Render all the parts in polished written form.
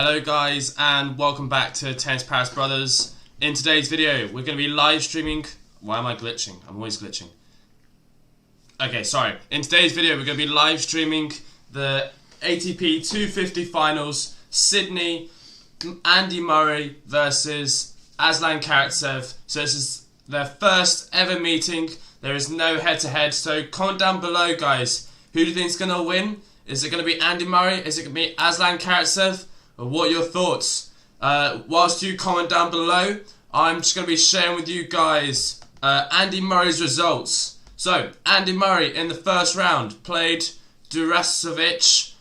Hello guys and welcome back to Tennis Paris Brothers. In today's video we're going to be live streaming... Why am I glitching? I'm always glitching. Okay, sorry. In today's video we're going to be live streaming the ATP 250 finals. Sydney, Andy Murray versus Aslan Karatsev. So this is their first ever meeting. There is no head-to-head. So comment down below guys. Who do you think is going to win? Is it going to be Andy Murray? Is it going to be Aslan Karatsev? What are your thoughts? Whilst you comment down below, I'm just going to be sharing with you guys Andy Murray's results. So, Andy Murray in the first round played Djokovic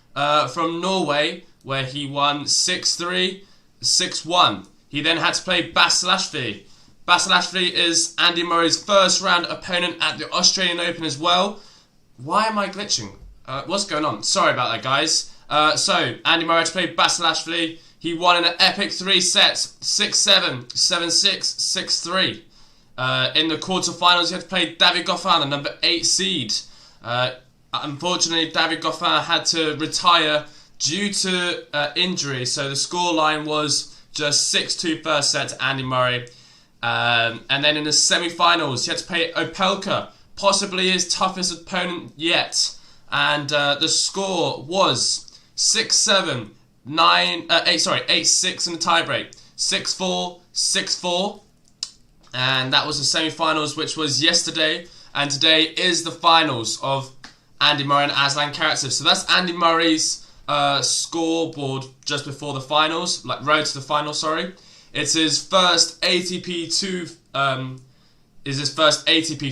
from Norway, where he won 6-3, 6-1. He then had to play Basilashvili. Basilashvili is Andy Murray's first round opponent at the Australian Open as well. Why am I glitching? What's going on? Sorry about that, guys. So, Andy Murray had to play Basilashvili. He won in an epic 3 sets, 6-7, 7-6, 6-3. In the quarterfinals, he had to play David Goffin, the number 8 seed. Unfortunately, David Goffin had to retire due to injury, so the scoreline was just 6-2 first set to Andy Murray. And then in the semi-finals, he had to play Opelka, possibly his toughest opponent yet. And the score was 6-7, 8-6 in the tiebreak, 6-4, 6-4, and that was the semi-finals, which was yesterday, and today is the finals of Andy Murray and Aslan Karatsev. So that's Andy Murray's scoreboard just before the finals, like road to the final. Sorry, it's his first ATP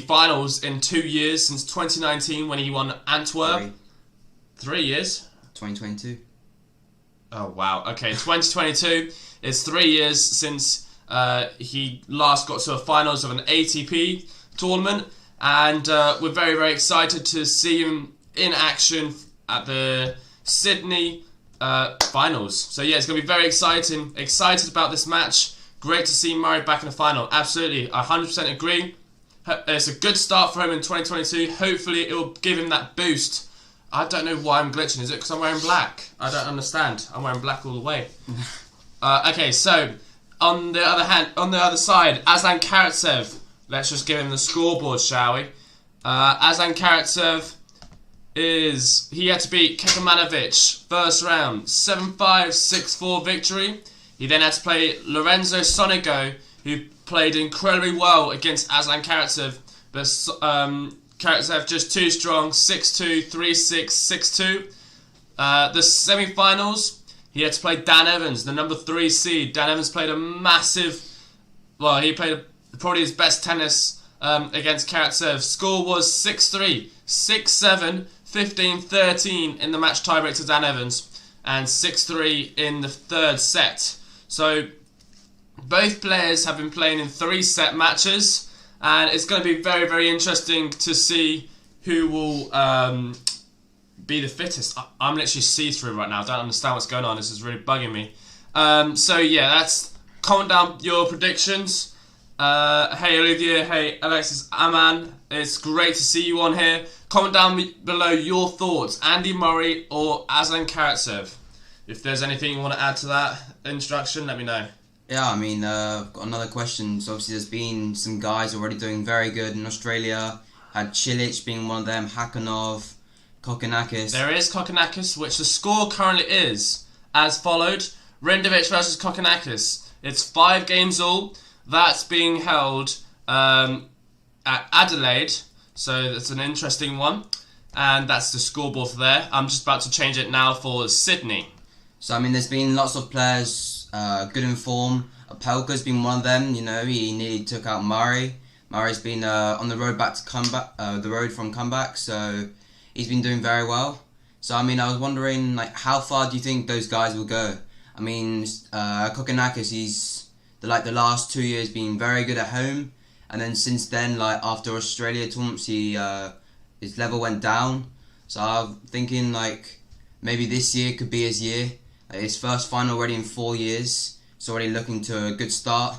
finals in 2 years since 2019 when he won Antwerp. 3 years. 2022. Oh wow, okay, 2022. It's 3 years since he last got to the finals of an ATP tournament, and we're very, very excited to see him in action at the Sydney finals. So yeah, it's going to be very exciting. Excited about this match. Great to see Murray back in the final. Absolutely, I 100% agree. It's a good start for him in 2022. Hopefully it will give him that boost. I don't know why I'm glitching. Is it because I'm wearing black? I don't understand. I'm wearing black all the way. Okay, so on the other side, Aslan Karatsev. Let's just give him the scoreboard, shall we? Aslan Karatsev he had to beat Kekmanovic first round, 7-5, 6-4 victory. He then had to play Lorenzo Sonego, who played incredibly well against Aslan Karatsev, but Karatsev just too strong, 6-2, 3-6, 6-2. The semi-finals, he had to play Dan Evans, the number 3 seed. Dan Evans played a massive... Well, he played probably his best tennis against Karatsev. Score was 6-3, 6-7, 15-13 in the match tiebreak to Dan Evans, and 6-3 in the third set. So, both players have been playing in 3-set matches, and it's going to be very, very interesting to see who will be the fittest. I'm literally see-through right now. I don't understand what's going on. This is really bugging me. So yeah, comment down your predictions. Hey Olivia, hey Alexis Aman. It's great to see you on here. Comment down below your thoughts. Andy Murray or Aslan Karatsev. If there's anything you want to add to that introduction, let me know. Yeah, I mean, I've got another question. So obviously there's been some guys already doing very good in Australia. Had Cilic being one of them, Hakanov, Kokkinakis. There is Kokkinakis, which the score currently is as followed. Rindovic versus Kokkinakis. It's 5 games all. That's being held at Adelaide. So that's an interesting one. And that's the scoreboard for there. I'm just about to change it now for Sydney. So I mean, there's been lots of players good in form. Opelka's been one of them. You know, he nearly took out Murray. Murray's been on the road back to comeback, the road from comeback. So he's been doing very well. So I mean, I was wondering, like, how far do you think those guys will go? I mean, Kokkinakis, he's the last 2 years been very good at home, and then since then, like after Australia tournaments, his level went down. So I'm thinking like maybe this year could be his year. His first final already in 4 years. It's already looking to a good start.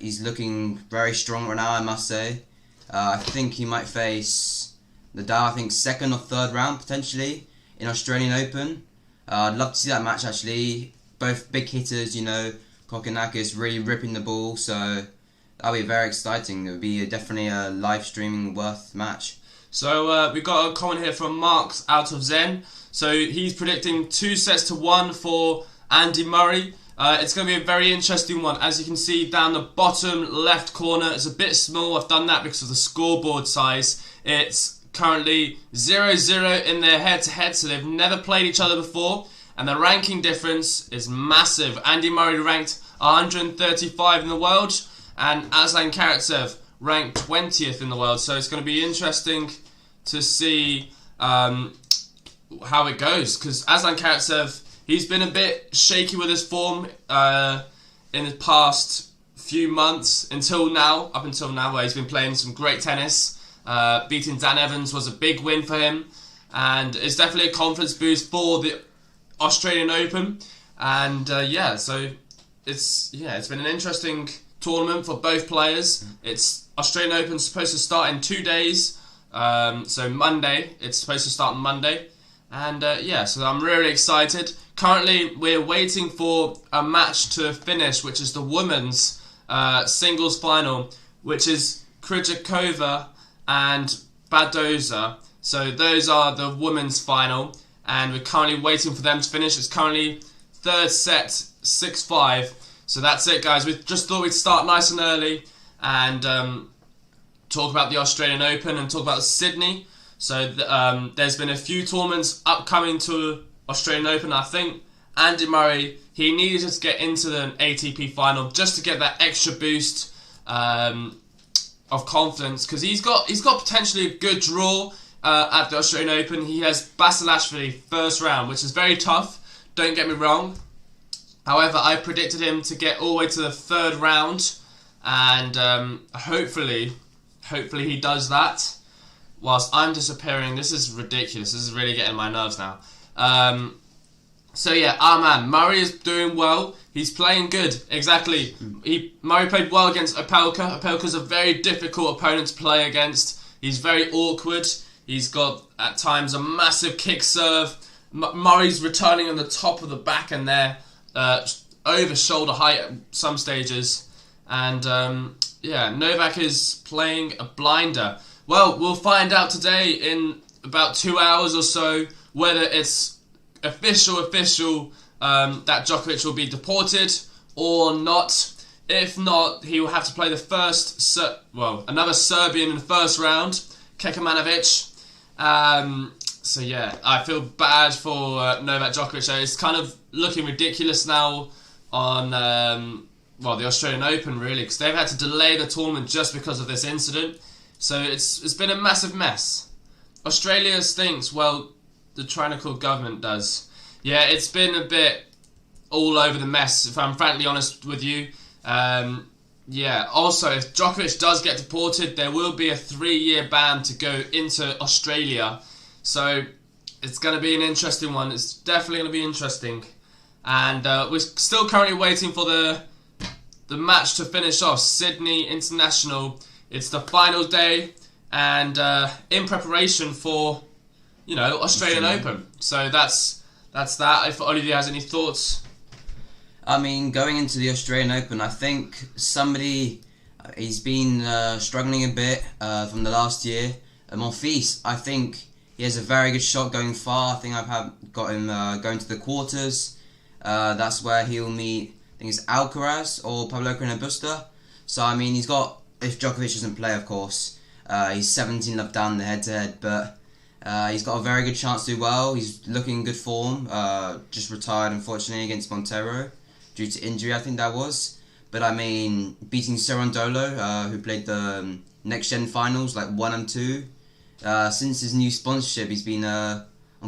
He's looking very strong right now, I must say. I think he might face Nadal, I think, second or third round potentially in Australian Open. I'd love to see that match actually. both big hitters, you know, Kokkinakis really ripping the ball, so that'll be very exciting. It would be definitely a live streaming worth match. So we got a comment here from Marks out of Zen. So he's predicting 2-1 for Andy Murray. It's going to be a very interesting one. As you can see down the bottom left corner, it's a bit small. I've done that because of the scoreboard size. It's currently 0-0 in their head-to-head, so they've never played each other before. And the ranking difference is massive. Andy Murray ranked 135 in the world, and Aslan Karatsev ranked 20th in the world. So it's going to be interesting to see how it goes, because Aslan Karatsev, he's been a bit shaky with his form in the past few months up until now, where he's been playing some great tennis. Beating Dan Evans was a big win for him, and it's definitely a confidence boost for the Australian Open. And so it's been an interesting tournament for both players. It's Australian Open supposed to start in 2 days, so Monday. It's supposed to start on Monday. And so I'm really excited. Currently, we're waiting for a match to finish, which is the women's singles final, which is Krejcikova and Badoza. So those are the women's final, and we're currently waiting for them to finish. It's currently third set, 6-5. So that's it, guys. We just thought we'd start nice and early and talk about the Australian Open and talk about Sydney. So there's been a few tournaments upcoming to Australian Open. I think Andy Murray, he needed to get into the ATP final just to get that extra boost of confidence, because he's got potentially a good draw at the Australian Open. He has Basilashvili first round, which is very tough, don't get me wrong. However, I predicted him to get all the way to the third round, and hopefully he does that. Whilst I'm disappearing, this is ridiculous. This is really getting my nerves now. Our man Murray is doing well. He's playing good. Exactly. Murray played well against Opelka. Opelka's a very difficult opponent to play against. He's very awkward. He's got at times a massive kick serve. Murray's returning on the top of the back and there, over shoulder height at some stages. And Novak is playing a blinder. Well, we'll find out today in about 2 hours or so whether it's official that Djokovic will be deported or not. If not, he will have to play another Serbian in the first round, Kekmanovic. I feel bad for Novak Djokovic. It's kind of looking ridiculous now on the Australian Open, really, because they've had to delay the tournament just because of this incident. So it's been a massive mess. Australia stinks. Well, the tyrannical government does. Yeah, it's been a bit all over the mess, if I'm frankly honest with you. Also, if Djokovic does get deported, there will be a 3-year ban to go into Australia. So it's going to be an interesting one. It's definitely going to be interesting. And we're still currently waiting for the match to finish off. Sydney International. It's the final day, and in preparation for, Australian Open. So that's that. If Olivier has any thoughts. I mean, going into the Australian Open, I think he's been struggling a bit from the last year. Monfils, I think he has a very good shot going far. I think I've got him going to the quarters. That's where he'll meet, I think it's Alcaraz or Pablo Carreño Busta. So, I mean, he's got, if Djokovic doesn't play, of course, he's 17 left down in the head-to-head, but he's got a very good chance to do well. He's looking in good form. Just retired, unfortunately, against Montero due to injury, I think that was. But, I mean, beating Cerundolo, who played the next-gen finals, like 1 and 2. Since his new sponsorship, he's been on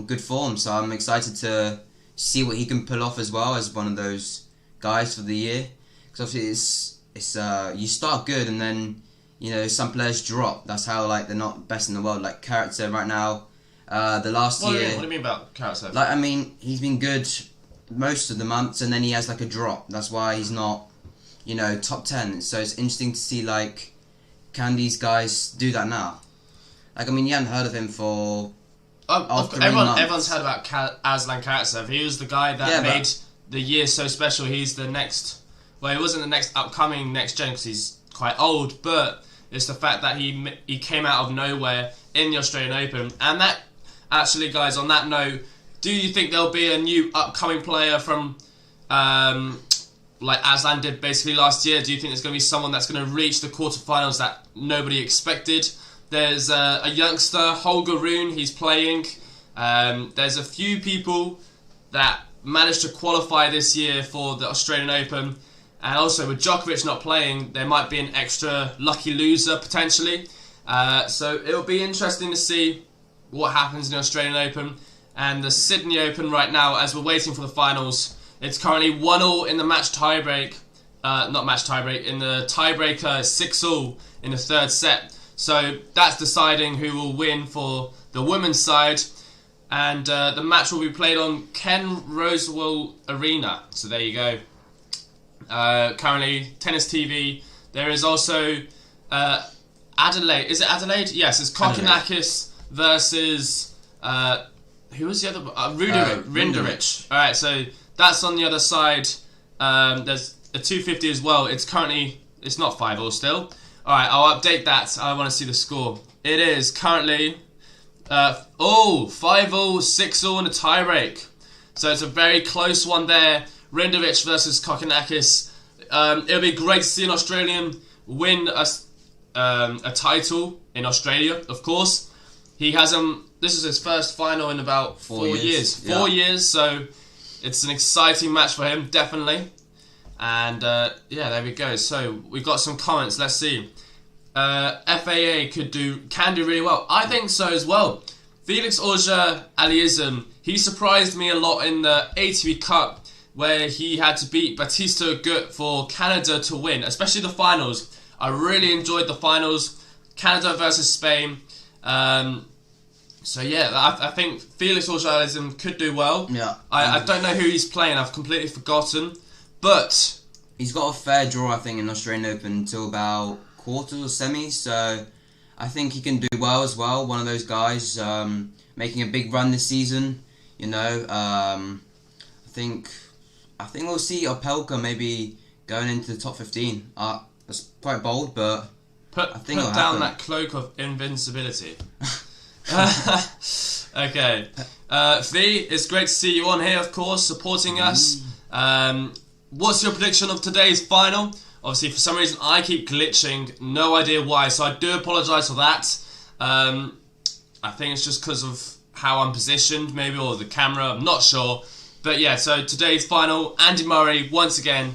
good form, so I'm excited to see what he can pull off as well as one of those guys for the year. Because obviously it's you start good and then some players drop. That's how they're not best in the world. Like Karatsev right now, the last year. What do you mean about Karatsev? I mean, he's been good most of the months and then he has a drop. That's why he's not top 10. So it's interesting to see can these guys do that now? You hadn't heard of him for. Everyone's heard about Aslan Karatsev. He was the guy that made the year's so special. He's the next. Well, he wasn't the next upcoming next gen because he's quite old, but it's the fact that he came out of nowhere in the Australian Open. And that actually, guys, on that note, do you think there'll be a new upcoming player from like Aslan did basically last year? Do you think there's going to be someone that's going to reach the quarterfinals that nobody expected? There's a youngster, Holger Rune, he's playing. There's a few people that managed to qualify this year for the Australian Open. And also with Djokovic not playing, there might be an extra lucky loser potentially. So it'll be interesting to see what happens in the Australian Open. And the Sydney Open right now, as we're waiting for the finals, it's currently 1-1 in the match tiebreak. Not match tiebreak, in the tiebreaker 6-6 in the third set. So that's deciding who will win for the women's side. And the match will be played on Ken Rosewall Arena. So there you go. Currently, Tennis TV. There is also Adelaide. Is it Adelaide? Yes, it's Kokkinakis versus... who was the other? Rinderich. Alright, so that's on the other side. There's a 250 as well. It's currently... It's not 5-0 still. Alright, I'll update that. I want to see the score. It is currently... 5-0, 6-0 in a tie-break. So it's a very close one there. Rinderich versus Kokkinakis. It'll be great to see an Australian win a title in Australia, of course. He hasn't... This is his first final in about 4 years. 4 years, so it's an exciting match for him, definitely. And yeah, there we go. So we've got some comments. Let's see. FAA can do really well. I think so as well. Felix Auger-Aliassime, he surprised me a lot in the ATP Cup where he had to beat Baptiste Agut for Canada to win, especially the finals. I really enjoyed the finals. Canada versus Spain. So yeah, I think Felix Auger-Aliassime could do well. Yeah. I don't know who he's playing. I've completely forgotten. But he's got a fair draw, I think, in Australian Open until about quarters or semis. So I think he can do well as well. One of those guys making a big run this season. You know, I think we'll see Opelka maybe going into the top 15. That's quite bold, but I think put down that cloak of invincibility. Okay. V, it's great to see you on here, of course, supporting us. What's your prediction of today's final? Obviously, for some reason, I keep glitching. No idea why, so I do apologise for that. I think it's just because of how I'm positioned, maybe, or the camera. I'm not sure. But yeah, so today's final, Andy Murray, once again.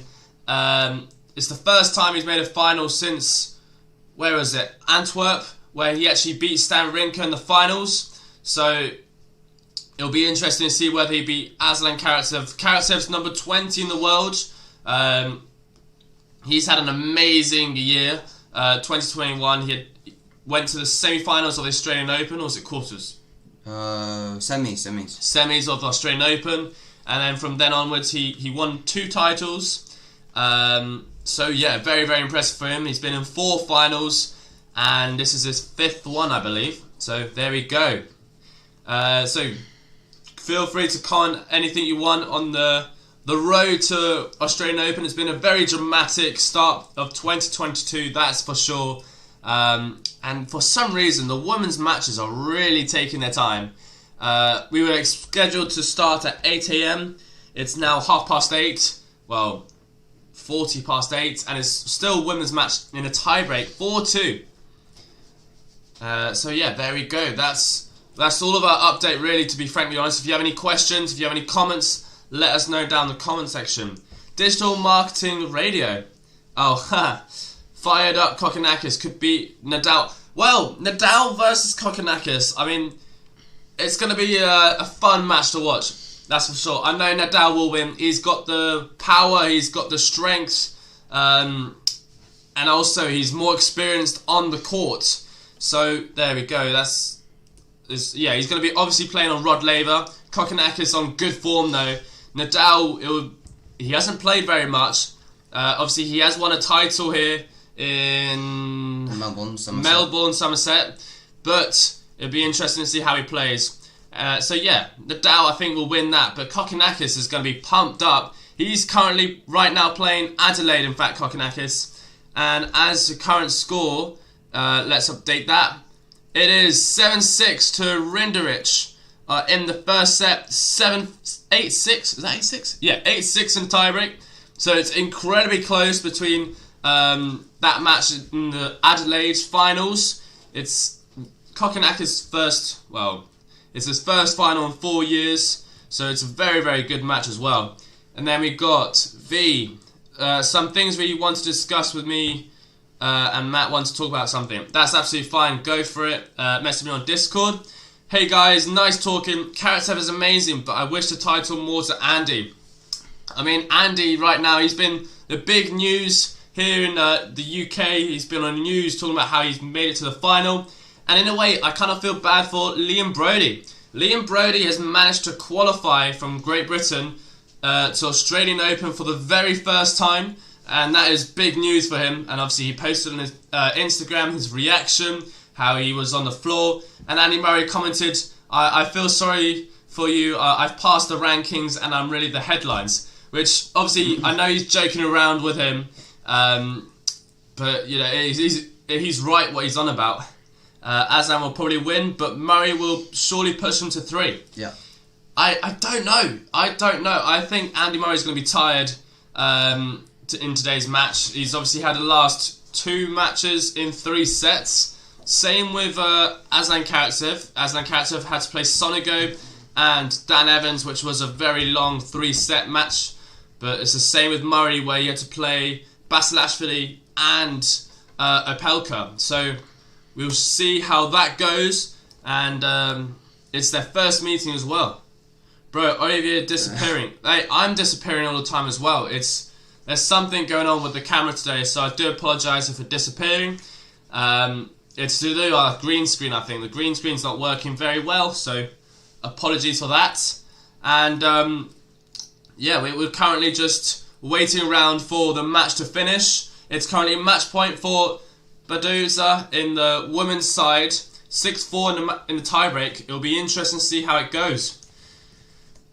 It's the first time he's made a final since, where was it? Antwerp, where he actually beat Stan Wawrinka in the finals. So it'll be interesting to see whether he beat Aslan Karatsev. Karatsev's number 20 in the world. He's had an amazing year. 2021, he went to the semi-finals of the Australian Open, or was it quarters? Semis. Semis of the Australian Open. And then from then onwards, he won 2 titles. So yeah, very, very impressive for him. He's been in 4 finals, and this is his 5th one, I believe. So there we go. So feel free to comment anything you want on the road to Australian Open. It's been a very dramatic start of 2022, that's for sure. And for some reason, the women's matches are really taking their time. We were scheduled to start at 8 AM. It's now 8:30. Well, 40 past 8, and it's still women's match in a tiebreak, 4-2. So yeah, there we go. That's all of our update, really, to be frankly honest. If you have any questions, if you have any comments, let us know down in the comment section. Digital Marketing Radio. Oh, fired up Kokkinakis could beat Nadal. Well, Nadal versus Kokkinakis. I mean, it's going to be a fun match to watch. That's for sure. I know Nadal will win. He's got the power. He's got the strength. And also, he's more experienced on the court. So, there we go. He's going to be obviously playing on Rod Laver. Kokkinakis on good form, though. Nadal, he hasn't played very much. Obviously, he has won a title here in Melbourne, Somerset. But it'll be interesting to see how he plays. So yeah, Nadal I think will win that. But Kokkinakis is going to be pumped up. He's currently right now playing Adelaide, in fact, Kokkinakis. And as the current score, let's update that. It is 7-6 to Rinderich in the first set. 8-6. Is that 8-6? Yeah, 8-6 in tiebreak. So it's incredibly close between that match in the Adelaide finals. It's Kokkinakis' first, well, it's his first final in 4 years. So it's a very, very good match as well. And then we got V. Some things we want to discuss with me, and Matt wants to talk about something. That's absolutely fine. Go for it. Message me on Discord. Hey guys, nice talking. Karatsev is amazing, but I wish the title more to Andy. I mean, Andy right now, he's been the big news here in the UK. He's been on the news talking about how he's made it to the final. And in a way, I kind of feel bad for Liam Brody. Liam Brody has managed to qualify from Great Britain to Australian Open for the very first time, and that is big news for him. And obviously he posted on his Instagram his reaction, how he was on the floor, and Andy Murray commented, I feel sorry for you, I've passed the rankings and I'm really the headlines, which obviously I know he's joking around with him, but you know, he's right what he's on about. Aslan will probably win, but Murray will surely push him to 3. Yeah. I don't know. I think Andy Murray's going to be tired in today's match. He's obviously had the last 2 matches in 3 sets. Same with Aslan Karatsev. Aslan Karatsev had to play Sonigo and Dan Evans, which was a very long 3-set match. But it's the same with Murray, where he had to play Basilashvili and Opelka. So we'll see how that goes. And it's their first meeting as well. Bro, Olivier disappearing. Hey, I'm disappearing all the time as well. There's something going on with the camera today, so I do apologise if it's disappearing. It's to do with our green screen, I think. The green screen's not working very well, so apologies for that. And yeah, we're currently just waiting around for the match to finish. It's currently match point for Badoza in the women's side. 6-4 in the tiebreak. It'll be interesting to see how it goes.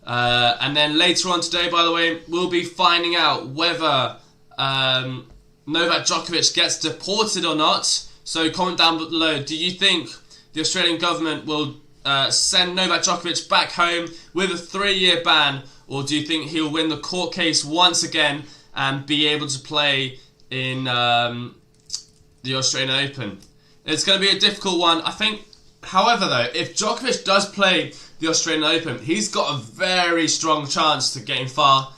And then later on today, by the way, we'll be finding out whether Novak Djokovic gets deported or not. So comment down below, do you think the Australian government will send Novak Djokovic back home with a 3-year ban, or do you think he'll win the court case once again and be able to play in the Australian Open? It's going to be a difficult one. I think, however though, if Djokovic does play the Australian Open, he's got a very strong chance to getting far.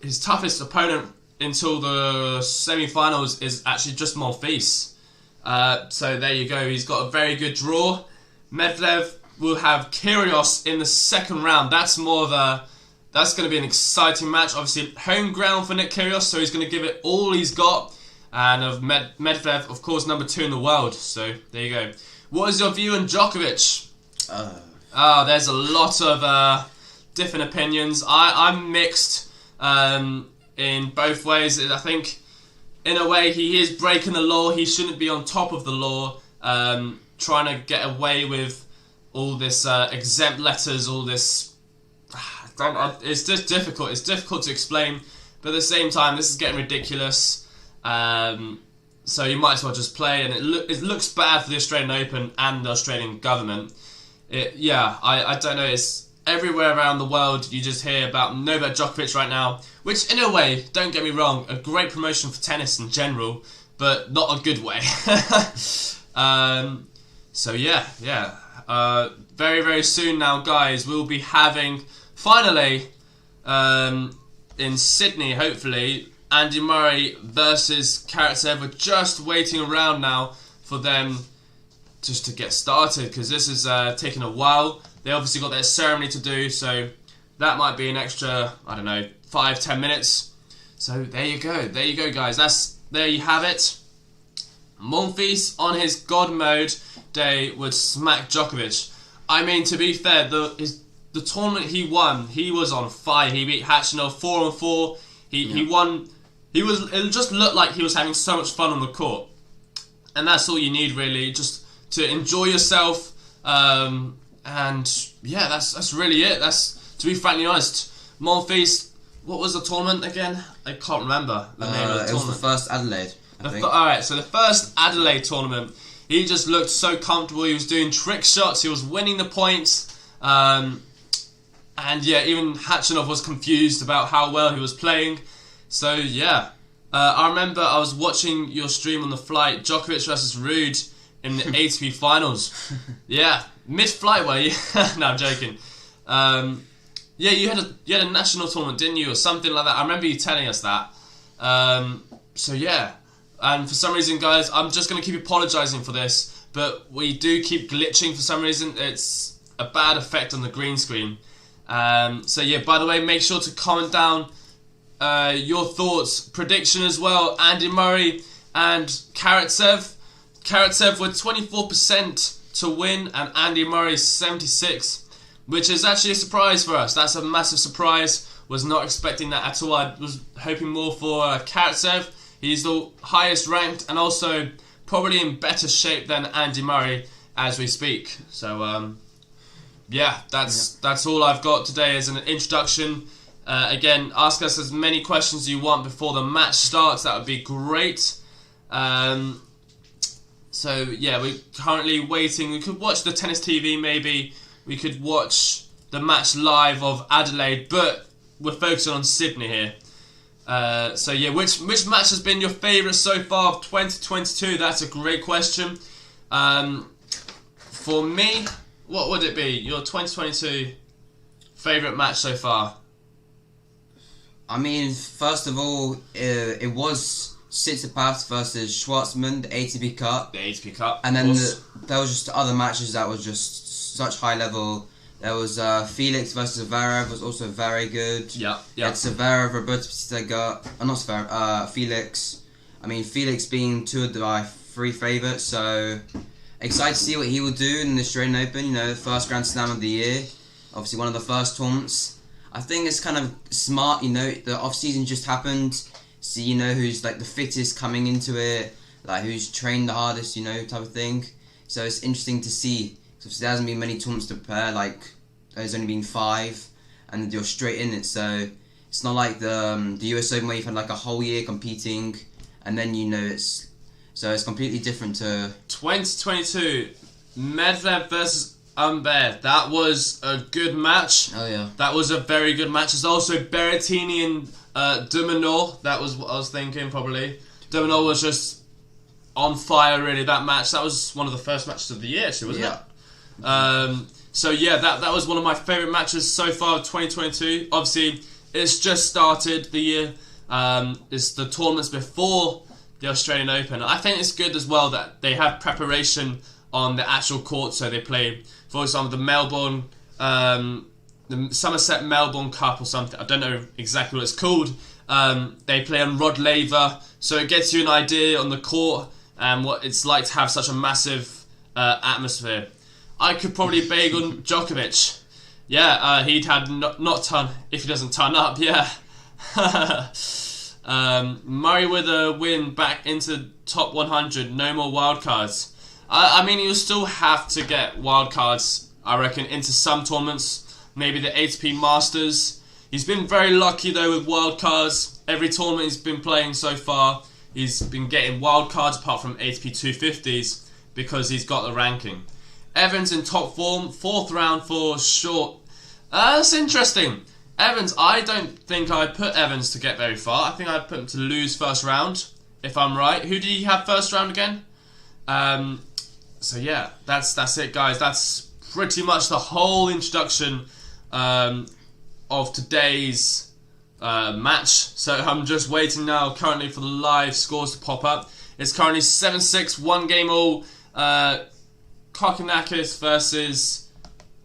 His toughest opponent until the semi-finals is actually just Monfils. So there you go, he's got a very good draw. Medvedev will have Kyrgios in the second round. That's going to be an exciting match. Obviously, home ground for Nick Kyrgios, so he's going to give it all he's got. And of Medvedev, of course, number 2 in the world. So there you go. What is your view on Djokovic? There's a lot of different opinions. I'm mixed in both ways. I think, in a way, he is breaking the law. He shouldn't be on top of the law, trying to get away with all this exempt letters, all this. It's just difficult. It's difficult to explain, but at the same time, this is getting ridiculous. So you might as well just play, and it looks bad for the Australian Open and the Australian government. I don't know. It's everywhere around the world. You just hear about Novak Djokovic right now, which, in a way, don't get me wrong, a great promotion for tennis in general, but not a good way. So very, very soon now, guys, we'll be having finally in Sydney, hopefully, Andy Murray versus Karatsev. We're just waiting around now for them just to get started, because this is taking a while. They obviously got their ceremony to do, so that might be an extra, I don't know, 5-10 minutes. So there you go guys, there you have it. Monfils on his God mode day would smack Djokovic. I mean, to be fair, the tournament he won, he was on fire. He beat Hachinov 4-4. He won. It just looked like he was having so much fun on the court, and that's all you need, really, just to enjoy yourself. And yeah, that's really it. To be frankly honest, Monfils What was the tournament again? I can't remember the name of the tournament. It was the first Adelaide, I think. Alright, so the first Adelaide tournament, he just looked so comfortable. He was doing trick shots. He was winning the points. And yeah, even Khachanov was confused about how well he was playing. So yeah, I remember I was watching your stream on the flight, Djokovic versus Ruud in the ATP finals. Yeah, mid-flight were you? No, I'm joking. Yeah, you had a national tournament, didn't you, or something like that? I remember you telling us that. So yeah, and for some reason, guys, I'm just going to keep apologising for this, but we do keep glitching for some reason. It's a bad effect on the green screen. So yeah, by the way, make sure to comment down your thoughts, prediction as well. Andy Murray and Karatsev. Karatsev with 24% to win, and Andy Murray 76%. Which is actually a surprise for us. That's a massive surprise. Was not expecting that at all. I was hoping more for Karatsev. He's the highest ranked and also probably in better shape than Andy Murray as we speak. So yeah, that's all I've got today as an introduction. Again, ask us as many questions as you want before the match starts. That would be great. So yeah, we're currently waiting. We could watch the tennis TV maybe. We could watch the match live of Adelaide, but we're focusing on Sydney here. So yeah, which match has been your favourite so far of 2022? That's a great question. For me, what would it be? Your 2022 favourite match so far? I mean, first of all, it was Tsitsipas versus Schwartzman, the ATP Cup. The ATP Cup, and then there was just other matches that was just such high level. There was Felix versus Zverev, was also very good. Yeah. It's Zverev, Roberto Pistega, not Zverev, Felix. I mean, Felix being two of my three favourites, so excited to see what he will do in the Australian Open. You know, first Grand Slam of the year, obviously one of the first tournaments. I think it's kind of smart. You know, the off season just happened. See, you know, who's like the fittest coming into it, like who's trained the hardest, you know, type of thing. So it's interesting to see. So there hasn't been many tournaments to prepare, like there's only been 5, and you're straight in it. So it's not like the US Open where you've had like a whole year competing, and then you know it's completely different to 2022 Medvedev versus Humbert. That was a good match. Oh yeah, that was a very good match. There's also Berrettini and de Minaur. That was what I was thinking probably. De Minaur was just on fire really. That match. That was one of the first matches of the year, actually, wasn't it? So yeah, that was one of my favourite matches so far of 2022. Obviously, it's just started the year. It's the tournaments before the Australian Open. I think it's good as well that they have preparation on the actual court. So they play, for example, the Melbourne, the Somerset Melbourne Cup or something. I don't know exactly what it's called. They play on Rod Laver, so it gets you an idea on the court and what it's like to have such a massive atmosphere. I could probably beg on Djokovic. Yeah, he'd have not turn if he doesn't turn up. Yeah. Murray with a win back into top 100. No more wildcards. I mean, you'll still have to get wildcards, I reckon, into some tournaments. Maybe the ATP Masters. He's been very lucky though with wildcards. Every tournament he's been playing so far, he's been getting wildcards apart from ATP 250s because he's got the ranking. Evans in top form, 4th round for short. That's interesting. Evans, I don't think I'd put Evans to get very far. I think I'd put him to lose first round, if I'm right. Who did he have first round again? So yeah, that's it, guys. That's pretty much the whole introduction of today's match. So I'm just waiting now currently for the live scores to pop up. It's currently 7-6, 1 game all. Kokonakis versus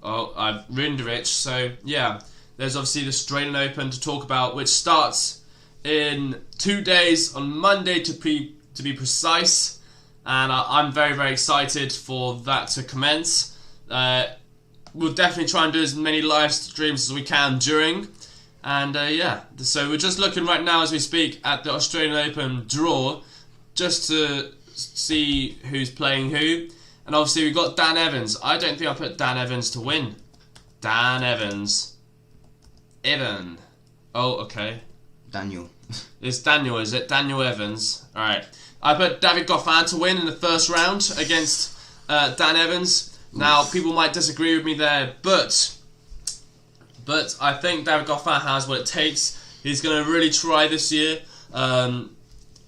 Rinderich. So yeah, there's obviously the Australian Open to talk about, which starts in 2 days on Monday to be precise, and I'm very, very excited for that to commence. We'll definitely try and do as many live streams as we can during, and yeah, so we're just looking right now as we speak at the Australian Open draw just to see who's playing who. And obviously we've got Dan Evans. I don't think I put Dan Evans to win. Dan Evans. Oh, okay. Daniel. It's Daniel, is it? Daniel Evans. Alright. I put David Goffin to win in the first round against Dan Evans. Now, people might disagree with me there, but I think David Goffin has what it takes. He's going to really try this year. I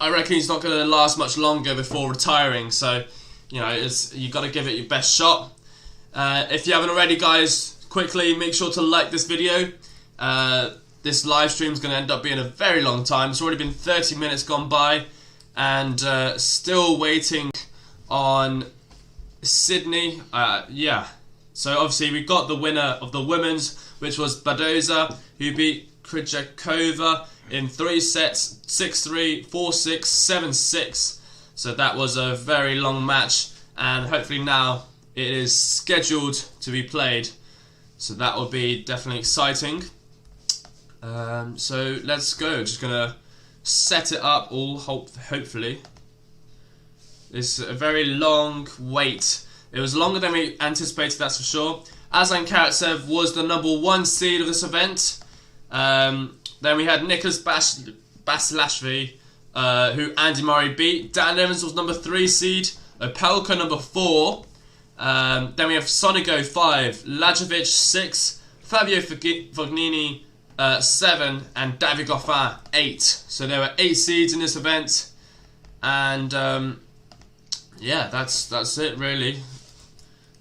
reckon he's not going to last much longer before retiring, so you got to give it your best shot. If you haven't already, guys, quickly make sure to like this video. This live stream is going to end up being a very long time. It's already been 30 minutes gone by, and still waiting on Sydeny. Yeah. So obviously we got the winner of the women's, which was Badoza, who beat Krejcikova in 3 sets, 6-3, 4-6, 7-6. So that was a very long match, and hopefully now it is scheduled to be played. So that will be definitely exciting. So let's go. Just gonna set it up all. Hopefully, it's a very long wait. It was longer than we anticipated, that's for sure. Aslan Karatsev was the #1 seed of this event. Then we had Nicholas Basilashvili, who Andy Murray beat. Dan Evans was #3 seed. Opelka #4. Then we have Sonigo 5, Lajovic 6, Fabio Fognini 7, and David Goffin 8. So there were 8 seeds in this event, and yeah, that's it really.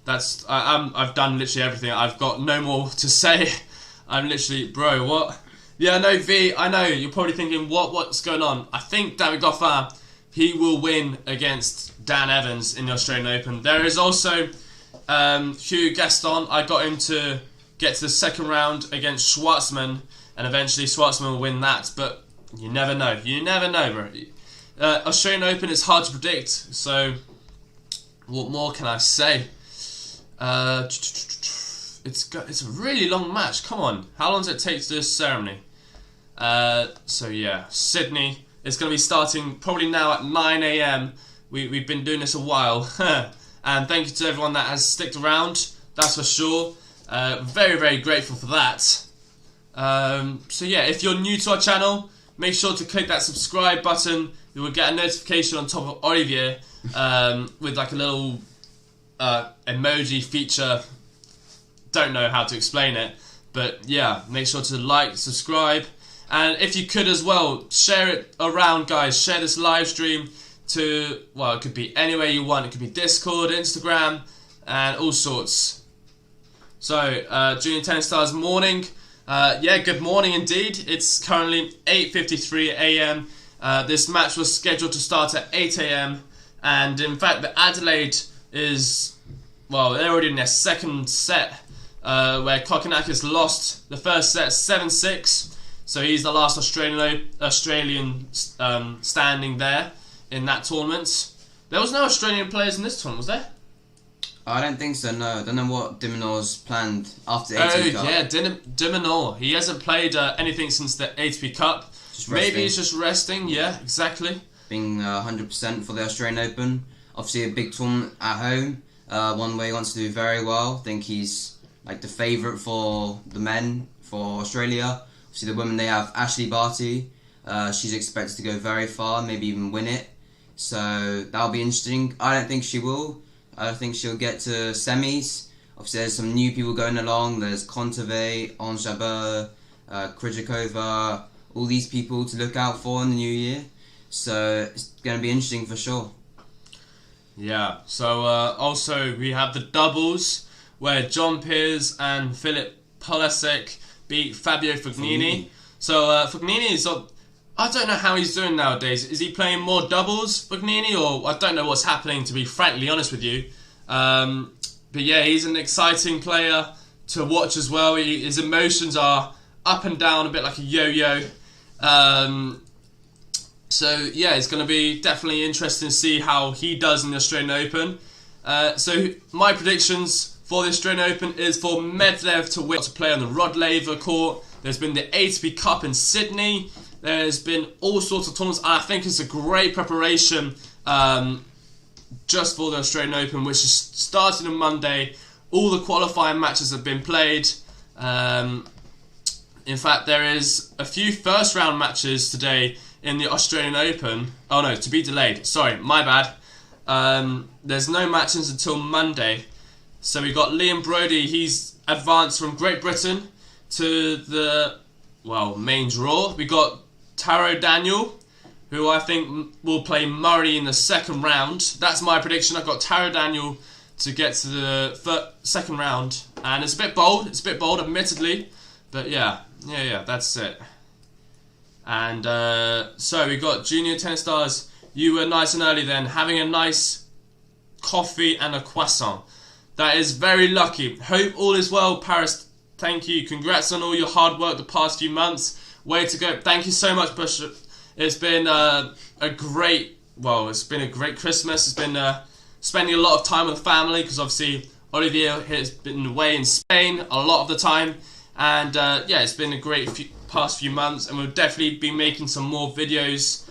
I've done literally everything. I've got no more to say. I'm literally, bro, what? Yeah, no, V, I know, you're probably thinking, what's going on? I think David Goffin, he will win against Dan Evans in the Australian Open. There is also Hugh Gaston. I got him to get to the second round against Schwartzman, and eventually Schwartzman will win that, but you never know. You never know, bro. Australian Open is hard to predict, so what more can I say? It's a really long match. Come on, how long does it take to do this ceremony? So yeah, Sydney is going to be starting probably now at 9 AM. We've been doing this a while, and thank you to everyone that has stuck around. That's for sure. Very, very grateful for that. So yeah, if you're new to our channel, make sure to click that subscribe button. You will get a notification on top of Olivier with like a little emoji feature. Don't know how to explain it, but yeah, make sure to like, subscribe, and if you could as well, share it around, guys. Share this live stream to, well, it could be anywhere you want. It could be Discord, Instagram, and all sorts. So, Junior Tennis Stars morning. Yeah, good morning indeed. It's currently 8:53 AM. This match was scheduled to start at 8 AM, and in fact, the Adelaide is, well, they're already in their second set, where Kokkinakis lost the first set 7-6. So he's the last Australian standing there in that tournament. There was no Australian players in this tournament, was there? I don't think so, no. I don't know what de Minaur's planned after the Oh, ATP Cup. yeah, de Minaur. He hasn't played anything since the ATP Cup. Maybe he's just resting, yeah, exactly. Being 100% for the Australian Open. Obviously a big tournament at home. One where he wants to do very well. I think he's like the favourite for the men for Australia. Obviously the women, they have Ashley Barty. She's expected to go very far, maybe even win it. So that'll be interesting. I don't think she will. I don't think she'll get to semis. Obviously there's some new people going along. There's Kontaveit, Ons Jabeur, Krejcikova, all these people to look out for in the new year. So it's going to be interesting for sure. Yeah, so also we have the doubles where John Peers and Philip Polasek beat Fabio Fognini. So Fognini is, I don't know how he's doing nowadays. Is he playing more doubles, Fognini, or I don't know what's happening, to be frankly honest with you. But yeah, he's an exciting player to watch as well. His emotions are up and down a bit like a yo-yo. So yeah, it's going to be definitely interesting to see how he does in the Australian Open. So my predictions for the Australian Open is for Medvedev to win, to play on the Rod Laver court. There's been the ATP Cup in Sydney. There's been all sorts of tournaments, and I think it's a great preparation just for the Australian Open, which is starting on Monday. All the qualifying matches have been played. In fact, there is a few first round matches today in the Australian Open. Oh no, to be delayed. Sorry, my bad. There's no matches until Monday. So we got Liam Brody. He's advanced from Great Britain to the main draw. We got Taro Daniel, who I think will play Murray in the second round. That's my prediction. I've got Taro Daniel to get to the second round, and it's a bit bold. It's a bit bold, admittedly, but yeah, that's it. And so we got Junior Tennis Stars. You were nice and early then, having a nice coffee and a croissant. That is very lucky. Hope all is well, Paris. Thank you. Congrats on all your hard work the past few months. Way to go. Thank you so much, Bush. It's been a great Christmas. It's been spending a lot of time with the family, because obviously Olivier has been away in Spain a lot of the time. And it's been a great past few months, and we'll definitely be making some more videos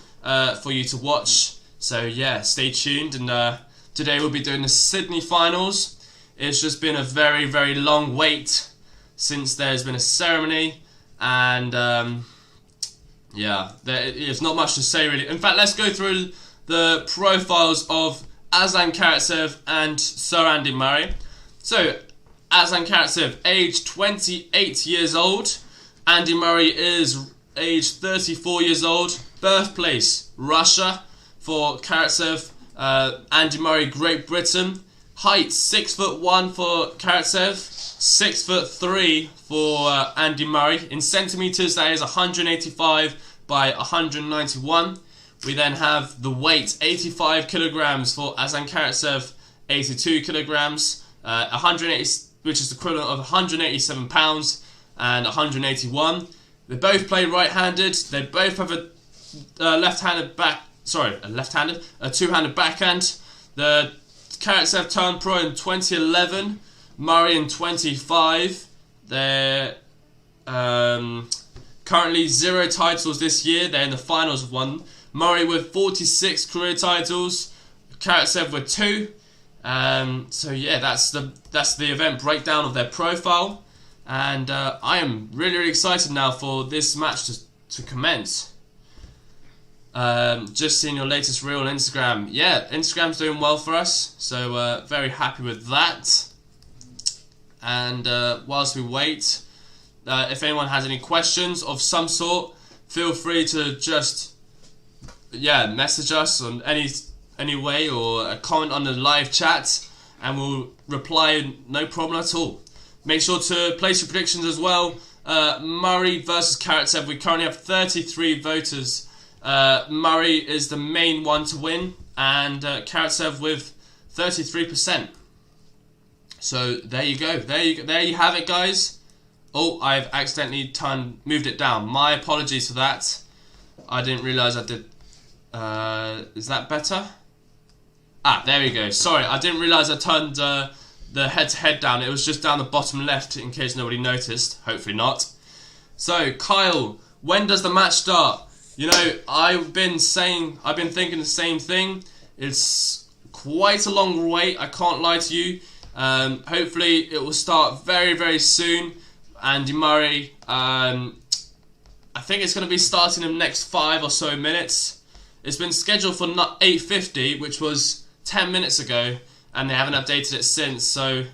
for you to watch. So yeah, stay tuned. And today we'll be doing the Sydney finals. It's just been a very, very long wait since there's been a ceremony, and there's not much to say really. In fact, let's go through the profiles of Aslan Karatsev and Sir Andy Murray. So, Aslan Karatsev, age 28 years old. Andy Murray is age 34 years old. Birthplace, Russia for Karatsev. Andy Murray, Great Britain. Height, 6'1" for Karatsev, 6'3" for Andy Murray. In centimetres, that is 185 by 191. We then have the weight, 85 kilograms for Aslan Karatsev, 82 kilograms, 180, which is the equivalent of 187 pounds and 181. They both play right-handed. They both have a two-handed backhand. The Karatsev turned pro in 2011, Murray in 25. They're currently 0 titles this year. They're in the finals of one. Murray with 46 career titles, Karatsev with 2. So yeah, that's the event breakdown of their profile, and I am really, really excited now for this match to commence. Just seeing your latest reel on Instagram. Yeah, Instagram's doing well for us, so very happy with that. And whilst we wait, if anyone has any questions of some sort, feel free to just message us on any way, or comment on the live chat, and we'll reply, no problem at all. Make sure to place your predictions as well. Murray versus Karatsev, we currently have 33 voters. Murray is the main one to win, and Karatsev with 33%. So there you go. There you have it, guys. Oh, I've accidentally moved it down. My apologies for that. I didn't realise I did. Is that better? There we go. Sorry, I didn't realise I turned the head-to-head down. It was just down the bottom left, in case nobody noticed. Hopefully not. So, Kyle, when does the match start? You know, I've been thinking the same thing. It's quite a long wait, I can't lie to you. Hopefully it will start very, very soon. Andy Murray, I think it's going to be starting in the next 5 or so minutes. It's been scheduled for 8:50, which was 10 minutes ago, and they haven't updated it since, so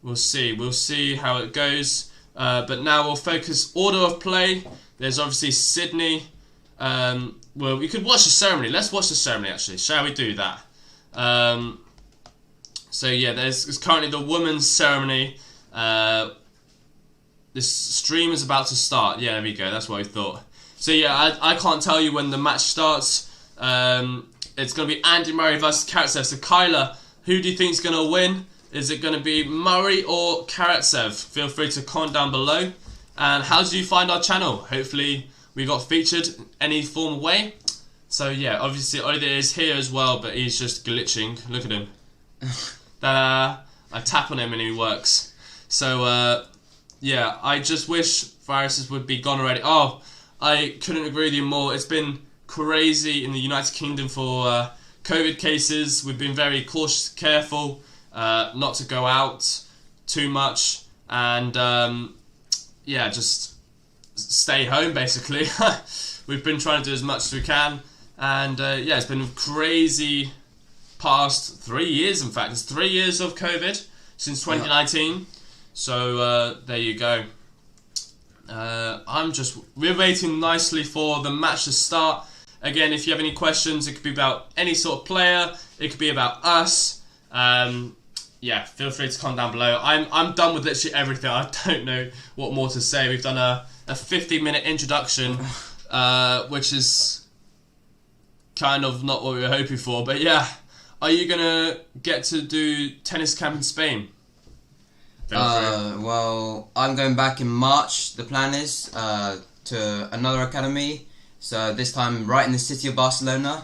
we'll see. We'll see how it goes. But now we'll focus order of play. There's obviously Sydney. Well, we could watch the ceremony. Let's watch the ceremony, actually. Shall we do that? So yeah, there's currently the women's ceremony. This stream is about to start. Yeah, there we go. That's what we thought. So yeah, I can't tell you when the match starts. It's going to be Andy Murray versus Karatsev. So Kyla, who do you think is going to win? Is it going to be Murray or Karatsev? Feel free to comment down below. And how did you find our channel? Hopefully we got featured in any form of way. So yeah, obviously Olivier is here as well, but he's just glitching. Look at him. I tap on him and he works. So yeah, I just wish viruses would be gone already. Oh, I couldn't agree with you more. It's been crazy in the United Kingdom for COVID cases. We've been very cautious, careful, not to go out too much, and yeah, just stay home basically. We've been trying to do as much as we can, and yeah, it's been a crazy past 3 years. In fact, it's 3 years of COVID since 2019. So there you go. We're waiting nicely for the match to start. Again, if you have any questions, it could be about any sort of player, it could be about us. Yeah, feel free to comment down below. I'm done with literally everything. I don't know what more to say. We've done a 50-minute introduction, which is kind of not what we were hoping for. But yeah, are you gonna get to do tennis camp in Spain? Well, I'm going back in March. The plan is to another academy. So this time right in the city of Barcelona.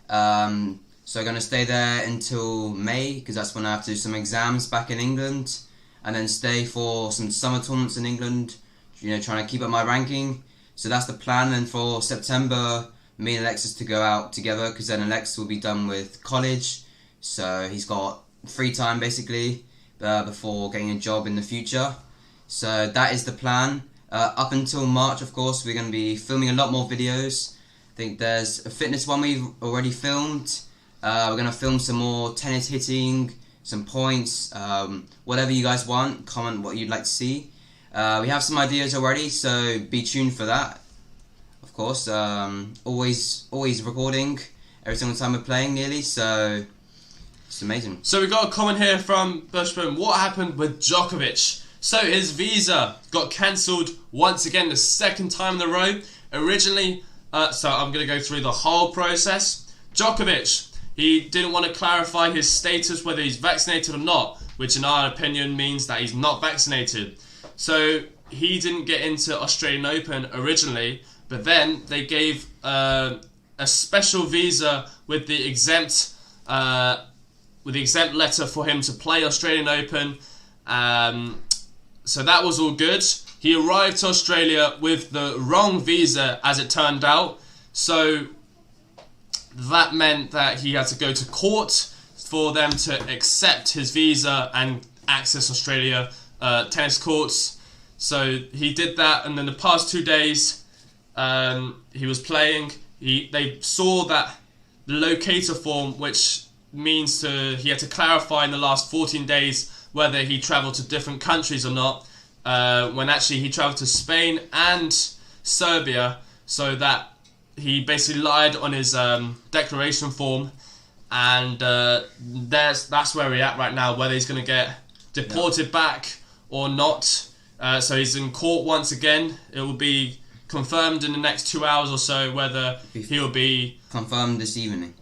So I'm going to stay there until May, because that's when I have to do some exams back in England, and then stay for some summer tournaments in England, you know, trying to keep up my ranking. So that's the plan. And for September, me and Alexis to go out together, because then Alexis will be done with college, so he's got free time basically before getting a job in the future. So that is the plan. Up until March, of course, we're going to be filming a lot more videos. I think there's a fitness one we've already filmed. We're going to film some more tennis hitting, some points, whatever you guys want. Comment what you'd like to see. We have some ideas already, so be tuned for that. Of course, always recording every single time we're playing nearly, so it's amazing. So we got a comment here from Bushman. What happened with Djokovic? So his visa got cancelled once again, the second time in a row. Originally, so I'm going to go through the whole process. Djokovic, he didn't want to clarify his status, whether he's vaccinated or not, which in our opinion means that he's not vaccinated. So he didn't get into Australian Open originally, but then they gave a special visa with the exempt letter for him to play Australian Open. So that was all good. He arrived to Australia with the wrong visa, as it turned out. So that meant that he had to go to court for them to accept his visa and access Australia tennis courts. So he did that, and then the past 2 days he was playing. They saw that the locator form, which means he had to clarify in the last 14 days whether he travelled to different countries or not, when actually he travelled to Spain and Serbia, so that he basically lied on his declaration form, and that's where we're at right now, whether he's going to get deported back or not. So he's in court once again. It will be confirmed in the next 2 hours or so whether he will be... Confirmed this evening.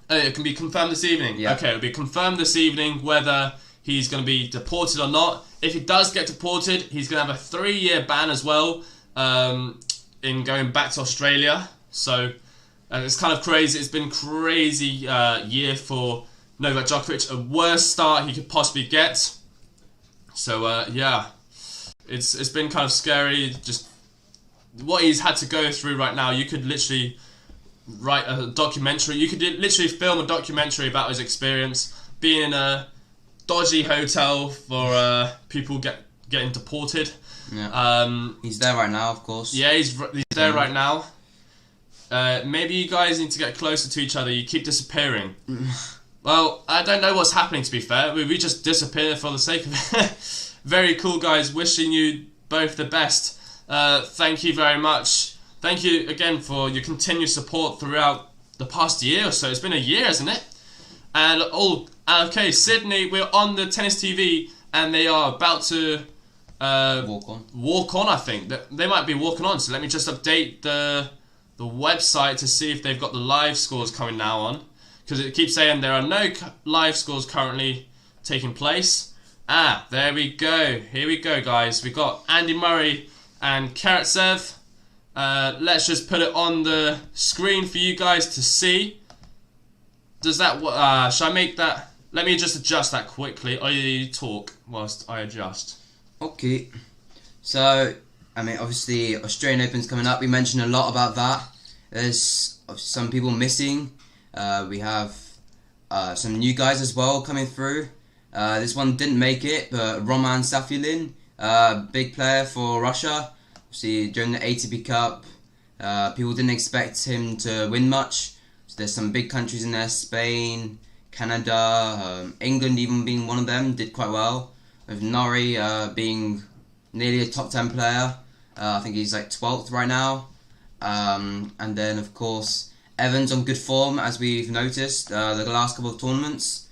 Oh, it can be confirmed this evening? Yeah. Okay, it will be confirmed this evening whether he's going to be deported or not. If he does get deported, he's going to have a 3-year ban as well in going back to Australia. So it's kind of crazy. It's been a crazy year for Novak Djokovic. A worst start he could possibly get. So yeah, it's been kind of scary. Just what he's had to go through right now. You could literally write a documentary. You could literally film a documentary about his experience being in a dodgy hotel for people getting deported. Yeah. He's there right now, of course. Yeah, he's there right now. Maybe you guys need to get closer to each other. You keep disappearing. Well, I don't know what's happening, to be fair. We just disappear for the sake of it. Very cool, guys. Wishing you both the best. Thank you very much. Thank you again for your continued support throughout the past year or so. It's been a year, hasn't it? And okay, Sydney, we're on the tennis TV, and they are about to walk on. I think they might be walking on. So let me just update the website to see if they've got the live scores coming now on, because it keeps saying there are no live scores currently taking place. There we go. Here we go, guys. We've got Andy Murray and Karatsev. Let's just put it on the screen for you guys to see. Does that... should I make that... Let me just adjust that quickly. Or you talk whilst I adjust. Okay. So, I mean, obviously, Australian Open's coming up. We mentioned a lot about that. There's some people missing. We have some new guys as well coming through. This one didn't make it, but Roman Safulin, big player for Russia. See, during the ATP Cup, people didn't expect him to win much. So there's some big countries in there: Spain, Canada, England, even being one of them, did quite well. With Norrie being nearly a top 10 player. I think he's like 12th right now. And then, of course, Evans on good form, as we've noticed, the last couple of tournaments.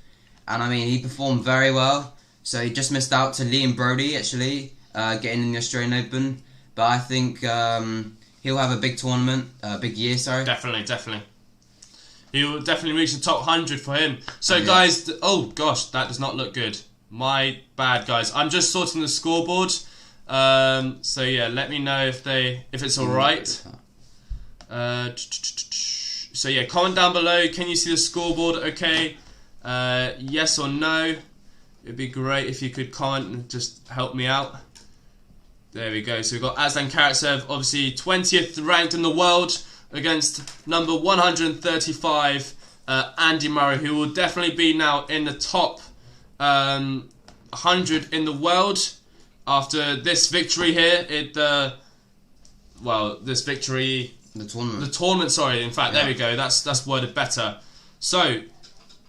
And I mean, he performed very well. So he just missed out to Liam Brody, actually, getting in the Australian Open. But I think he'll have a big tournament, big year, sorry. Definitely. He will definitely reach the top 100 for him. So, guys, oh gosh, that does not look good. My bad, guys. I'm just sorting the scoreboard. So yeah, let me know if it's all right. So yeah, comment down below. Can you see the scoreboard? Okay. Yes or no? It'd be great if you could comment and just help me out. There we go. So we've got Aslan Karatsev, obviously 20th ranked in the world, against number 135, Andy Murray, who will definitely be now in the top 100 in the world after this victory here. This victory, the tournament. Sorry, in fact, there we go. That's worded better. So,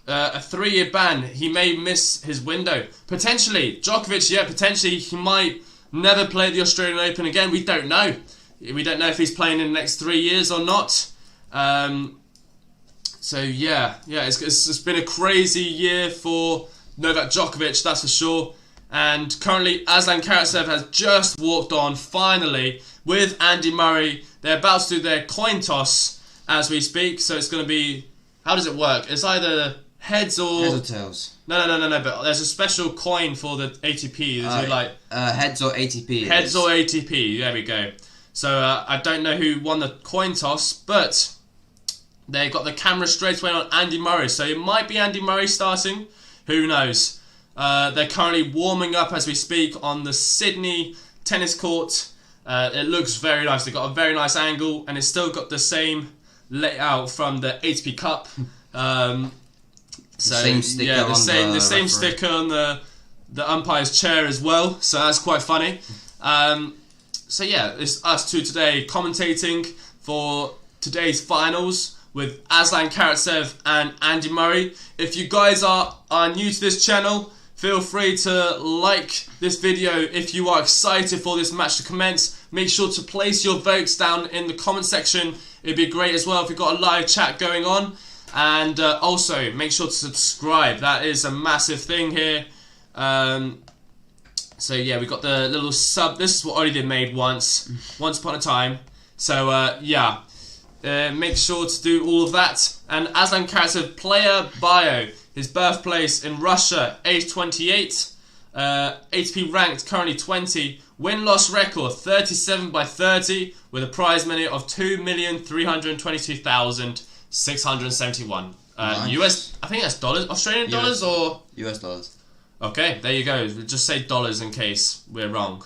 a 3-year ban. He may miss his window potentially. Djokovic, yeah, potentially he might never play at the Australian Open again. We don't know. We don't know if he's playing in the next 3 years or not. So yeah, it's been a crazy year for Novak Djokovic, that's for sure. And currently, Aslan Karatsev has just walked on, finally, with Andy Murray. They're about to do their coin toss as we speak. So it's going to be... How does it work? It's either heads or tails. No. But there's a special coin for the ATP. Heads or ATP. Heads or ATP. There we go. So I don't know who won the coin toss, but they got the camera straight away on Andy Murray. So it might be Andy Murray starting. Who knows? They're currently warming up as we speak on the Sydeny tennis court. It looks very nice. They've got a very nice angle, and it's still got the same layout from the ATP Cup. The same sticker on the umpire's chair as well. So that's quite funny. So yeah, it's us two today commentating for today's finals with Aslan Karatsev and Andy Murray. If you guys are new to this channel, feel free to like this video if you are excited for this match to commence. Make sure to place your votes down in the comment section. It'd be great as well if we've got a live chat going on. And also, make sure to subscribe. That is a massive thing here. So yeah, we got the little sub. This is what only they made once upon a time. So yeah, make sure to do all of that. And Aslan Karatsev player bio. His birthplace in Russia, age 28. ATP ranked currently 20. Win-loss record 37 by 30 with a prize money of 2,322,671. Nice. US, I think that's dollars. Australian dollars or US dollars. Okay, there you go. We'll just say dollars in case we're wrong.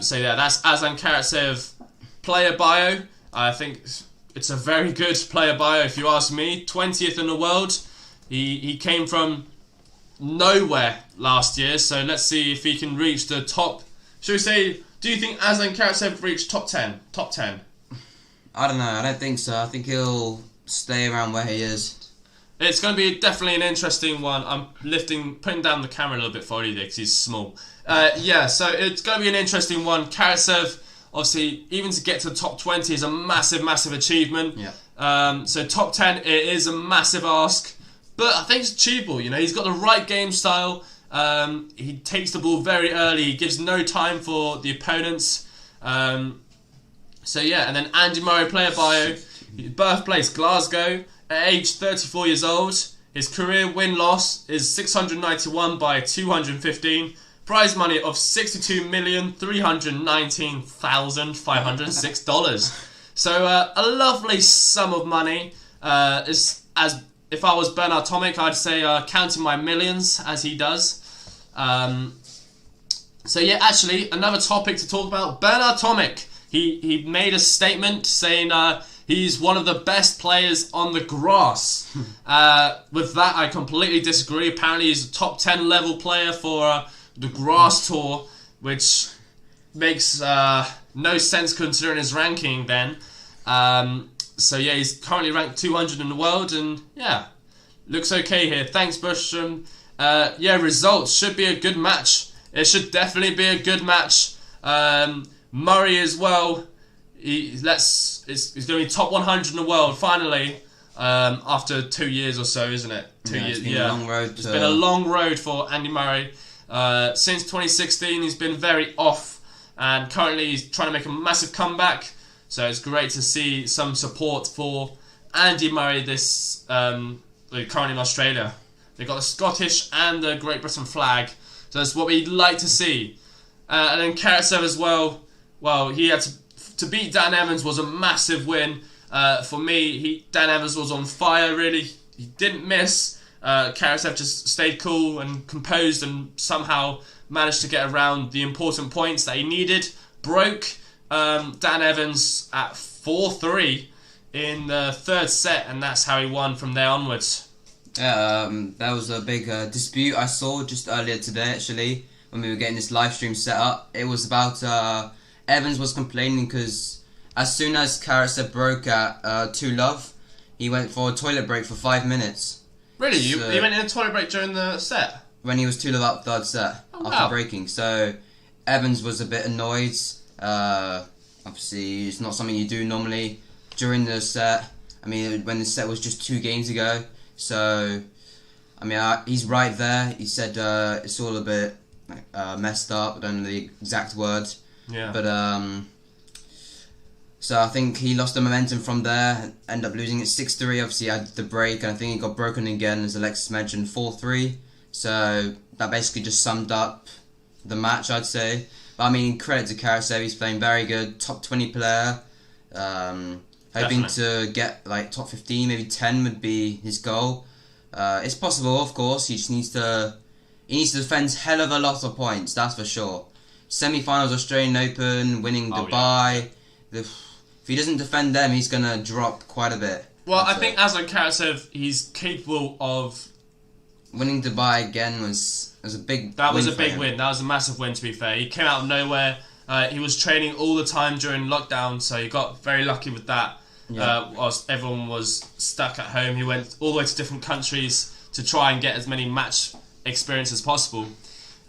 So yeah, that's Aslan Karatsev player bio. I think it's a very good player bio if you ask me. 20th in the world. He came from nowhere last year, so let's see if he can reach the top. Should we say, do you think Aslan Karatsev reached top 10? Top 10? I don't know, I don't think so. I think he'll stay around where he is. It's going to be definitely an interesting one. I'm putting down the camera a little bit for Olivier because he's small. Yeah, so it's going to be an interesting one. Karatsev, obviously, even to get to the top 20 is a massive, massive achievement. Yeah. So top 10, it is a massive ask. But I think it's achievable, you know. He's got the right game style. He takes the ball very early. He gives no time for the opponents. So yeah, and then Andy Murray player bio. Birthplace Glasgow. At age 34 years old. His career win-loss is 691 by 215. Prize money of $62,319,506. So a lovely sum of money. If I was Bernard Tomic, I'd say counting my millions as he does. So yeah, actually, another topic to talk about. Bernard Tomic, he made a statement saying he's one of the best players on the grass. With that, I completely disagree. Apparently, he's a top 10 level player for the grass tour, which makes no sense considering his ranking then. So yeah, he's currently ranked 200 in the world, and yeah, looks okay here. Thanks, Bushram. Yeah, results should be a good match. It should definitely be a good match. Murray as well. He's going to be top 100 in the world finally. After 2 years or so, isn't it? 2 years. It's been a long road. It's been a long road for Andy Murray. Since 2016, he's been very off, and currently he's trying to make a massive comeback. So it's great to see some support for Andy Murray. This currently in Australia, they got the Scottish and the Great Britain flag. So that's what we'd like to see. And then Karatsev as well. Well, he had to beat Dan Evans was a massive win. For me, Dan Evans was on fire, really. He didn't miss. Karatsev just stayed cool and composed and somehow managed to get around the important points that he needed. Broke Dan Evans at 4-3 in the third set, and that's how he won from there onwards. Yeah, that was a big dispute I saw just earlier today, actually, when we were getting this live stream set up. It was about Evans was complaining because as soon as Karatsev broke at 2-love, he went for a toilet break for 5 minutes. Really? So, you went in a toilet break during the set? When he was 2-love up third set, after breaking. So Evans was a bit annoyed. Obviously, it's not something you do normally during the set. I mean, when the set was just 2 games ago. So, I mean, he's right there. He said it's all a bit messed up. I don't know the exact words. Yeah. But, so I think he lost the momentum from there, ended up losing it 6-3. Obviously, he had the break, and I think he got broken again, as Alexis mentioned, 4-3. So that basically just summed up the match, I'd say. But I mean, credit to Karatsev, he's playing very good, top 20 player. Hoping to get like top 15, maybe 10 would be his goal. It's possible, of course. He just needs to defend hell of a lot of points, that's for sure. Semi-finals Australian Open, winning Dubai. Yeah. If he doesn't defend them, he's going to drop quite a bit. Well, I think Aslan Karatsev, he's capable of... Winning Dubai again was a big win. That was a big win. That was a massive win, to be fair. He came out of nowhere. He was training all the time during lockdown, so he got very lucky with that. Yeah. Whilst everyone was stuck at home, he went all the way to different countries to try and get as many match experience as possible.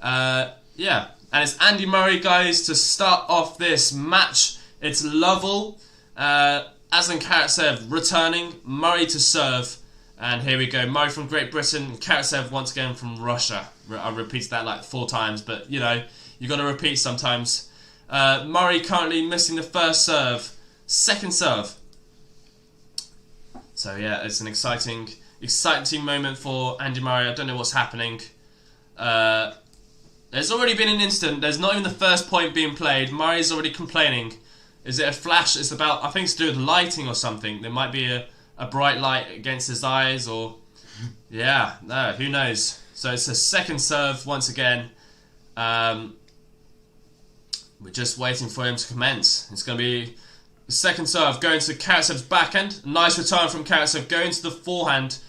Yeah, and it's Andy Murray, guys, to start off this match. It's Lovell, Aslan Karatsev returning, Murray to serve, and here we go. Murray from Great Britain, Karatsev once again from Russia. I repeated that like 4 times, but you know, you got to repeat sometimes. Murray currently missing the first serve, second serve. So yeah, it's an exciting moment for Andy Murray. I don't know what's happening. There's already been an incident. There's not even the first point being played. Murray's already complaining. Is it a flash? It's about, I think it's to do with lighting or something. There might be a bright light against his eyes or... Yeah, no, who knows. So it's a second serve once again. We're just waiting for him to commence. It's going to be the second serve going to Karatsev's backhand. Nice return from Karatsev going to the forehand.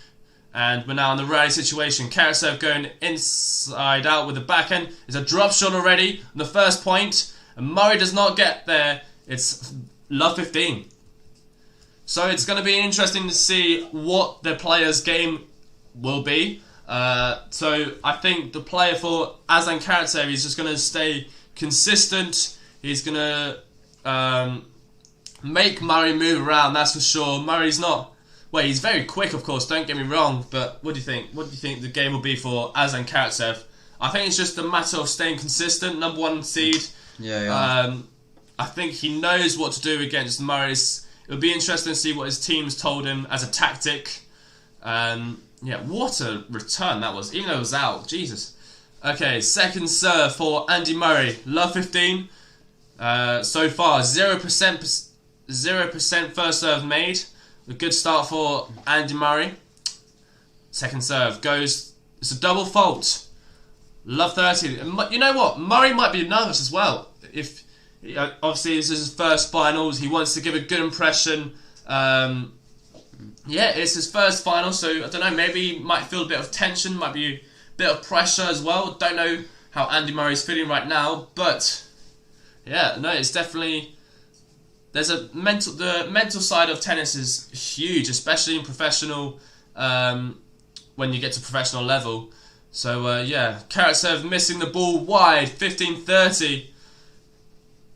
And we're now in the rally situation. Karatsev going inside out with the backhand. It's a drop shot already on the first point. And Murray does not get there. It's love 15. So it's going to be interesting to see what the player's game will be. So I think the player for Aslan Karatsev is just going to stay consistent. He's going to make Murray move around, that's for sure. Murray's not... Well, he's very quick, of course, don't get me wrong, but what do you think? What do you think the game will be for Aslan Karatsev? I think it's just a matter of staying consistent, number 1 seed. Yeah. I think he knows what to do against Murray. It'll be interesting to see what his team's told him as a tactic. Yeah, what a return that was, even though it was out. Jesus. Okay, second serve for Andy Murray. Love 15. So far, 0% first serve made. A good start for Andy Murray. Second serve goes... It's a double fault. Love 30. You know what? Murray might be nervous as well. If obviously this is his first finals, he wants to give a good impression. Yeah, it's his first final, so I don't know. Maybe he might feel a bit of tension, might be a bit of pressure as well. Don't know how Andy Murray's feeling right now, but Yeah, no, it's definitely... There's the mental side of tennis is huge, especially in professional, when you get to professional level. So, yeah, Karatsev missing the ball wide, 15-30.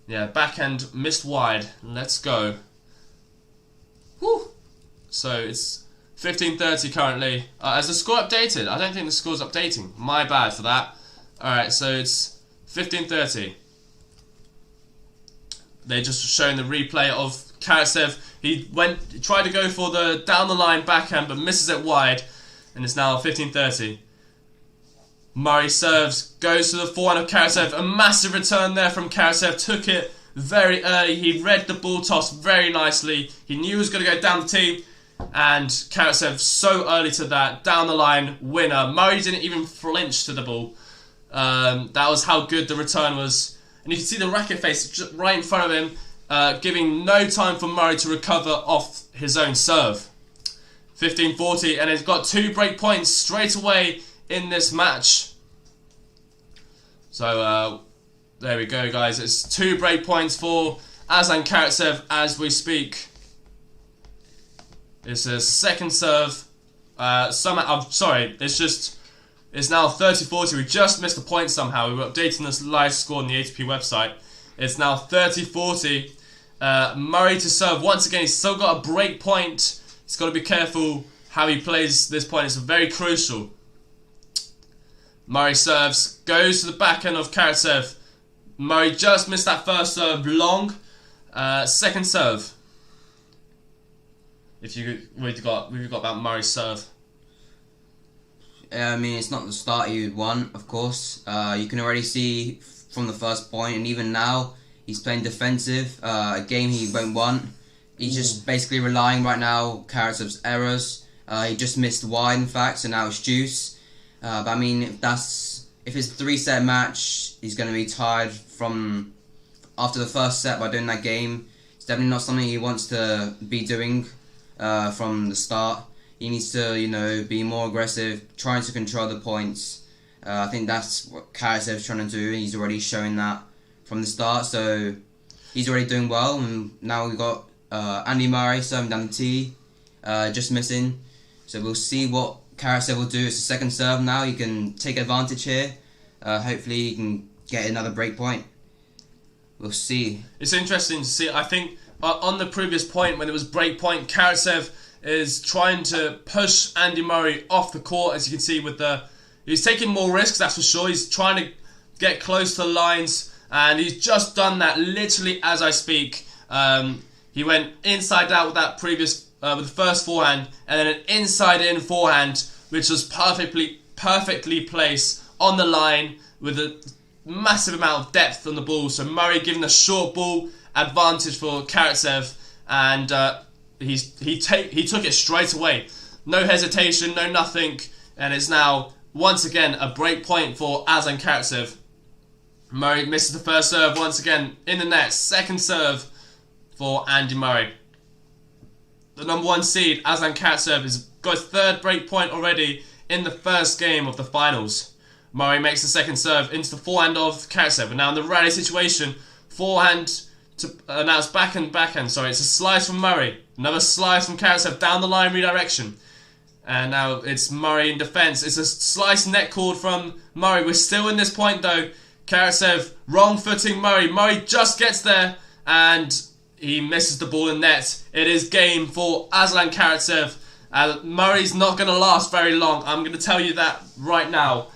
Yeah, backhand missed wide. Let's go. Whew. So, it's 15-30 currently. Has the score updated? I don't think the score's updating. My bad for that. Alright, so it's 15-30. They're just showing the replay of Karatsev. He tried to go for the down the line backhand, but misses it wide, and it's now 15-30. Murray serves, goes to the forehand of Karatsev. A massive return there from Karatsev. Took it very early. He read the ball toss very nicely. He knew he was going to go down the tee, and Karatsev so early to that down the line winner. Murray didn't even flinch to the ball. That was how good the return was. And you can see the racket face just right in front of him, giving no time for Murray to recover off his own serve. 15-40, and he's got 2 break points straight away in this match. So, there we go, guys. It's 2 break points for Aslan Karatsev as we speak. It's a second serve. I'm sorry, it's now 30-40. We just missed a point somehow. We were updating this live score on the ATP website. It's now 30-40. Murray to serve. Once again, he's still got a break point. He's got to be careful how he plays this point. It's very crucial. Murray serves. Goes to the backhand of Karatsev. Murray just missed that first serve long. Second serve. We've got about Murray's serve. I mean, it's not the start you'd want, of course. You can already see from the first point, and even now, he's playing defensive. A game he won't want. He's just basically relying right now Karatsev's errors. He just missed wide, in fact, so now it's juice. But I mean, if it's a 3-set match, he's going to be tired from after the first set by doing that game. It's definitely not something he wants to be doing from the start. He needs to, be more aggressive, trying to control the points. I think that's what Karatsev's trying to do, and he's already showing that from the start. So he's already doing well, and now we've got Andy Murray serving down the tee, just missing. So we'll see what Karatsev will do. It's a second serve now. He can take advantage here. Hopefully he can get another break point. We'll see. It's interesting to see. I think on the previous point, when it was break point, Karatsev is trying to push Andy Murray off the court, as you can see he's taking more risks, that's for sure. He's trying to get close to the lines, and he's just done that literally as I speak. He went inside out with that previous, with the first forehand, and then an inside in forehand, which was perfectly placed on the line with a massive amount of depth on the ball. So Murray giving the short ball advantage for Karatsev, and he took it straight away. No hesitation, no nothing, and it's now once again a break point for Aslan Karatsev. Murray misses the first serve once again in the net. Second serve for Andy Murray. The number 1 seed, Aslan Karatsev, has got his 3rd break point already in the first game of the finals. Murray makes the second serve into the forehand of Karatsev, and now in the rally situation, forehand to now it's backhand. Sorry, it's a slice from Murray. Another slice from Karatsev down the line redirection. And now it's Murray in defence. It's a slice net cord from Murray. We're still in this point though. Karatsev wrong footing Murray. Murray just gets there and he misses the ball in net. It is game for Aslan Karatsev. Murray's not going to last very long. I'm going to tell you that right now.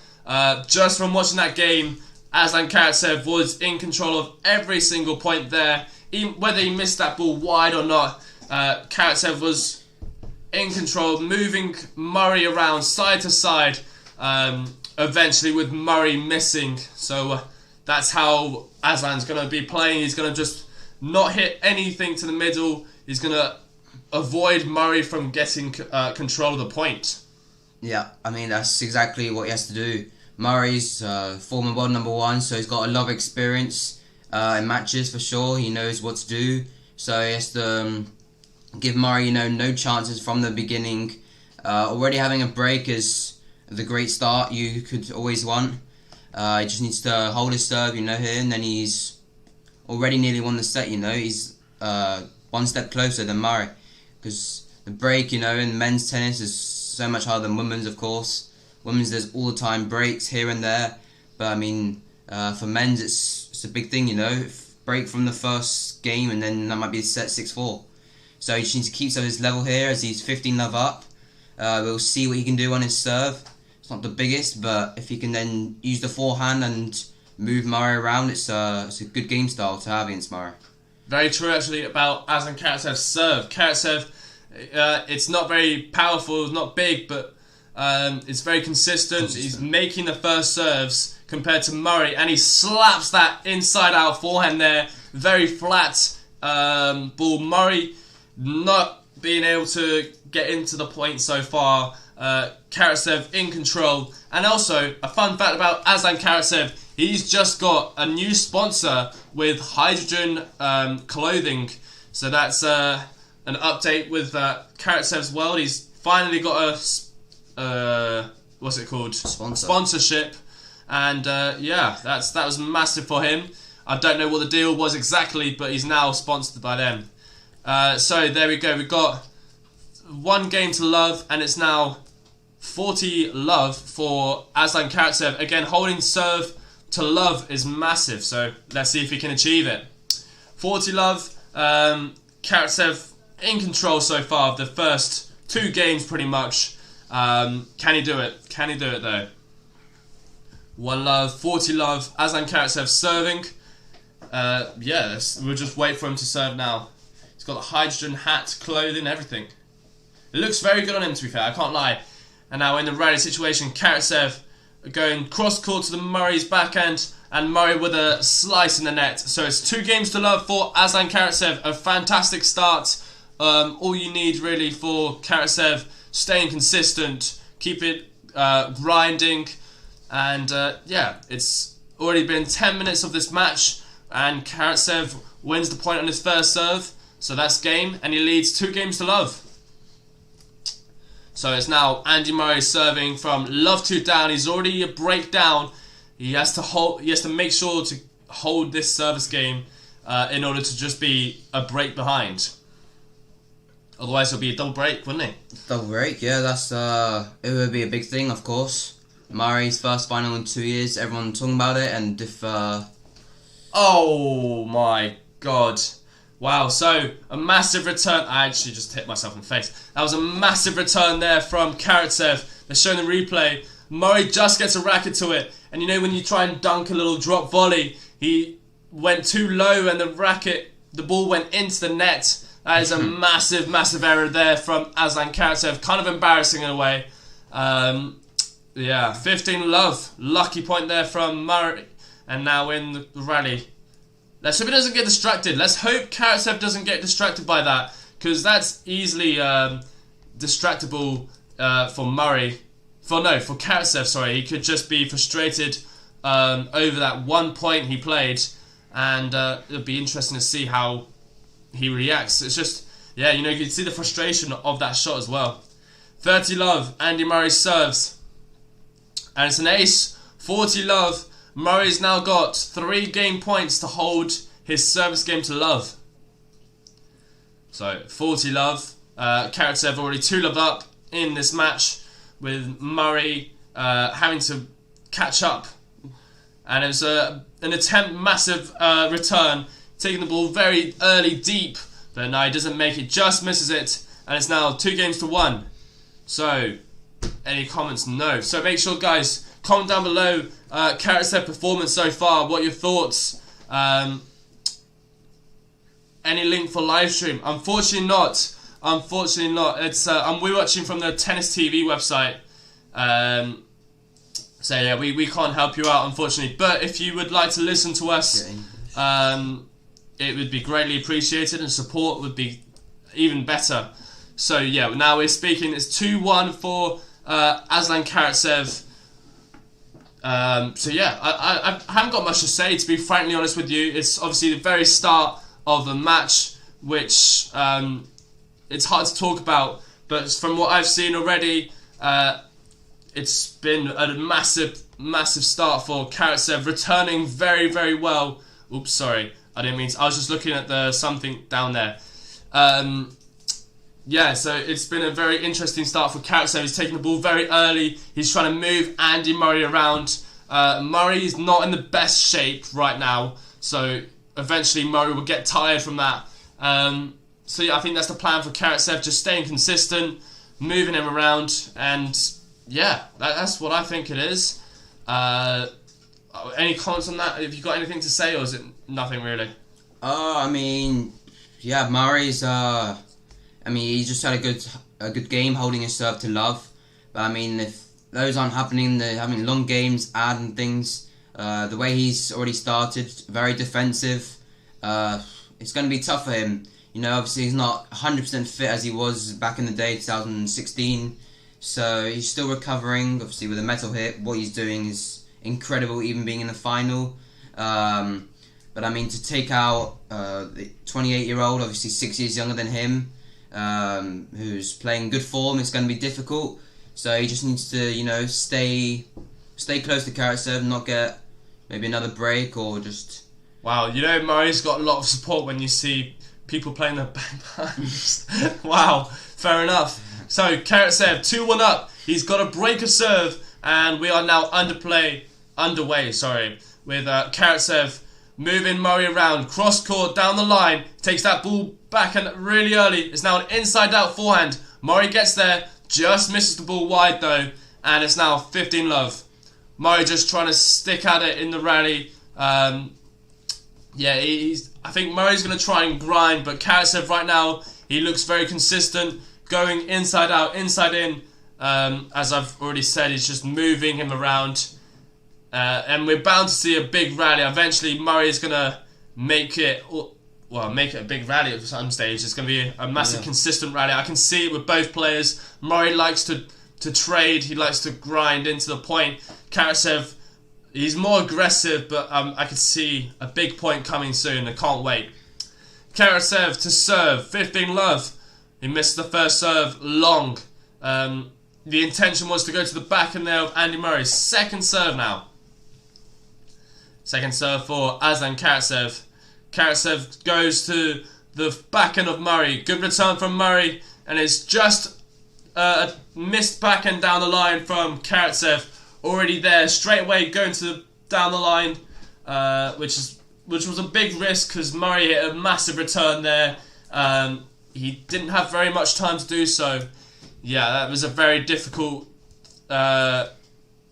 Just from watching that game, Aslan Karatsev was in control of every single point there. Even whether he missed that ball wide or not, Karatsev was in control, moving Murray around side to side, eventually with Murray missing. So that's how Aslan's going to be playing. He's going to just not hit anything to the middle. He's going to avoid Murray from getting control of the point. Yeah, I mean, that's exactly what he has to do. Murray's former world number 1, so he's got a lot of experience in matches for sure. He knows what to do, so he has to give Murray, no chances from the beginning. Already having a break is the great start you could always want. He just needs to hold his serve, here, and then he's already nearly won the set. He's one step closer than Murray, because the break, in men's tennis is so much harder than women's, of course. Women's, there's all the time breaks here and there, but I mean, for men's, it's a big thing. Break from the first game, and then that might be set 6-4. So he just needs to keep his level here as he's 15-love up. We'll see what he can do on his serve. It's not the biggest, but if he can then use the forehand and move Murray around, it's a good game style to have against Murray. Very true, actually, about Aslan Karatsev's serve. Karatsev, it's not very powerful, it's not big, but it's very consistent. He's making the first serves compared to Murray, and he slaps that inside-out forehand there. Very flat ball. Murray not being able to get into the point so far. Karatsev in control. And also, a fun fact about Aslan Karatsev, he's just got a new sponsor with Hydrogen clothing. So that's an update with Karatsev's world. He's finally got a what's it called? Sponsorship. And yeah, that was massive for him. I don't know what the deal was exactly, but he's now sponsored by them. So there we go. We've got 1 game to love, and it's now 40 love for Aslan Karatsev. Again, holding serve to love is massive, so let's see if he can achieve it. 40 love. Karatsev in control so far of the first 2 games pretty much. Can he do it? Can he do it though? 1 love, 40 love. Aslan Karatsev serving. Yeah, we'll just wait for him to serve now. He's got the hydrogen hat, clothing, everything. It looks very good on him, to be fair, I can't lie. And now in the rally situation, Karatsev going cross-court to the Murray's backhand, and Murray with a slice in the net. So it's 2 games to love for Aslan Karatsev. A fantastic start. All you need really for Karatsev, staying consistent, keep it grinding. And yeah, it's already been 10 minutes of this match, and Karatsev wins the point on his first serve. So that's game, and he leads 2 games to love. So it's now Andy Murray serving from love 2 down. He's already a break down. He has to hold. He has to make sure to hold this service game in order to just be a break behind. Otherwise, it'll be a double break, wouldn't it? Double break, yeah. That's it would be a big thing, of course. Murray's first final in 2 years. Everyone talking about it, and if oh my god. Wow, so a massive return. I actually just hit myself in the face. That was a massive return there from Karatsev. They're showing the replay. Murray just gets a racket to it. And when you try and dunk a little drop volley, he went too low and the ball went into the net. That is a massive, massive error there from Aslan Karatsev. Kind of embarrassing in a way. Yeah, 15 love. Lucky point there from Murray. And now in the rally. Let's hope he doesn't get distracted. Let's hope Karatsev doesn't get distracted by that, because that's easily distractible for Murray. For Karatsev, sorry. He could just be frustrated over that 1 point he played, and it'll be interesting to see how he reacts. It's just, yeah, you can see the frustration of that shot as well. 30 love, Andy Murray serves. And it's an ace. 40 love. Murray's now got 3 game points to hold his service game to love. So 40 love. Karatsev already 2 love up in this match, with Murray having to catch up. And it was an attempt, massive return, taking the ball very early deep, but no, he doesn't make it, just misses it, and it's now 2 games to 1. So, any comments? No. So make sure, guys, comment down below Karatsev performance so far. What are your thoughts? Any link for live stream? Unfortunately not. Unfortunately not. It's we're watching from the Tennis TV website. So yeah, we can't help you out, unfortunately. But if you would like to listen to us, it would be greatly appreciated, and support would be even better. So yeah, now we're speaking. It's 2-1 for Aslan Karatsev. So yeah, I haven't got much to say, to be frankly honest with you. It's obviously the very start of the match, which it's hard to talk about, but from what I've seen already, it's been a massive start for Karatsev, returning very, very well. Oops, sorry. I didn't mean to. I was just looking at the something down there. Yeah, so it's been a very interesting start for Karatsev. He's taking the ball very early. He's trying to move Andy Murray around. Murray is not in the best shape right now, so eventually Murray will get tired from that. So yeah, I think that's the plan for Karatsev, just staying consistent, moving him around, and yeah, that's what I think it is. Any comments on that? Have you got anything to say, or is it nothing really? I mean, yeah, Murray's. I mean, he just had a good game holding his serve to love. But I mean, if those aren't happening, they're having long games, adding things. The way he's already started, very defensive. It's going to be tough for him. You know, obviously he's not 100% fit as he was back in the day, 2016. So he's still recovering. Obviously with a metal hit, what he's doing is incredible, even being in the final. But I mean, to take out the 28-year-old, obviously 6 years younger than him, who's playing good form, it's going to be difficult. So he just needs to, you know, stay close to Karatsev, not get maybe another break or just... Wow, you know, Murray's got a lot of support when you see people playing their bagpipes. Wow, fair enough. So Karatsev 2-1 up. He's got a break of serve, and we are now underway. With Karatsev moving Murray around, cross court down the line, takes that ball back and really early. It's now an inside out forehand. Murray gets there, just misses the ball wide though, and it's now 15-love. Murray just trying to stick at it in the rally. I think Murray's going to try and grind, but Karatsev right now, he looks very consistent, going inside out, inside in. As I've already said, he's just moving him around. And we're bound to see a big rally. Eventually, Murray is going to make it a big rally at some stage. It's going to be a massive, consistent rally. I can see it with both players. Murray likes to trade. He likes to grind into the point. Karatsev, he's more aggressive, but I could see a big point coming soon. I can't wait. Karatsev to serve, 15-love. He missed the first serve long. The intention was to go to the back end there of Andy Murray. Second serve now. Second serve for Aslan Karatsev. Karatsev goes to the back end of Murray. Good return from Murray. And it's just a missed backhand down the line from Karatsev. Already there, straight away going to down the line, which was a big risk because Murray hit a massive return there. He didn't have very much time to do so. Yeah, that was a very difficult. It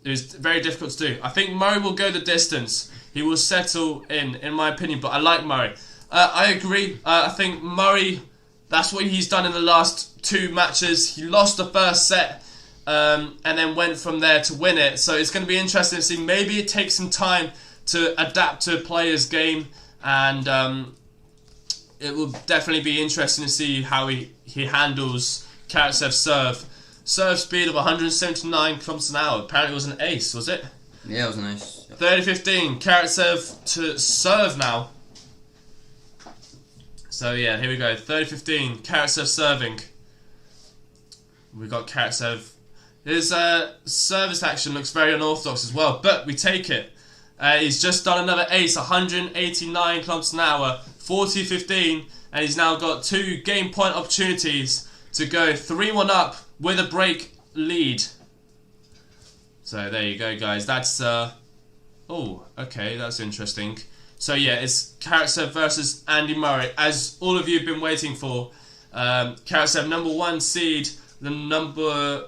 was very difficult to do. I think Murray will go the distance. He will settle in my opinion. But I like Murray. I agree. I think Murray. That's what he's done in the last 2 matches. He lost the first set. And then went from there to win it. So it's going to be interesting to see. Maybe it takes some time to adapt to a player's game, and it will definitely be interesting to see how he handles Karatsev's serve. Serve speed of 179 km an hour. Apparently it was an ace, was it? Yeah, it was an ace. 30-15. Karatsev to serve now. So yeah, here we go. 30-15. Karatsev serving. We got Karatsev. His service action looks very unorthodox as well, but we take it. He's just done another ace, 189 km an hour, 40-15, and he's now got 2 game point opportunities to go 3-1 up with a break lead. So there you go, guys. That's okay, that's interesting. So yeah, it's Karatsev versus Andy Murray, as all of you have been waiting for. Karatsev, number 1 seed, the number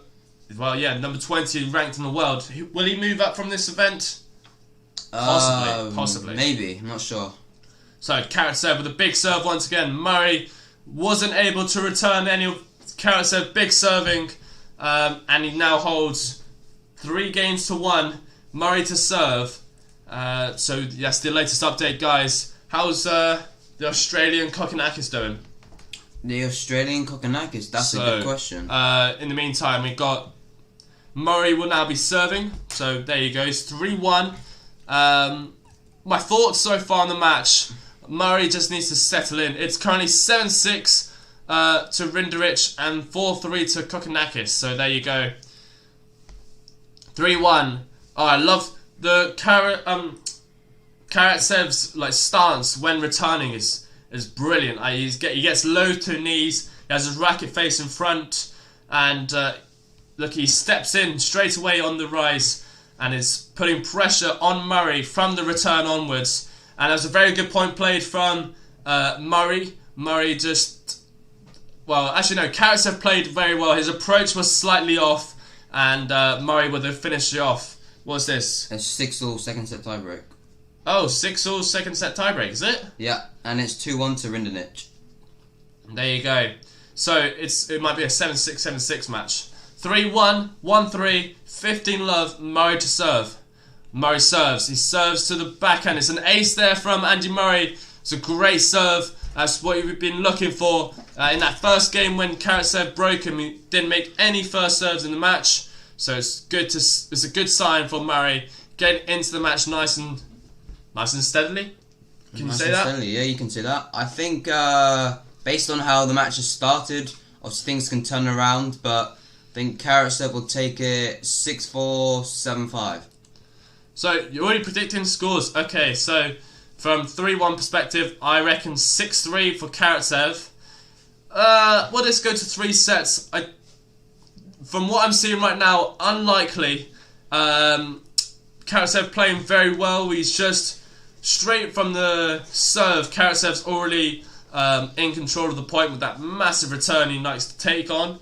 20 ranked in the world. Will he move up from this event? Possibly. Maybe, I'm not sure. So Karatsev with a big serve once again. Murray wasn't able to return any of Karatsev big serving, and he now holds 3 games to 1. Murray to serve. So that's the latest update, guys. How's the Australian Kokkinakis doing? The Australian Kokkinakis, that's a good question. In the meantime, we got Murray will now be serving. So there you go, it's 3-1. My thoughts so far on the match, Murray just needs to settle in. It's currently 7-6 to Rinderich and 4-3 to Kokkinakis. So there you go. 3-1. Oh, I love the Karatsev's stance when returning is brilliant. He gets low to knees. He has his racket face in front, and look, he steps in straight away on the rise and is putting pressure on Murray from the return onwards. And that was a very good point played from Murray. Murray Karatsev played very well. His approach was slightly off, and Murray would have finished it off. What's this? A 6-all second set tiebreak. Oh, 6-all second set tiebreak, is it? Yeah, and it's 2-1 to Rinderknech. There you go. So it might be a 7-6, 7-6 match. 3-1, 1-3, 15-love, Murray to serve. Murray serves. He serves to the backhand. It's an ace there from Andy Murray. It's a great serve. That's what we've been looking for. In that first game when Karatsev broke him, he didn't make any first serves in the match. So it's a good sign for Murray getting into the match nice and steadily. Can you say that? Steadily, yeah, you can say that. I think based on how the match has started, obviously things can turn around, but I think Karatsev will take it 6-4, 7-5. So you're already predicting scores. Okay, so from 3-1 perspective, I reckon 6-3 for Karatsev. Well, let's go to 3 sets. From what I'm seeing right now, unlikely. Karatsev playing very well. He's just straight from the serve. Karatsev's already in control of the point with that massive return he likes to take on.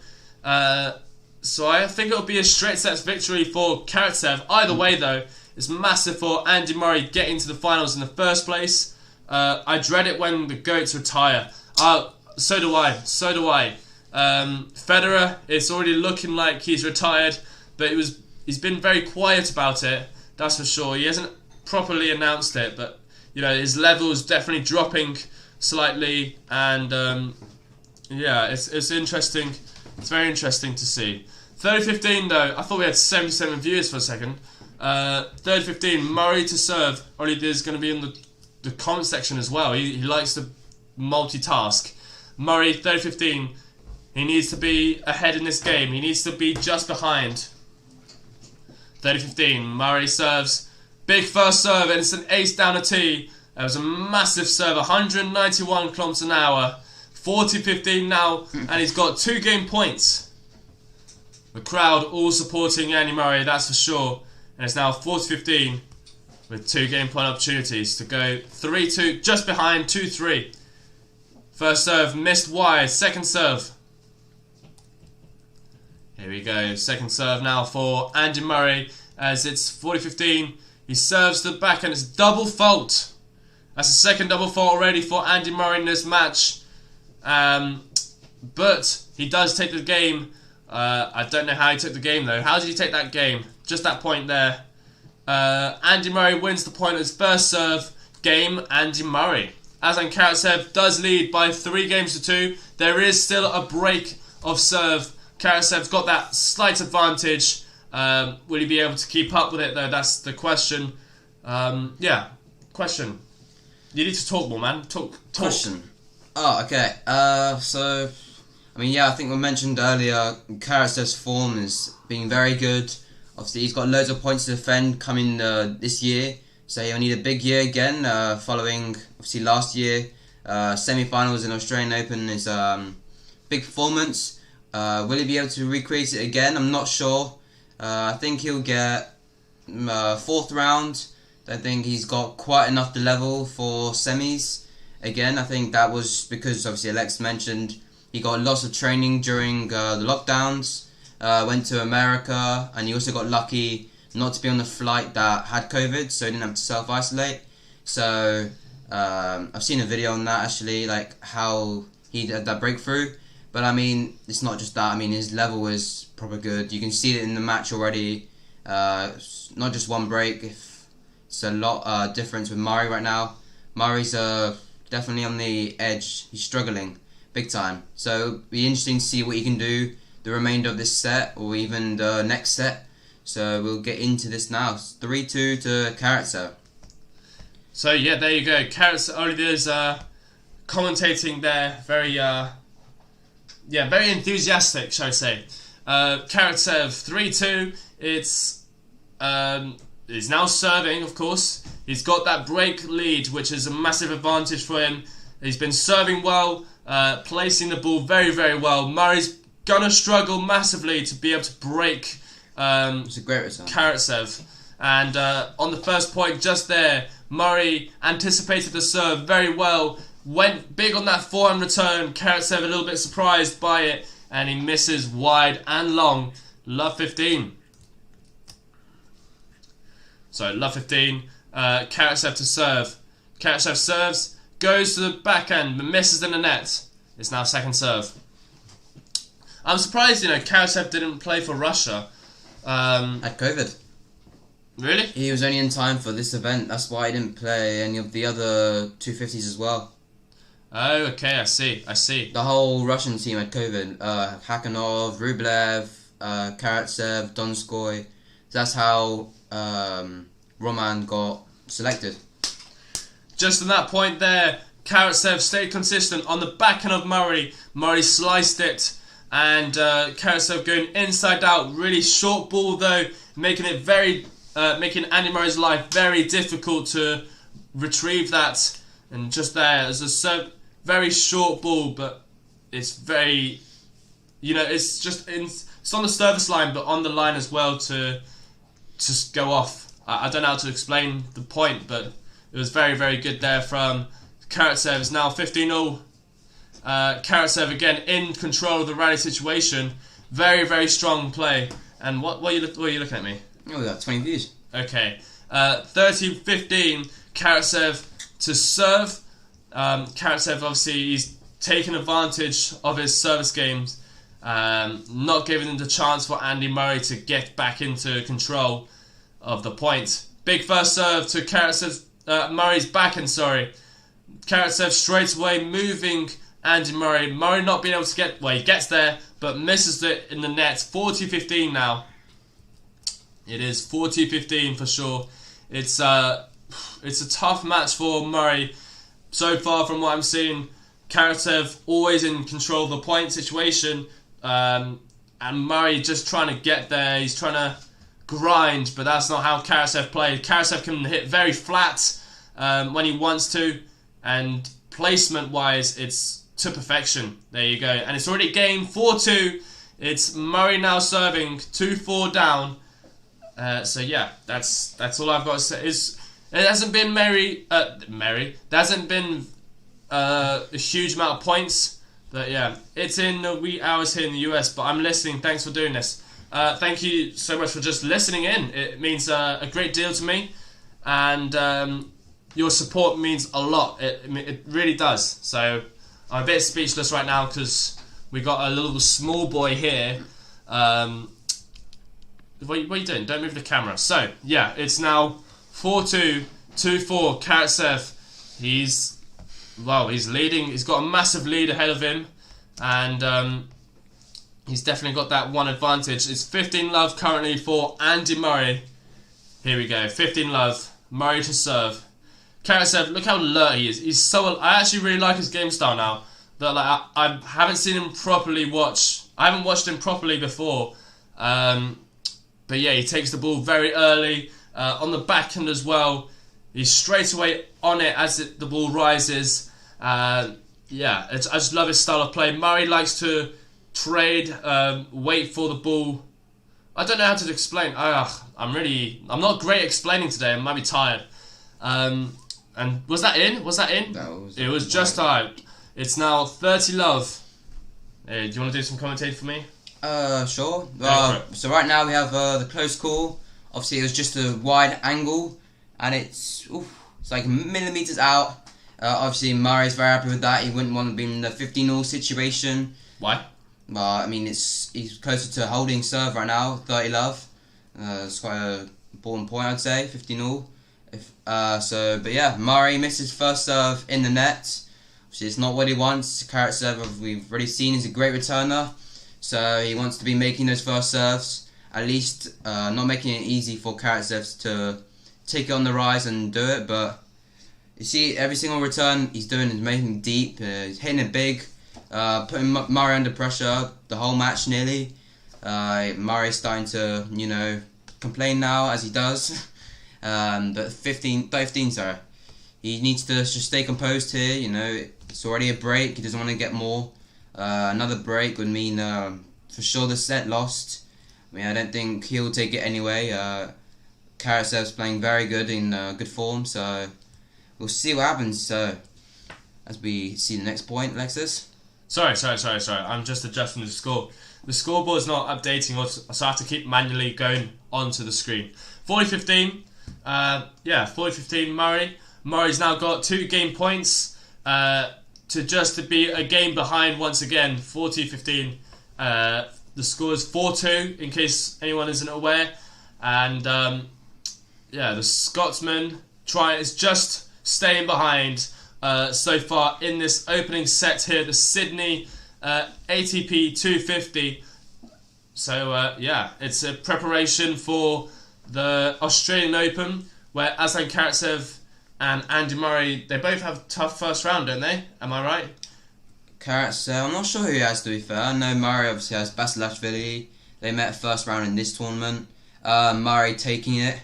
So I think it'll be a straight sets victory for Karatsev. Either way, though, it's massive for Andy Murray getting to the finals in the first place. I dread it when the GOATs retire. So do I. Federer, it's already looking like he's retired, but he's been very quiet about it, that's for sure. He hasn't properly announced it, but his level's definitely dropping slightly, and it's interesting. It's very interesting to see. 30-15 though, I thought we had 77 viewers for a second. 30-15, Murray to serve. Oliver's going to be in the comment section as well. He likes to multitask. Murray, 30-15. He needs to be ahead in this game. He needs to be just behind. 30-15, Murray serves. Big first serve, and it's an ace down a tee. That was a massive serve, 191 kilometers an hour. 40-15 now, and he's got 2 game points. The crowd all supporting Andy Murray, that's for sure. And it's now 40-15 with 2 game point opportunities to go 3-2, just behind 2-3. First serve missed wide, second serve. Here we go, second serve now for Andy Murray as it's 40-15. He serves to the back and it's double fault. That's the second double fault already for Andy Murray in this match. But he does take the game. I don't know how he took the game though. How did he take that game? Just that point there. Andy Murray wins the point of his first serve. Game Andy Murray. Aslan Karatsev does lead by 3 games to 2. There is still a break of serve. Karatsev's got that slight advantage. Will he be able to keep up with it though? That's the question. Question. You need to talk more, man. Talk. Question. Oh, okay. I think we mentioned earlier, Karatsev's form is being very good. Obviously, he's got loads of points to defend coming this year. So he'll need a big year again, following, obviously, last year. Semi-finals in Australian Open is big performance. Will he be able to recreate it again? I'm not sure. I think he'll get 4th round. I think he's got quite enough to level for semis. Again, I think that was because, obviously, Alex mentioned he got lots of training during the lockdowns, went to America, and he also got lucky not to be on the flight that had COVID, so he didn't have to self-isolate. So, I've seen a video on that, actually, like how he did that breakthrough. But, it's not just that. His level is proper good. You can see it in the match already. Not just one break. It's a lot difference with Murray right now. Murray's definitely on the edge. He's struggling big time. So it'll be interesting to see what he can do the remainder of this set or even the next set. So we'll get into this now. 3-2 to Karatsev. So yeah, there you go. Karatsev, Olivier's commentating there. Very very enthusiastic, shall I say. Karatsev 3-2. he's now serving, of course. He's got that break lead, which is a massive advantage for him. He's been serving well, placing the ball very, very well. Murray's going to struggle massively to be able to break it's a great return. Karatsev. And on the first point just there, Murray anticipated the serve very well, went big on that forehand return. Karatsev a little bit surprised by it, and he misses wide and long. Love 15. So love 15, Karatsev to serve. Karatsev serves, goes to the backhand, but misses in the net. It's now second serve. I'm surprised, Karatsev didn't play for Russia. Had COVID. Really? He was only in time for this event. That's why he didn't play any of the other 250s as well. Oh, okay, I see. The whole Russian team had COVID. Hakanov, Rublev, Karatsev, Donskoy. That's how Roman got selected. Just on that point there, Karatsev stayed consistent on the backhand of Murray. Murray sliced it, and Karatsev going inside out. Really short ball though, making Andy Murray's life very difficult to retrieve that. And just there, as a very short ball, but it's very, it's on the service line, but on the line as well to just go off. I don't know how to explain the point, but it was very, very good there from Karatsev. It's now 15-0. Karatsev again in control of the rally situation. Very, very strong play. And what are you looking at me? Oh, we got 20 views. Okay. 13-15. Karatsev to serve. Karatsev obviously he's taken advantage of his service games, not giving him the chance for Andy Murray to get back into control of the point. Big first serve to Karatsev, Murray's backhand, sorry. Karatsev straight away moving Andy Murray. Murray not being able to get, he gets there, but misses it in the net. 40-15 now. It is 40-15 for sure. It's a tough match for Murray. So far from what I'm seeing, Karatsev always in control of the point situation, and Murray just trying to get there. He's trying to grind, but that's not how Karatsev plays. Karatsev can hit very flat when he wants to, and placement-wise, it's to perfection. There you go. And it's already game 4-2. It's Murray now serving 2-4 down. So yeah, that's all I've got to say. It hasn't been there hasn't been a huge amount of points, but yeah, it's in the wee hours here in the US, but I'm listening. Thanks for doing this. Thank you so much for just listening in. It means a great deal to me, and your support means a lot. It really does. So I'm a bit speechless right now because we got a little small boy here. What are you doing? Don't move the camera. So yeah, it's now 4-2, 2-4. Karatsev, he's leading. He's got a massive lead ahead of him, and he's definitely got that one advantage. It's 15-love currently for Andy Murray. Here we go, 15-love. Murray to serve. Karatsev, look how alert he is. He's so. I actually really like his game style now. That I haven't seen him properly watch. I haven't watched him properly before. But yeah, he takes the ball very early. On the backhand as well. He's straight away on it as the ball rises. I just love his style of play. Murray likes to trade, wait for the ball. I don't know how to explain. I'm not great at explaining today. I might be tired. And was that in? It was just tired. It's now 30-love. Hey, do you want to do some commentating for me? Sure. So right now we have the close call. Obviously, it was just a wide angle, and it's like millimeters out. Obviously, Murray's very happy with that. He wouldn't want to be in the 15-0 situation. Why? I mean, he's closer to holding serve right now, 30-love. It's quite an important point, I'd say, 15-0. But yeah, Murray misses first serve in the net. Obviously, it's not what he wants. Karatsev, we've already seen, is a great returner. So he wants to be making those first serves. At least not making it easy for Karatsev to take it on the rise and do it. But you see, every single return he's doing is making deep. He's hitting it big, putting Murray under pressure the whole match nearly. Murray's starting to, complain now, as he does. But 15, sorry. He needs to just stay composed here. You know, it's already a break. He doesn't want to get more. Another break would mean for sure the set lost. I mean, I don't think he'll take it anyway. Karatsev's playing very good in good form, so we'll see what happens. So as we see the next point, Alexis. Sorry. I'm just adjusting the score. The scoreboard's not updating, so I have to keep manually going onto the screen. 40-15. 40-15 Murray. Murray's now got 2 game points to be a game behind once again. 40-15. The score is 4-2 in case anyone isn't aware. And the Scotsman is just staying behind so far in this opening set here, the Sydney ATP 250. So it's a preparation for the Australian Open, where Aslan Karatsev and Andy Murray, they both have a tough first round, don't they? Am I right? Karatsev, I'm not sure who he has, to be fair. I know Murray obviously has Basilashvili. They met first round in this tournament. Murray taking it.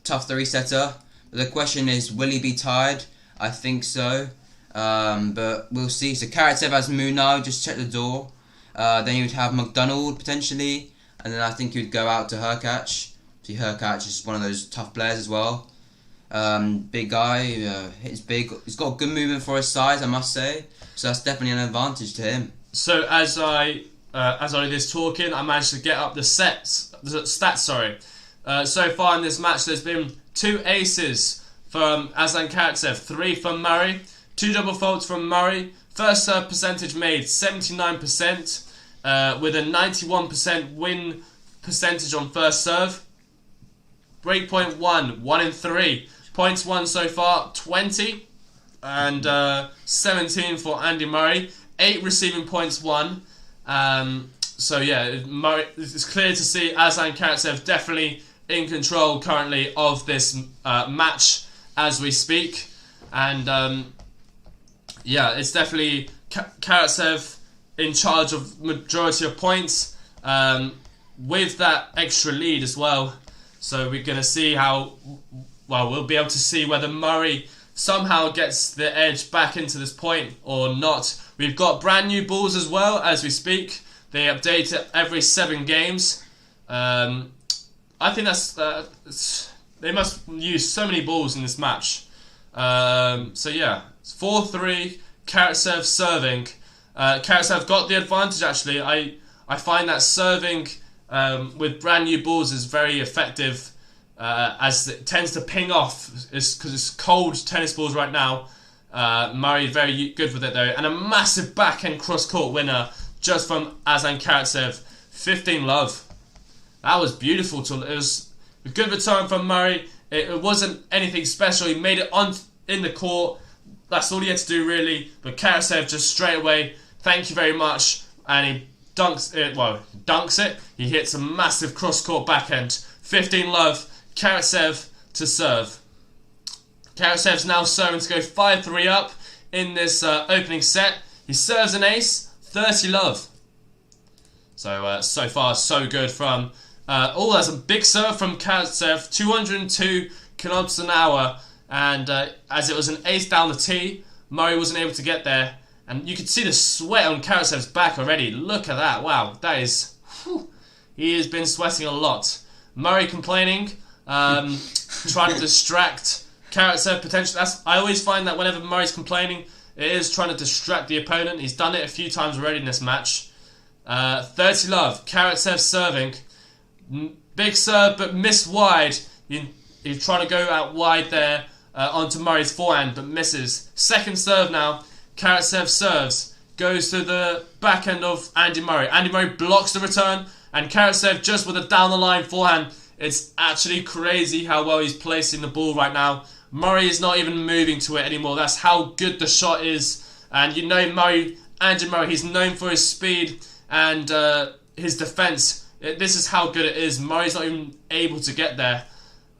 Tough 3-setter. The question is, will he be tired? I think so. But we'll see. So Karatsev has Munau, just check the door. Then you would have McDonald potentially. And then I think you'd go out to Hurkacz. See, Hurkacz is one of those tough players as well. Big guy, hits big. He's got good movement for his size, I must say. So that's definitely an advantage to him. So as I was talking, I managed to get up the stats. So far in this match, there's been 2 aces from Aslan Karatsev, 3 from Murray, 2 double faults from Murray. First serve percentage made 79%, with a 91% win percentage on first serve. Breakpoint 1 in 3. Points won so far 20, and 17 for Andy Murray. 8 receiving points won. Murray, it's clear to see Aslan Karatsev definitely in control currently of this match as we speak, and it's definitely Karatsev in charge of majority of points, with that extra lead as well. So we're going to see we'll be able to see whether Murray somehow gets the edge back into this point or not. We've got brand new balls as well as we speak. They update it every 7 games. I think they must use so many balls in this match. It's 4-3, Karatsev serving. Karatsev got the advantage actually. I find that serving with brand new balls is very effective, as it tends to ping off, because it's cold tennis balls right now. Murray very good with it though, and a massive backhand cross-court winner just from Aslan Karatsev. 15-love. That was beautiful. It was a good return from Murray. It wasn't anything special. He made it in the court. That's all he had to do really. But Karatsev just straight away, thank you very much, and he dunks it. He hits a massive cross-court backhand. 15-love. Karatsev to serve. Karatsev's now serving to go 5-3 up in this opening set. He serves an ace. 30-love. So far so good from. That's a big serve from Karatsev. 202 kilometers an hour, and as it was an ace down the tee, Murray wasn't able to get there, and you could see the sweat on Karatsev's back already. Look at that! Wow, that is. He has been sweating a lot. Murray complaining, trying to distract Karatsev potentially. I always find that whenever Murray's complaining, it is trying to distract the opponent. He's done it a few times already in this match. 30-love. Karatsev serving. Big serve, but missed wide. He's trying to go out wide there onto Murray's forehand, but misses. Second serve now. Karatsev serves. Goes to the backhand of Andy Murray. Andy Murray blocks the return, and Karatsev just with a down-the-line forehand. It's actually crazy how well he's placing the ball right now. Murray is not even moving to it anymore. That's how good the shot is. And you know Andy Murray, he's known for his speed and his defence. This is how good it is. Murray's not even able to get there.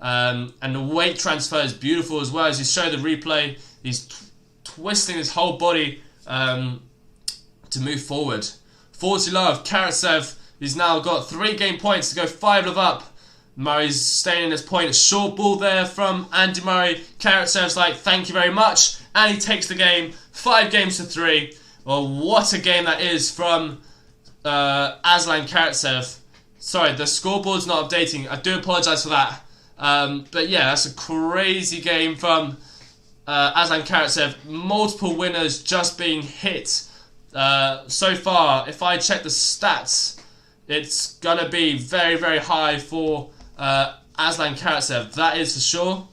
And the weight transfer is beautiful as well. As you show the replay, he's twisting his whole body to move forward. 40-love. Karatsev, he's now got 3 game points to go 5-love up. Murray's staying in his point. A short ball there from Andy Murray. Karatsev's like, thank you very much. And he takes the game 5-3. Well, what a game that is from Aslan Karatsev. Sorry, the scoreboard's not updating. I do apologise for that. But yeah, that's a crazy game from Aslan Karatsev. Multiple winners just being hit. So far, if I check the stats, it's going to be very, very high for Aslan Karatsev. That is for sure.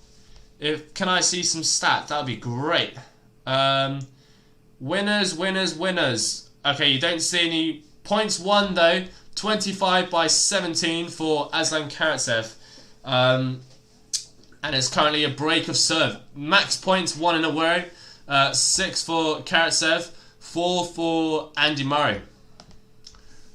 Can I see some stats? That would be great. Winners. Okay, you don't see any points won though. 25-17 for Aslan Karatsev. And it's currently a break of serve. Max points won in a row. 6 for Karatsev, 4 for Andy Murray.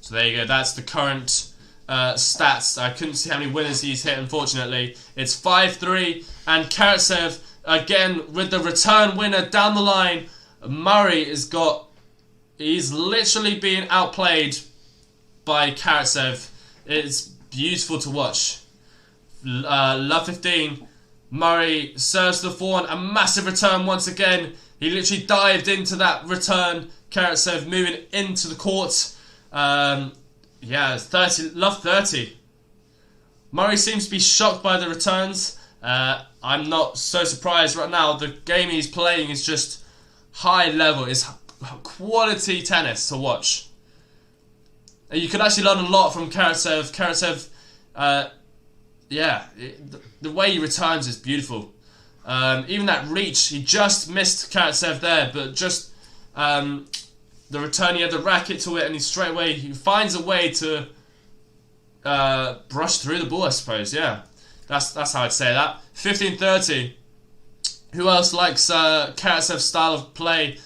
So there you go. That's the current stats. I couldn't see how many winners he's hit, unfortunately. It's 5-3, and Karatsev again with the return winner down the line. Murray he's literally being outplayed by Karatsev. It's beautiful to watch. Love 15. Murray serves the forehand. A massive return once again. He literally dived into that return. Karatsev moving into the court. Yeah, 30. Love 30. Murray seems to be shocked by the returns. I'm not so surprised right now. The game he's playing is just high level. It's quality tennis to watch. You could actually learn a lot from Karatsev. Karatsev, the way he returns is beautiful. Even that reach, he just missed Karatsev there, but just the return, he had the racket to it, and he finds a way to brush through the ball, I suppose. Yeah, that's how I'd say that. 15-30. Who else likes Karatsev's style of play?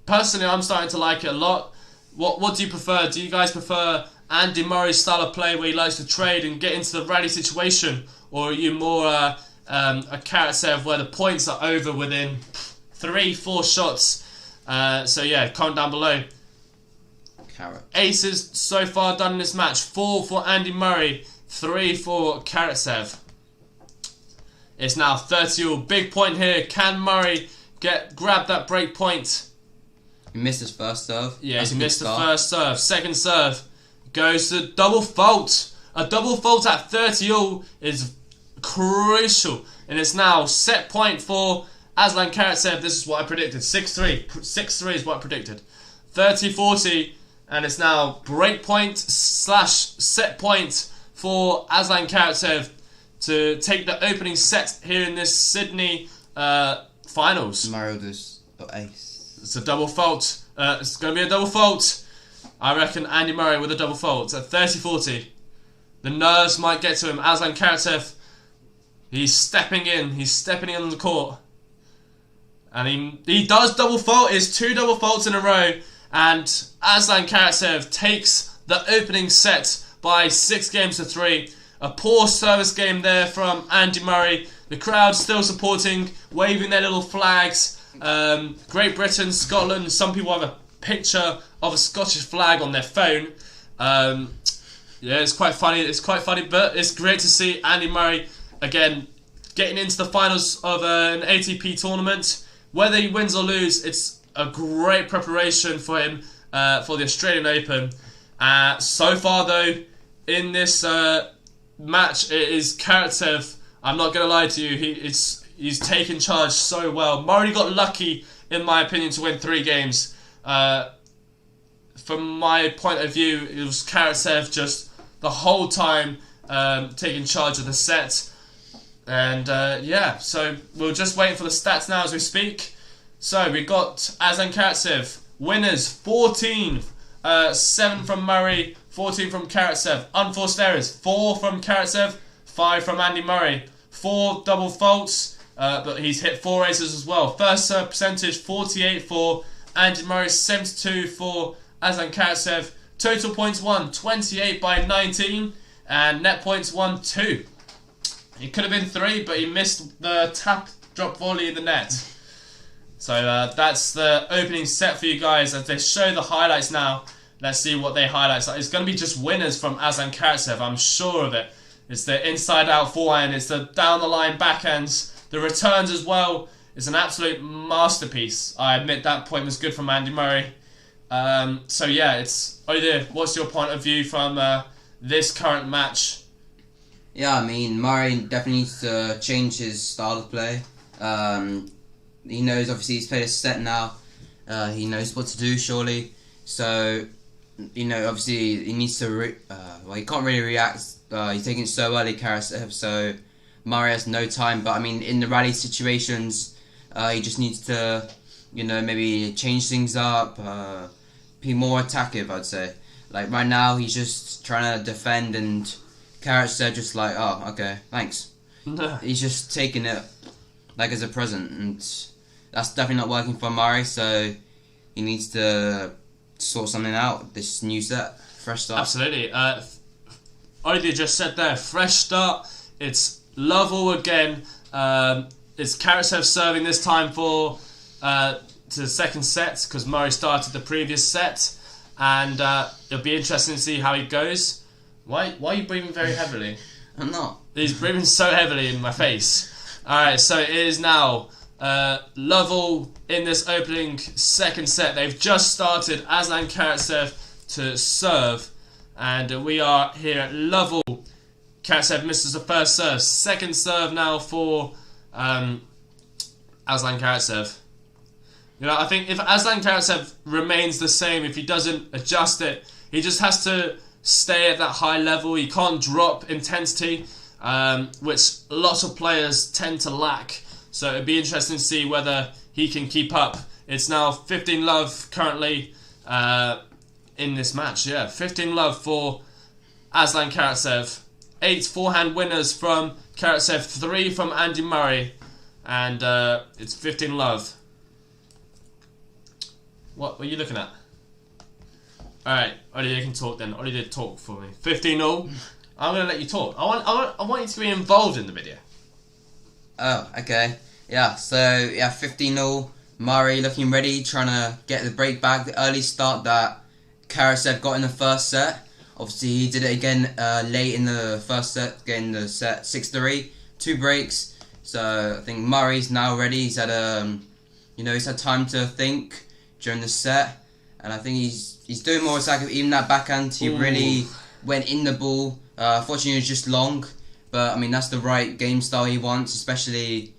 Personally, I'm starting to like it a lot. What do you prefer? Do you guys prefer Andy Murray's style of play where he likes to trade and get into the rally situation? Or are you more a Karatsev where the points are over within 3-4 shots? So yeah, comment down below. Aces so far done in this match. 4 for Andy Murray, 3 for Karatsev. It's now 30-all. Big point here. Can Murray grab that break point? He missed his first serve. Yeah, he missed the first serve. Second serve goes to double fault. A double fault at 30-all is crucial. And it's now set point for Aslan Karatsev. This is what I predicted. 6-3. 6-3 is what I predicted. 30-40. And it's now break point / set point for Aslan Karatsev to take the opening set here in this Sydney finals. Mario does ace. It's a double fault. It's going to be a double fault. I reckon Andy Murray with a double fault at 30-40. The nerves might get to him. Aslan Karatsev, he's stepping in. He's stepping in on the court. And he does double fault. It's 2 double faults in a row. And Aslan Karatsev takes the opening set by 6-3. A poor service game there from Andy Murray. The crowd still supporting, waving their little flags. Great Britain, Scotland. Some people have a picture of a Scottish flag on their phone. Yeah, it's quite funny. But it's great to see Andy Murray again getting into the finals of an ATP tournament. Whether he wins or loses, it's a great preparation for him for the Australian Open. So far, though, in this match, it is Karatsev. I'm not going to lie to you. He's taken charge so well. Murray got lucky, in my opinion, to win 3 games. From my point of view, it was Karatsev just the whole time taking charge of the set. And yeah, so we're just waiting for the stats now as we speak. So we got Aslan Karatsev. Winners 14. 7 from Murray, 14 from Karatsev. Unforced errors 4 from Karatsev, 5 from Andy Murray. 4 double faults, but he's hit 4 aces as well. First serve percentage 48 for Andy Murray, 72 for Aslan Karatsev. Total points won 28-19, and net points won 2. It could have been 3, but he missed the tap drop volley in the net. So that's the opening set for you guys. As they show the highlights now, let's see what they highlight. So it's going to be just winners from Aslan Karatsev, I'm sure of it. It's the inside-out forehand. It's the down-the-line backhands. The returns as well. It's an absolute masterpiece. I admit that point was good from Andy Murray. So yeah, Olivier, what's your point of view from this current match? Yeah, I mean, Murray definitely needs to change his style of play. He knows, obviously, he's played a set now. He knows what to do, surely. So, obviously, he needs to... he can't really react. He's taking it so early, Karatsev, so Murray has no time. But, I mean, in the rally situations, he just needs to, maybe change things up, be more attackive, I'd say. Like, right now, he's just trying to defend, and Karatsev just like, oh, okay, thanks. He's just taking it like as a present, and that's definitely not working for Murray, so he needs to sort something out, this new set, fresh start. Absolutely. Olivier just said there, fresh start. It's Lovell again. It's Karatsev serving this time to the second set, because Murray started the previous set, and it'll be interesting to see how he goes. Why are you breathing very heavily? I'm not. He's breathing so heavily in my face. Alright, so it is now Lovell in this opening second set. They've just started. Aslan Karatsev to serve, and we are here at Lovell. Karatsev misses the first serve. Second serve now for Aslan Karatsev. I think if Aslan Karatsev remains the same, if he doesn't adjust it, he just has to stay at that high level. He can't drop intensity, which lots of players tend to lack. So it'd be interesting to see whether he can keep up. It's now 15-love currently in this match. Yeah, 15-love for Aslan Karatsev. 8 forehand winners from Karatsev, 3 from Andy Murray, and it's 15-love. What were you looking at? Alright, Olivier can talk then. Olivier, talk for me. 15-all. I'm going to let you talk. I want you to be involved in the video. Oh, okay. Yeah, so, 15-all. Murray looking ready, trying to get the break back. The early start that Karatsev got in the first set. Obviously, he did it again late in the first set, getting the set 6-3. 2 breaks. So, I think Murray's now ready. He's had, he's had time to think during the set. And I think he's doing more attack. Even that backhand, he really went in the ball. Fortunately, it was just long. But, I mean, that's the right game style he wants, especially,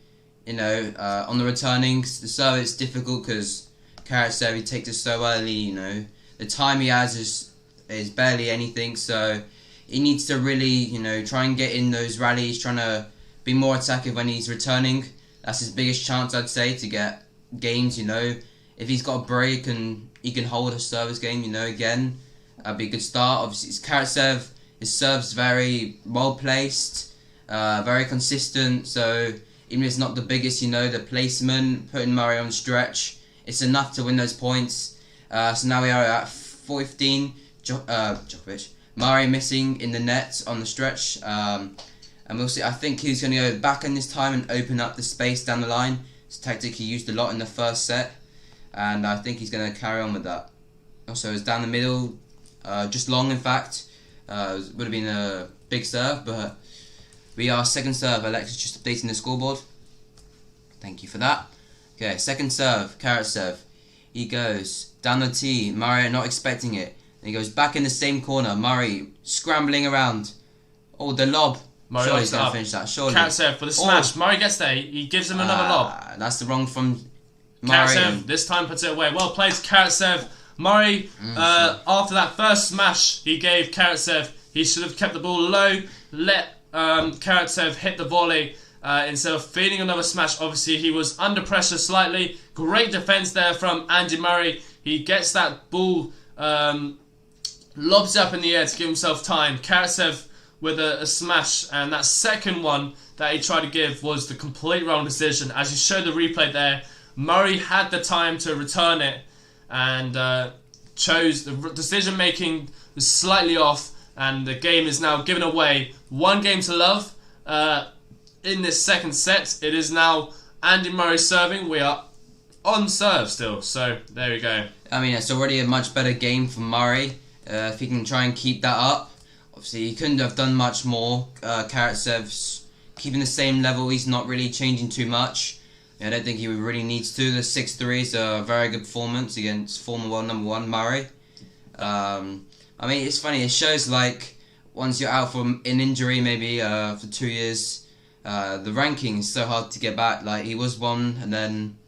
on the returning. The serve is difficult because Karatsev, he takes it so early, The time he has is barely anything. So, he needs to really, try and get in those rallies, trying to be more attacking when he's returning. That's his biggest chance, I'd say, to get games, If he's got a break and he can hold a service game, again, that'd be a good start. Obviously, it's Karatsev. His serve's very well placed, very consistent. So even if it's not the biggest, the placement, putting Murray on stretch, it's enough to win those points. So now we are at 15. Djokovic. Murray missing in the net on the stretch. And we'll see. I think he's going to go back in this time and open up the space down the line. It's a tactic he used a lot in the first set. And I think he's going to carry on with that. Also, it's down the middle, just long in fact. Would have been a big serve, but we are second serve. Alexis just updating the scoreboard. Thank you for that. Okay, second serve, Karatsev. He goes down the tee. Murray not expecting it. And he goes back in the same corner. Murray scrambling around. Oh, the lob. Murray surely he's going to finish that. Surely. Karatsev for the smash. Murray gets there. He gives him another lob. That's the wrong from Karatsev this time puts it away. Well played, Karatsev. Murray, after that first smash he gave Karatsev, he should have kept the ball low, let Karatsev hit the volley instead of feeding another smash. Obviously, he was under pressure slightly. Great defense there from Andy Murray. He gets that ball, lobs up in the air to give himself time. Karatsev with a smash, and that second one that he tried to give was the complete wrong decision. As you showed the replay there, Murray had the time to return it and chose the decision making was slightly off, and the game is now given away. 1 game to love in this second set. It is now Andy Murray serving. We are on serve still, so there we go. I mean, it's already a much better game for Murray. If he can try and keep that up, obviously he couldn't have done much more. Karatsev's keeping the same level. He's not really changing too much. I don't think he really needs to. The 6-3 is a very good performance against former world number 1 Murray. I mean, it's funny. It shows like once you're out from an injury, maybe for 2 years, the ranking is so hard to get back. Like he was 1, and then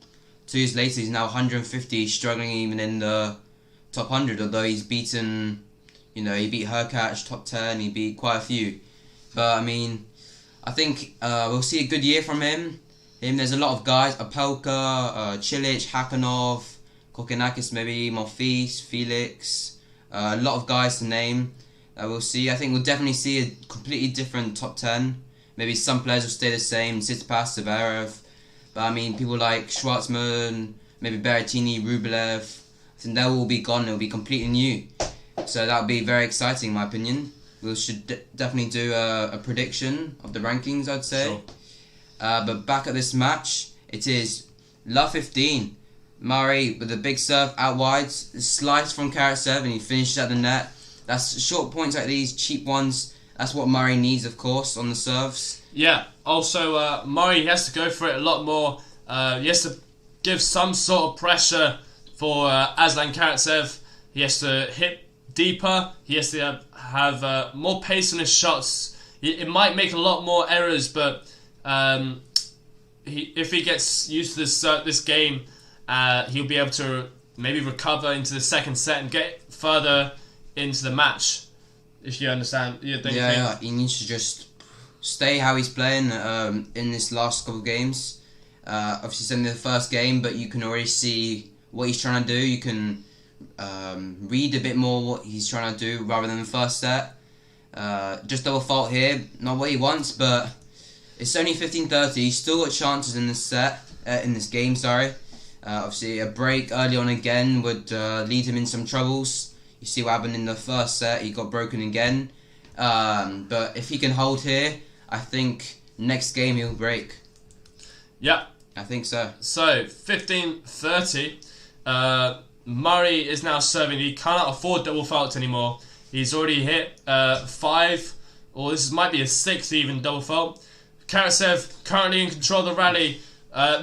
2 years later he's now 150, struggling even in the top 100. Although he's beaten, he beat Hurkacz, top 10. He beat quite a few. But I mean, I think we'll see a good year from him. There's a lot of guys: Opelka, Cilic, Hakanov, Kokkinakis, maybe Monfils, Felix. A lot of guys to name. We'll see. I think we'll definitely see a completely different top 10. Maybe some players will stay the same: Tsitsipas, Zverev. But I mean, people like Schwartzman, maybe Berrettini, Rublev. I think they'll all be gone. It'll be completely new. So that'll be very exciting, in my opinion. We should definitely do a prediction of the rankings, I'd say. Sure. But back at this match, it is love 15. Murray with a big serve out wide, slice from Karatsev, and he finishes at the net. That's short points like these, cheap ones. That's what Murray needs, of course, on the serves. Yeah. Also, Murray has to go for it a lot more. He has to give some sort of pressure for Aslan Karatsev. He has to hit deeper. He has to have more pace on his shots. It might make a lot more errors, but if he gets used to this game, he'll be able to maybe recover into the second set and get further into the match. If you understand, Yeah. He needs to just stay how he's playing in this last couple of games. Obviously, it's only the first game, but you can already see what he's trying to do. You can read a bit more what he's trying to do rather than the first set. Just double fault here, not what he wants, but it's only 15-30. He's still got chances in this game. Obviously, a break early on again would lead him in some troubles. You see what happened in the first set. He got broken again. But if he can hold here, I think next game he'll break. Yeah. I think so. So, 15-30. Murray is now serving. He cannot afford double faults anymore. He's already hit 5, or this might be a 6th even double fault. Karatsev currently in control of the rally.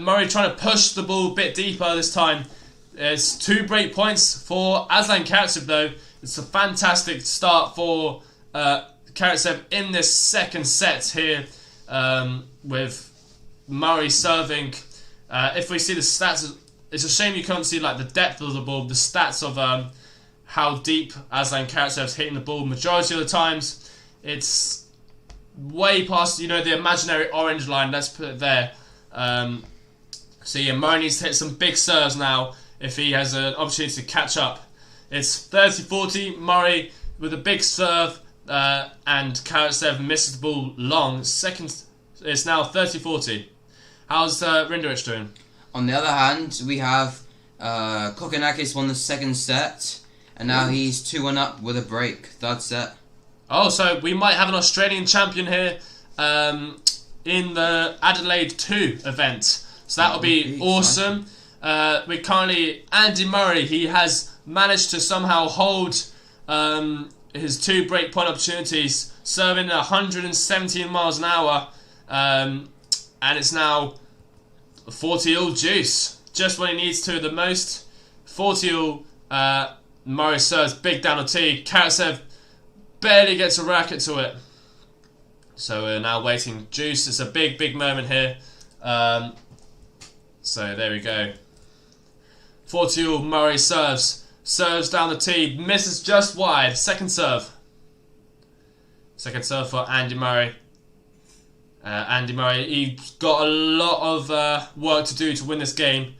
Murray trying to push the ball a bit deeper this time. It's 2 break points for Aslan Karatsev though. It's a fantastic start for Karatsev in this second set here with Murray serving. If we see the stats, it's a shame you can't see like the depth of the ball, the stats of how deep Aslan Karatsev's hitting the ball. Majority of the times, it's way past the imaginary orange line. Let's put it there. So yeah, Murray needs to hit some big serves now if he has an opportunity to catch up. It's 30-40. Murray with a big serve, and Karatsev misses the ball long. Second, it's now 30-40. How's Rinderich doing? On the other hand, we have Kokkinakis won the second set, and now he's 2-1 up with a break. Third set. Oh, so we might have an Australian champion here in the Adelaide 2 event. So that would be awesome. We're currently Andy Murray. He has managed to somehow hold his 2 break point opportunities, serving 117 miles an hour, and it's now 40-all juice. Just when he needs to the most. 40-all. Murray serves big down the tee. Karatsev barely gets a racket to it. So we're now waiting. Juice. It's a big moment here. So there we go. 40-all. Murray serves. Serves down the tee. Misses just wide. Second serve. Second serve for Andy Murray. Andy Murray, he's got a lot of work to do to win this game.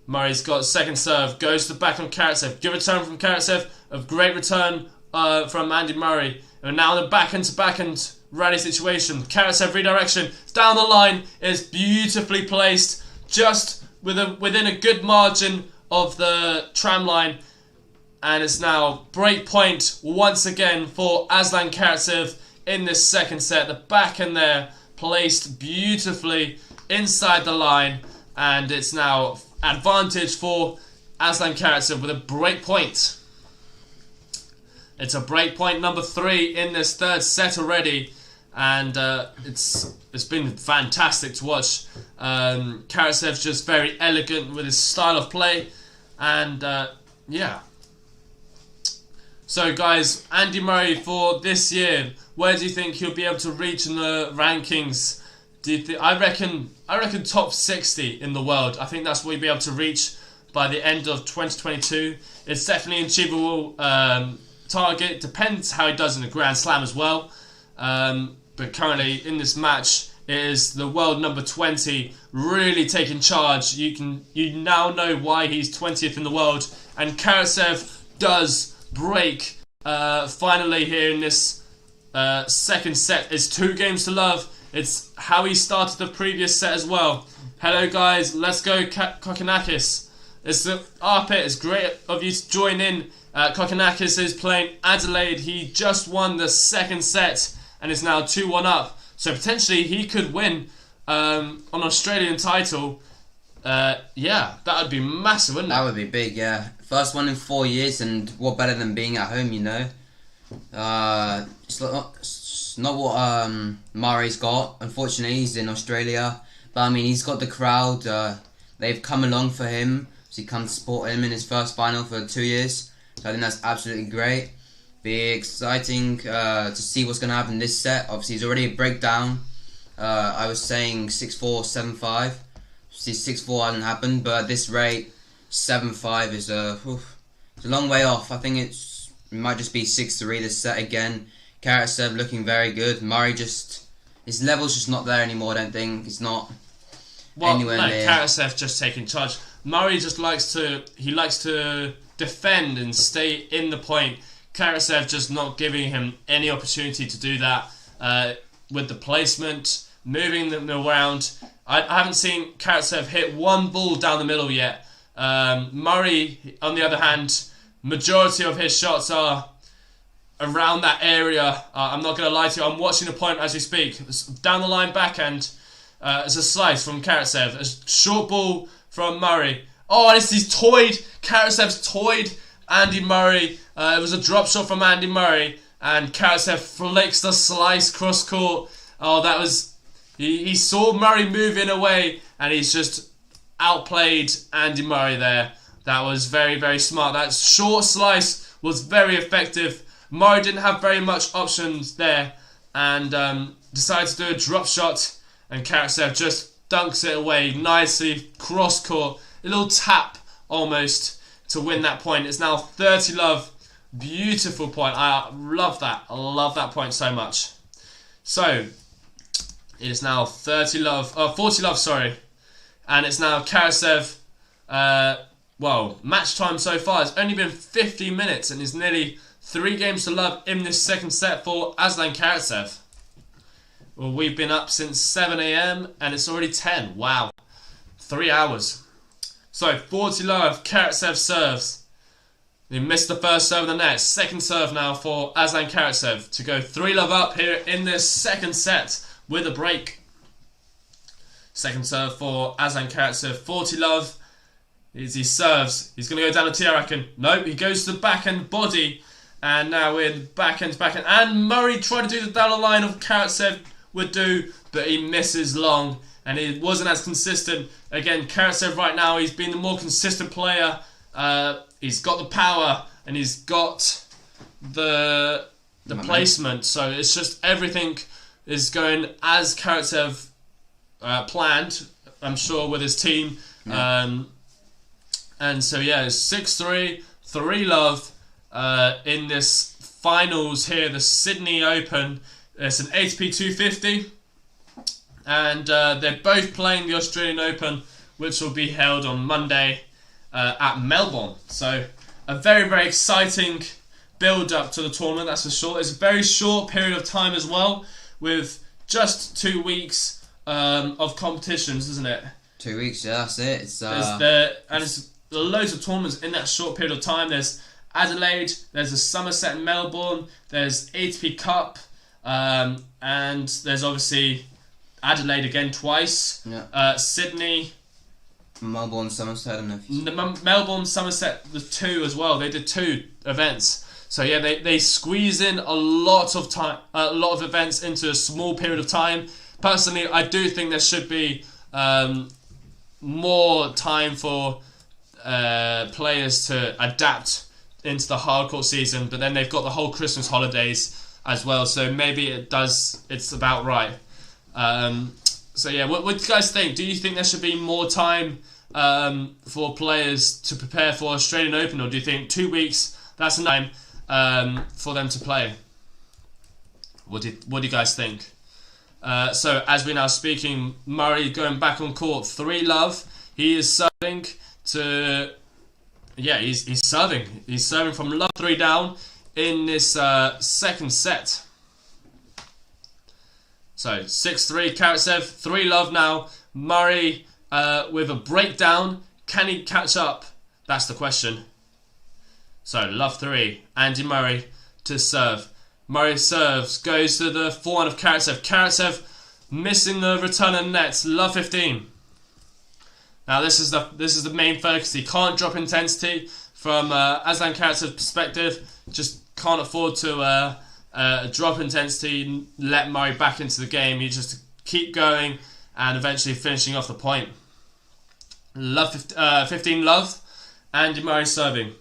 Murray's got second serve, goes to the back on Karatsev. Good return from Karatsev, a great return from Andy Murray. And now in the backhand rally situation. Karatsev redirection, it's down the line, it's beautifully placed, just within a good margin of the tram line. And it's now break point once again for Aslan Karatsev in this second set. The backhand there, placed beautifully inside the line, and it's now advantage for Aslan Karatsev with a break point. It's a break point number 3 in this third set already, and it's been fantastic to watch. Karatsev just very elegant with his style of play, and yeah. So guys, Andy Murray for this year, where do you think he'll be able to reach in the rankings? I reckon top 60 in the world. I think that's what he'll be able to reach by the end of 2022. It's definitely an achievable target. Depends how he does in the Grand Slam as well. But currently in this match, it is the world number 20 really taking charge. You now know why he's 20th in the world, and Karatsev does break finally here in this second set. It's 2 games to love. It's how he started the previous set as well. Hello guys, let's go Kokkinakis. It's Arpit, it's great of you to join in. Kokkinakis is playing Adelaide. He just won the second set and is now 2-1 up. So potentially he could win an Australian title. Yeah, that would be massive, wouldn't it? That would be big, yeah. First one in 4 years, and what better than being at home, you know? It's not what Murray's got. Unfortunately, he's in Australia. But I mean, he's got the crowd. They've come along for him. So he come to support him in his first final for 2 years. So I think that's absolutely great. Be exciting to see what's going to happen this set. Obviously, he's already a breakdown. I was saying 6-4, 7-5. See, 6-4 hasn't happened, but at this rate, 7-5 is it's a long way off. I think it might just be 6-3 this set again. Karatsev looking very good. Murray his level's just not there anymore. I don't think it's not anywhere near. Karatsev just taking charge. Murray just likes to defend and stay in the point. Karatsev just not giving him any opportunity to do that with the placement, moving them around. I haven't seen Karatsev hit one ball down the middle yet. Murray, on the other hand, majority of his shots are around that area. I'm not going to lie to you. I'm watching the point as we speak. It's down the line backhand. It's a slice from Karatsev. A short ball from Murray. Oh, and he's toyed. Karatsev's toyed Andy Murray. It was a drop shot from Andy Murray, and Karatsev flicks the slice cross court. Oh, that was... He saw Murray moving away, and he's just outplayed Andy Murray there. That was very, very smart. That short slice was very effective. Murray didn't have very much options there, and decided to do a drop shot, and Karatsev just dunks it away nicely, cross court, a little tap almost to win that point. It's now 30-love. Beautiful point. I love that. I love that point so much. So it is now 40-love, sorry. And it's now Karatsev. Well, match time so far has only been 15 minutes, and it's nearly 3 games to love in this second set for Aslan Karatsev. Well, we've been up since 7 a.m. and it's already 10. Wow. 3 hours. So, 40-love, Karatsev serves. He missed the first serve of the net. Second serve now for Aslan Karatsev to go 3-love up here in this second set with a break. Second serve for Aslan Karatsev. 40-love. As he serves, he's going to go down the tee, I reckon. Nope, he goes to the backhand body. And now we're in the backhand. And Murray tried to do the down the line of Karatsev would do, but he misses long. And it wasn't as consistent. Again, Karatsev right now, he's been the more consistent player. He's got the power and he's got the placement. So it's just everything is going as Karatsev planned, I'm sure, with his team. Yeah. And so, yeah, it's 6-3, 3-love in this finals here, the Sydney Open. It's an ATP 250. And they're both playing the Australian Open, which will be held on Monday at Melbourne. So a very, very exciting build-up to the tournament, that's for sure. It's a very short period of time as well, with just 2 weeks of competitions, isn't it? 2 weeks, yeah, that's it. There's loads of tournaments in that short period of time. There's Adelaide, there's a Somerset in Melbourne, there's ATP Cup, and there's obviously Adelaide again twice. Yeah. Sydney, Melbourne, Somerset, I don't know if Melbourne, Somerset, the 2 as well. They did 2 events. So yeah, they squeeze in a lot of time, a lot of events into a small period of time. Personally, I do think there should be more time for players to adapt into the hardcourt season, but then they've got the whole Christmas holidays as well, so maybe it's about right. So yeah, what do you guys think? Do you think there should be more time for players to prepare for Australian Open, or do you think 2 weeks, that's enough time for them to play? What do you guys think? So as we're now speaking, Murray going back on court, 3-love. He is serving to... Yeah, he's serving. He's serving from love 3 down in this second set. So 6-3, Karatsev, 3-love now. Murray with a breakdown. Can he catch up? That's the question. So love 3, Andy Murray to serve. Murray serves, goes to the forehand of Karatsev. Karatsev missing the return of net. Love 15. Now this is the main focus. He can't drop intensity from Aslan Karatsev's perspective. Just can't afford to drop intensity, let Murray back into the game. You just keep going and eventually finishing off the point. Love 15 love. Andy Murray serving.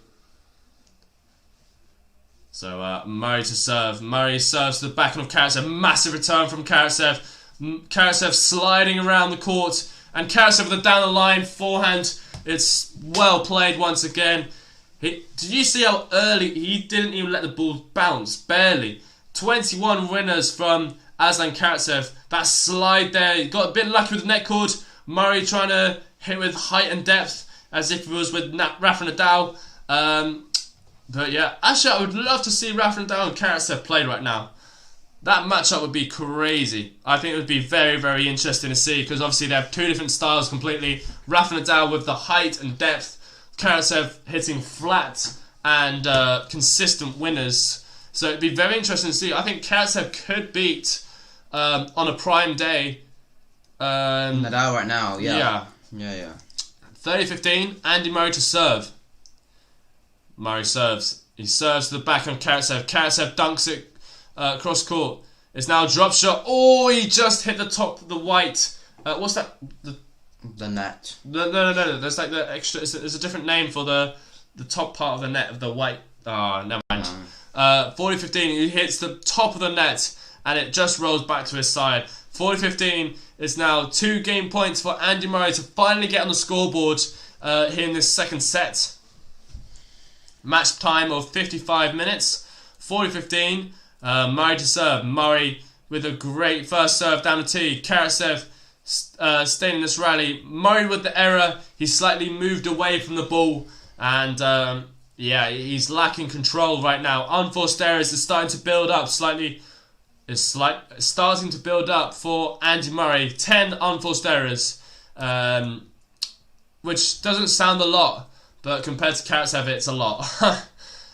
So Murray to serve. Murray serves to the backhand of Karatsev. Massive return from Karatsev. Karatsev sliding around the court. And Karatsev with a down the line forehand. It's well played once again. Did you see how early he didn't even let the ball bounce? Barely. 21 winners from Aslan Karatsev. That slide there. He got a bit lucky with the net cord. Murray trying to hit with height and depth as if it was with Rafa Nadal. But yeah, actually I would love to see Rafa Nadal and Karatsev play right now. That matchup would be crazy. I think it would be very, very interesting to see, because obviously they have 2 different styles completely. Rafa Nadal with the height and depth, Karatsev hitting flat and consistent winners. So it'd be very interesting to see. I think Karatsev could beat on a prime day Nadal right now. Yeah. 30-15, Andy Murray to serve. Murray serves. He serves to the backhand of Karatsev. Karatsev dunks it cross court. It's now a drop shot. Oh, he just hit the top of the white. What's that? The net. No. There's like the extra. There's a different name for the top part of the net of the white. Oh, never mind. 40-15. He hits the top of the net and it just rolls back to his side. 40-15. It's now 2 game points for Andy Murray to finally get on the scoreboard here in this second set. Match time of 55 minutes. 40-15. Murray to serve. Murray with a great first serve down the tee. Karatsev staying in this rally. Murray with the error. He slightly moved away from the ball. And yeah, he's lacking control right now. Unforced errors is starting to build up slightly. It's starting to build up for Andy Murray. 10 unforced errors. Which doesn't sound a lot, but compared to Karatsev, it's a lot.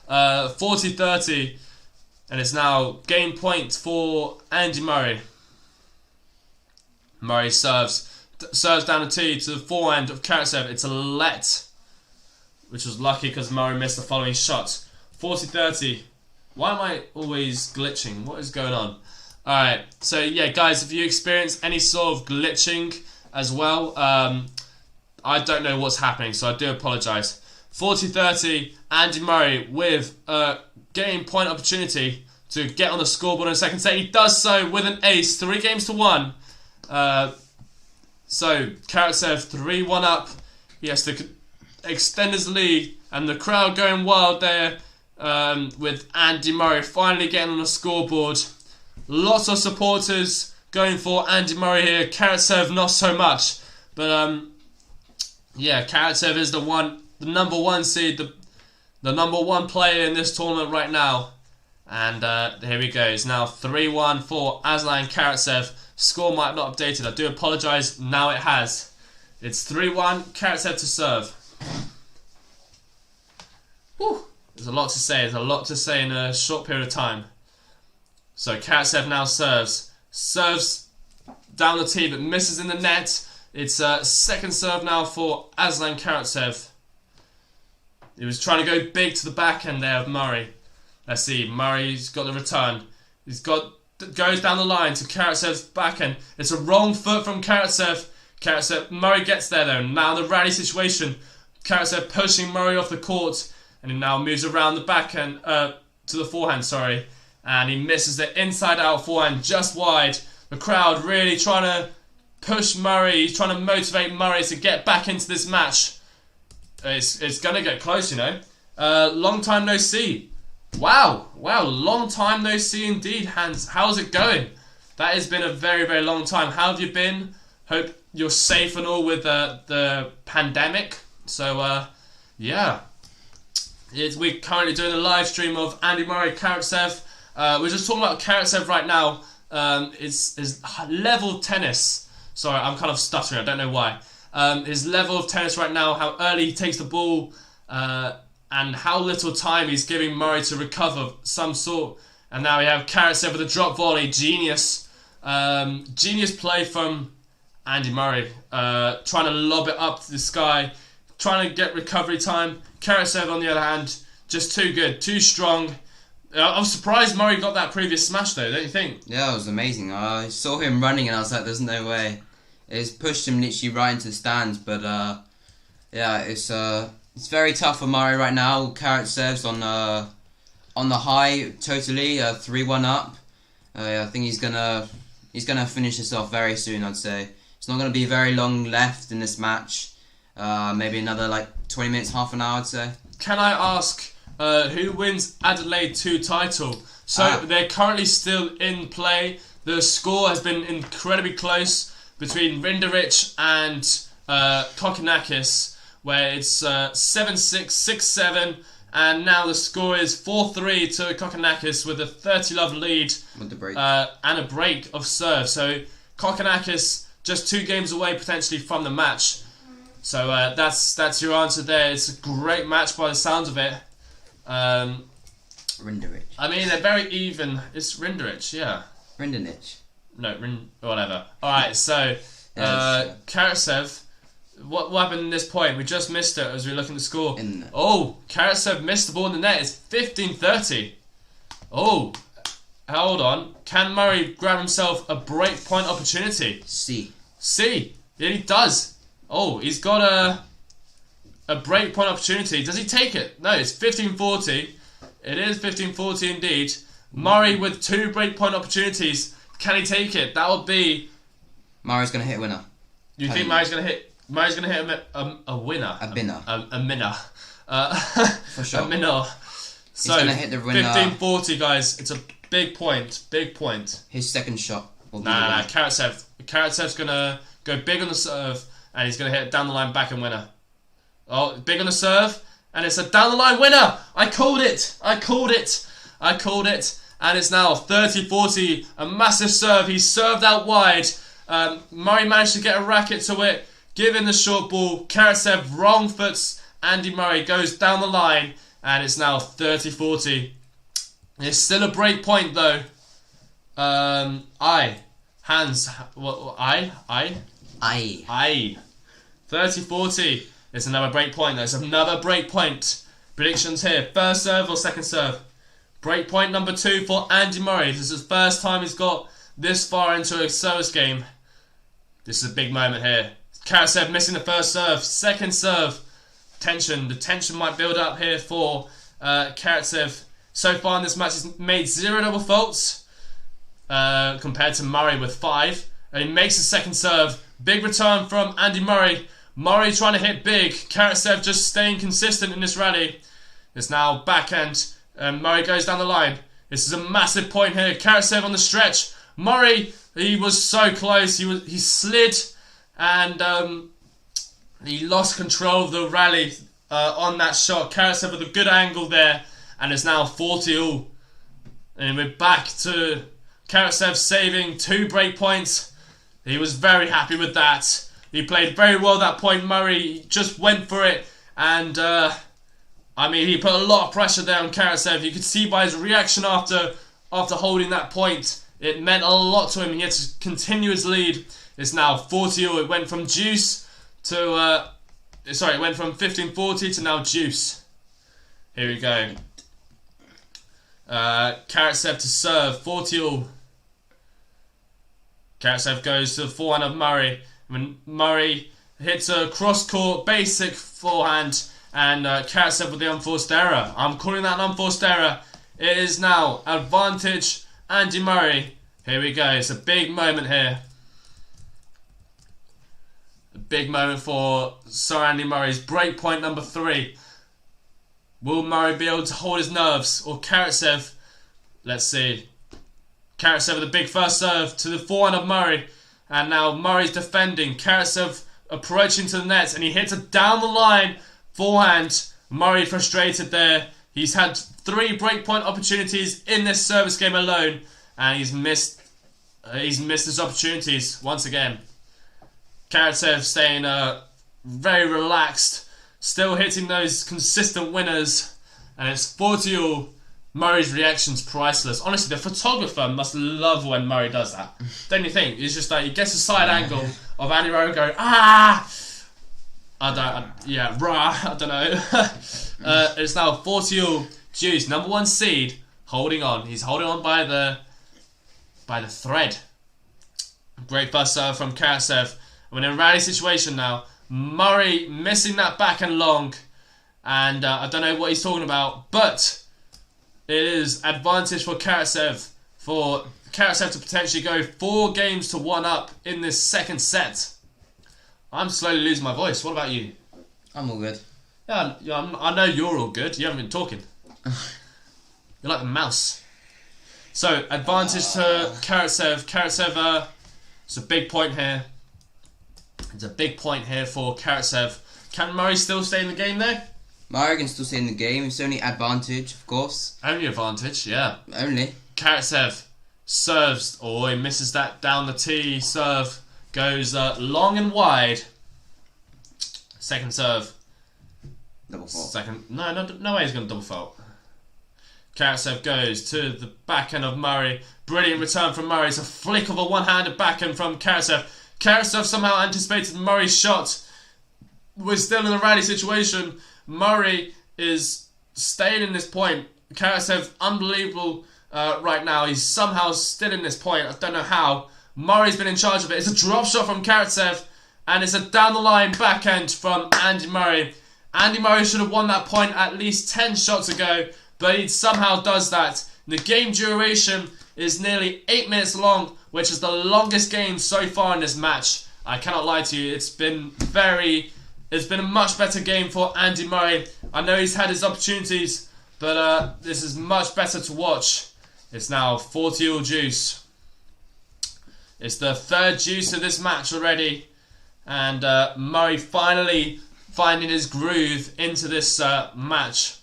40-30. And it's now game point for Andy Murray. Murray serves down the tee to the forehand of Karatsev. It's a let, which was lucky because Murray missed the following shot. 40-30. Why am I always glitching? What is going on? Alright, so yeah, guys, if you experience any sort of glitching as well, I don't know what's happening, so I do apologise. 40-30, Andy Murray with a game point opportunity to get on the scoreboard in the second set. He does so with an ace, 3-1. So Karatsev 3-1 up. He has to extend his lead, and the crowd going wild there with Andy Murray finally getting on the scoreboard. Lots of supporters going for Andy Murray here. Karatsev not so much, but yeah, Karatsev is the number 1 seed, the number 1 player in this tournament right now. And here we go. It's now 3-1 for Aslan Karatsev. Score might not updated. I do apologise. Now it has. It's 3-1. Karatsev to serve. Whew. There's a lot to say. There's a lot to say in a short period of time. So Karatsev now serves. Serves down the tee but misses in the net. It's a second serve now for Aslan Karatsev. He was trying to go big to the backhand there of Murray. Let's see. Murray's got the return. Goes down the line to Karatsev's backhand. It's a wrong foot from Karatsev. Murray gets there though. Now the rally situation. Karatsev pushing Murray off the court, and he now moves around the backhand to the forehand. Sorry, and he misses the inside-out forehand just wide. The crowd really trying to push Murray. He's trying to motivate Murray to get back into this match. It's gonna get close, you know. Long time no see. Wow, long time no see indeed, Hans. How's it going? That has been a very, very long time. How have you been? Hope you're safe and all with the pandemic. So, yeah. We're currently doing a live stream of Andy Murray, Karatsev. We're just talking about Karatsev right now. His level tennis. Sorry, I'm kind of stuttering. I don't know why. His level of tennis right now, how early he takes the ball, and how little time he's giving Murray to recover of some sort. And now we have Karatsev with a drop volley. Genius play from Andy Murray. Trying to lob it up to the sky, trying to get recovery time. Karatsev, on the other hand, just too good, too strong. I was surprised Murray got that previous smash though, don't you think? Yeah, it was amazing. I saw him running and I was like, there's no way. It's pushed him literally right into the stands, but yeah, it's very tough for Murray right now. Karatsev's on the high, totally 3-1 up. I think he's gonna finish this off very soon. I'd say it's not gonna be very long left in this match. Maybe another like 20 minutes, half an hour, I'd say. Can I ask who wins Adelaide 2 title? So they're currently still in play. The score has been incredibly close between Rinderich and Kokkinakis, where it's 7-6, 6-7, and now the score is 4-3 to Kokkinakis with a 30-love lead with the break. And a break of serve. So Kokkinakis just 2 games away potentially from the match. So that's your answer there. It's a great match by the sounds of it. Rinderich. I mean, they're very even. It's Rinderich, yeah. Rinderich. No, whatever. Alright, so Karatsev, what happened in this point? We just missed it as we were looking at the score. Oh, Karatsev missed the ball in the net. It's 15-30. Oh, hold on. Can Murray grab himself a break point opportunity? C. Yeah, he does. Oh, he's got a break point opportunity. Does he take it? No, it's 15-40. It is 15-40 indeed. Murray with 2 break point opportunities. Can he take it? That would be... Murray's going to hit a winner. You think Murray's going to hit... Murray's going to hit a winner? A winner. A minner. For sure. A minner. So, he's going to hit the winner. 15-40, guys. It's a big point. Big point. His second shot will be Nah. Karatsev's going to go big on the serve, and he's going to hit it down the line back and winner. Oh, big on the serve, and it's a down the line winner. I called it. And it's now 30-40, a massive serve. He served out wide. Murray managed to get a racket to it, give in the short ball. Karatsev wrong foots. Andy Murray goes down the line, and it's now 30-40. It's still a break point though. Hands. What? I. 30-40. It's another break point. There's another break point. Predictions here. First serve or second serve? Break point number 2 for Andy Murray. This is the first time he's got this far into a service game. This is a big moment here. Karatsev missing the first serve. Second serve. Tension. The tension might build up here for Karatsev. So far in this match, he's made 0 double faults compared to Murray with 5. And he makes the second serve. Big return from Andy Murray. Murray trying to hit big. Karatsev just staying consistent in this rally. It's now backhand. And Murray goes down the line. This is a massive point here. Karatsev on the stretch. Murray, he was so close. He slid and he lost control of the rally on that shot. Karatsev with a good angle there. And it's now 40-all. And we're back to Karatsev saving 2 break points. He was very happy with that. He played very well at that point. Murray just went for it. And he put a lot of pressure there on Karatsev. You could see by his reaction after holding that point. It meant a lot to him. He had to continue his lead. It's now 40-all. It went from juice to... it went from 15-40 to now juice. Here we go. Karatsev to serve, 40-all. Karatsev goes to the forehand of Murray. Murray hits a cross-court basic forehand, and Karatsev with the unforced error. I'm calling that an unforced error. It is now advantage Andy Murray. Here we go. It's a big moment here. A big moment for Sir Andy Murray's break point number 3. Will Murray be able to hold his nerves, or Karatsev? Let's see. Karatsev with a big first serve to the forehand of Murray, and now Murray's defending. Karatsev approaching to the net, and he hits it down the line. Forehand. Murray frustrated there. He's had 3 breakpoint opportunities in this service game alone, and he's missed his opportunities once again. Karatsev staying very relaxed, still hitting those consistent winners, and it's 40-all. Murray's reaction's priceless. Honestly, the photographer must love when Murray does that. Don't you think? It's just like he gets a side angle of Andy Murray going, ah! I don't know. It's now 40-all. Juice, number 1 seed, holding on. He's holding on by the thread. Great first serve from Karatsev. We're in a rally situation now. Murray missing that backhand long, and I don't know what he's talking about, but it is advantage for Karatsev to potentially go 4 games to 1 up in this second set. I'm slowly losing my voice. What about you? I'm all good. Yeah, I know you're all good. You haven't been talking. You're like the mouse. So, advantage to Karatsev. Karatsev, it's a big point here. It's a big point here for Karatsev. Can Murray still stay in the game there? Murray can still stay in the game. It's only advantage, of course. Only advantage, yeah. Only. Karatsev serves. Oh, he misses that down the tee. Serve goes long and wide. Second serve. Double fault. No way he's going to double fault. Karatsev goes to the backhand of Murray. Brilliant return from Murray. It's a flick of a one-handed backhand from Karatsev. Karatsev somehow anticipated Murray's shot. We're still in a rally situation. Murray is staying in this point. Karatsev, unbelievable right now. He's somehow still in this point. I don't know how. Murray's been in charge of it. It's a drop shot from Karatsev, and it's a down-the-line backhand from Andy Murray. Andy Murray should have won that point at least 10 shots ago, but he somehow does that. The game duration is nearly 8 minutes long, which is the longest game so far in this match. I cannot lie to you. It's been a much better game for Andy Murray. I know he's had his opportunities, but this is much better to watch. It's now 40-all juice. It's the 3rd juice of this match already, and Murray finally finding his groove into this match.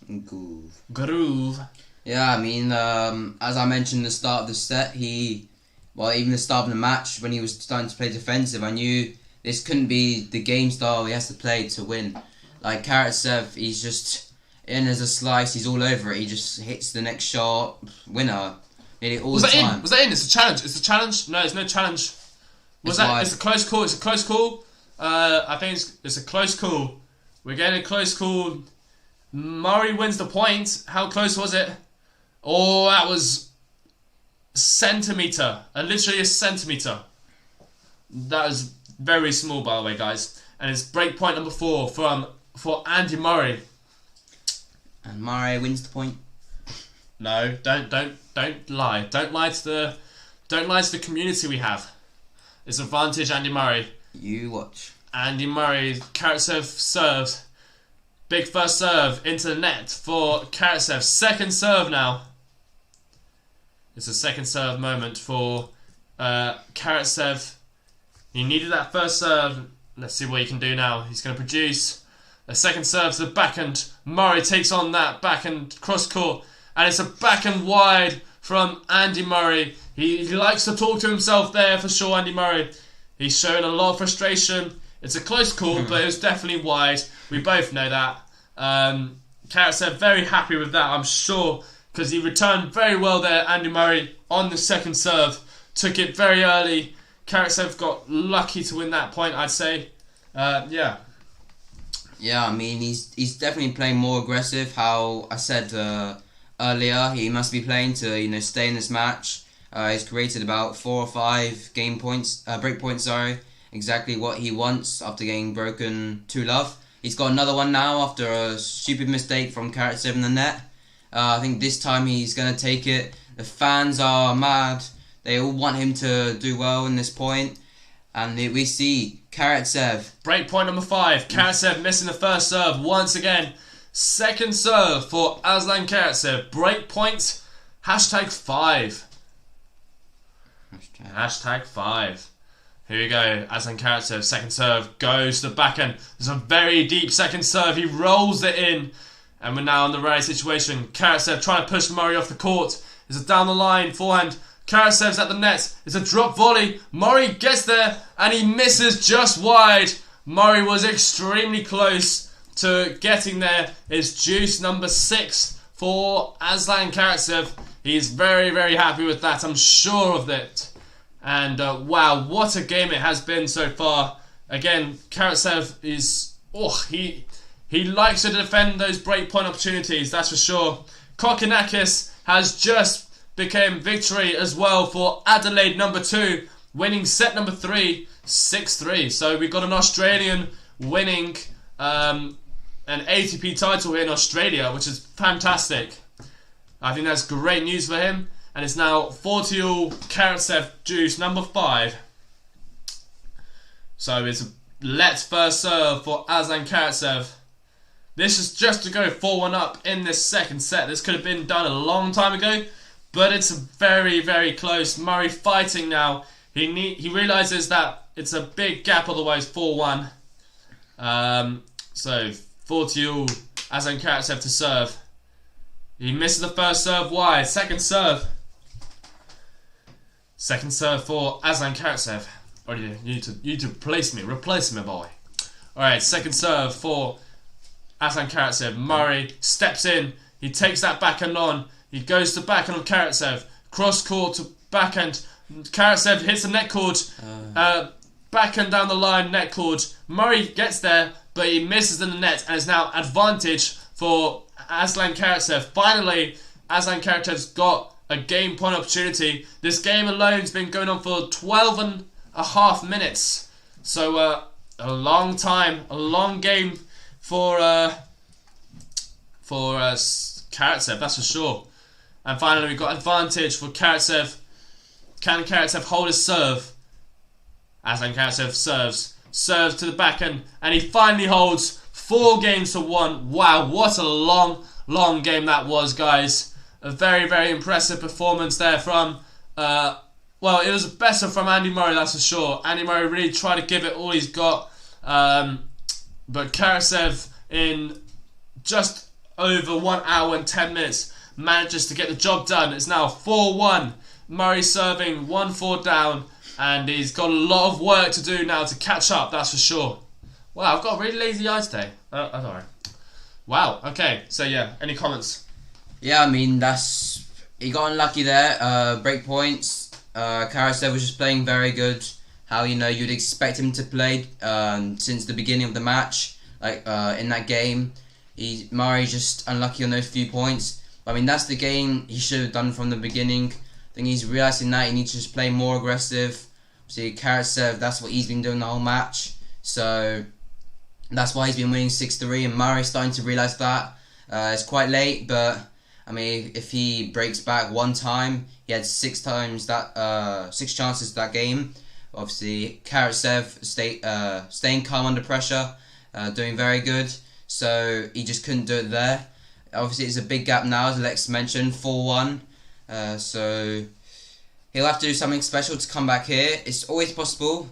Groove. Yeah, I mean, as I mentioned at the start of the set, even the start of the match, when he was starting to play defensive, I knew this couldn't be the game style he has to play to win. Like Karatsev, he's just in as a slice, he's all over it, he just hits the next shot, winner, nearly all the time. Was that in? It's a challenge. It's a challenge? No, it's no challenge. It's a close call. It's a close call. I think it's a close call. We're getting a close call. Murray wins the point. How close was it? Oh, that was a centimetre. Literally a centimetre. That is very small, by the way, guys. And it's break point number 4 for Andy Murray. And Murray wins the point. No, don't lie. Don't lie to the community we have. It's advantage Andy Murray. You watch. Andy Murray, Karatsev serves. Big first serve into the net for Karatsev. Second serve now. It's a second serve moment for Karatsev. He needed that first serve. Let's see what he can do now. He's going to produce a second serve to the backhand. Murray takes on that backhand cross court, and it's a backhand wide from Andy Murray. He likes to talk to himself there for sure, Andy Murray. He's showing a lot of frustration. It's a close call, but it was definitely wide. We both know that. Karatsev very happy with that, I'm sure, because he returned very well there, Andy Murray, on the second serve. Took it very early. Karatsev got lucky to win that point, I'd say. Yeah. Yeah, I mean, he's definitely playing more aggressive. How I said earlier. He must be playing to stay in this match. He's created about 4 or 5 break points. Sorry, exactly what he wants after getting broken 2-love. He's got another one now after a stupid mistake from Karatsev in the net. I think this time he's going to take it. The fans are mad. They all want him to do well in this point. And we see Karatsev. Break point number 5. Karatsev missing the first serve once again. Second serve for Aslan Karatsev. Break point. #5. #5. Here we go. Aslan Karatsev, second serve, goes to the backhand. There's a very deep second serve. He rolls it in. And we're now in the right situation. Karatsev trying to push Murray off the court. There's a down the line forehand. Karatsev's at the net. It's a drop volley. Murray gets there and he misses just wide. Murray was extremely close to getting there. It's juice number 6 for Aslan Karatsev. He's very, very happy with that. I'm sure of it. And wow, what a game it has been so far. Again, Karatsev is... he likes to defend those breakpoint opportunities, that's for sure. Kokkinakis has just become victory as well for Adelaide number 2, winning set number 3, 6-3. So we've got an Australian winning an ATP title here in Australia, which is fantastic. I think that's great news for him. And it's now 4-all Karatsev juice number 5. So it's a let first serve for Aslan Karatsev. This is just to go 4-1 up in this second set. This could have been done a long time ago, but it's very, very close. Murray fighting now. He realises that it's a big gap, otherwise 4-1. So 4-all Aslan Karatsev to serve. He misses the first serve wide. Second serve. Second serve for Aslan Karatsev. Oh, you need to replace me, boy. Alright, second serve for Aslan Karatsev. Murray steps in. He takes that backhand on. He goes to backhand of Karatsev. Cross court to backhand. Karatsev hits the net cord. Backhand down the line, net cord. Murray gets there, but he misses in the net, and it's now advantage for Aslan Karatsev. Finally, Aslan Karatsev's got a game point opportunity. This game alone has been going on for 12.5 minutes. So a long time, a long game for Karatsev, that's for sure. And finally, we've got advantage for Karatsev. Can Karatsev hold his serve? Aslan Karatsev serves to the backhand, and he finally holds 4 games to 1. Wow, what a long game that was, guys. A very, very impressive performance there from, well, it was better from Andy Murray, that's for sure. Andy Murray really tried to give it all he's got, but Karatsev, in just over 1 hour and 10 minutes, manages to get the job done. It's now 4-1. Murray serving 1-4 down, and he's got a lot of work to do now to catch up, that's for sure. Wow, I've got a really lazy eye today. I don't know. Wow, okay, so yeah, any comments? Yeah, I mean, he got unlucky there. Break points. Karatsev was just playing very good. How you'd expect him to play since the beginning of the match. Like in that game, Murray just unlucky on those few points. But, I mean, that's the game he should have done from the beginning. I think he's realising that he needs to just play more aggressive. See, Karatsev, that's what he's been doing the whole match. So that's why he's been winning 6-3, and Murray's starting to realise that. It's quite late, but I mean, if he breaks back one time, he had 6 chances that game. Obviously, Karatsev staying calm under pressure, doing very good. So he just couldn't do it there. Obviously, it's a big gap now, as Alex mentioned, 4-1. So he'll have to do something special to come back here. It's always possible.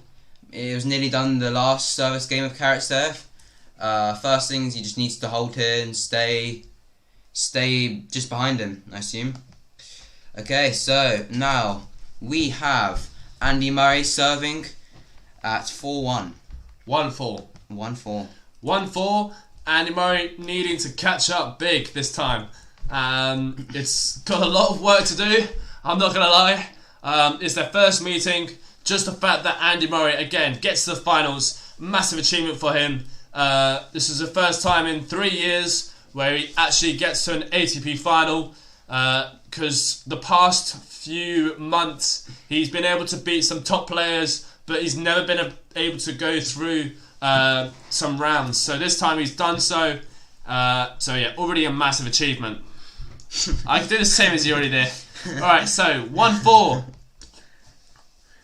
It was nearly done the last service game of Karatsev. First things, he just needs to hold here and stay just behind him, I assume. Okay, so now we have Andy Murray serving at 4-1. 1-4. 1-4. 1-4. Andy Murray needing to catch up big this time. It's got a lot of work to do, I'm not going to lie. It's their first meeting. Just the fact that Andy Murray, again, gets to the finals, massive achievement for him. This is the first time in 3 years where he actually gets to an ATP final. because the past few months he's been able to beat some top players, but he's never been able to go through some rounds. So this time he's done so. So yeah, already a massive achievement. I did the same as you already did. Alright, so 1-4.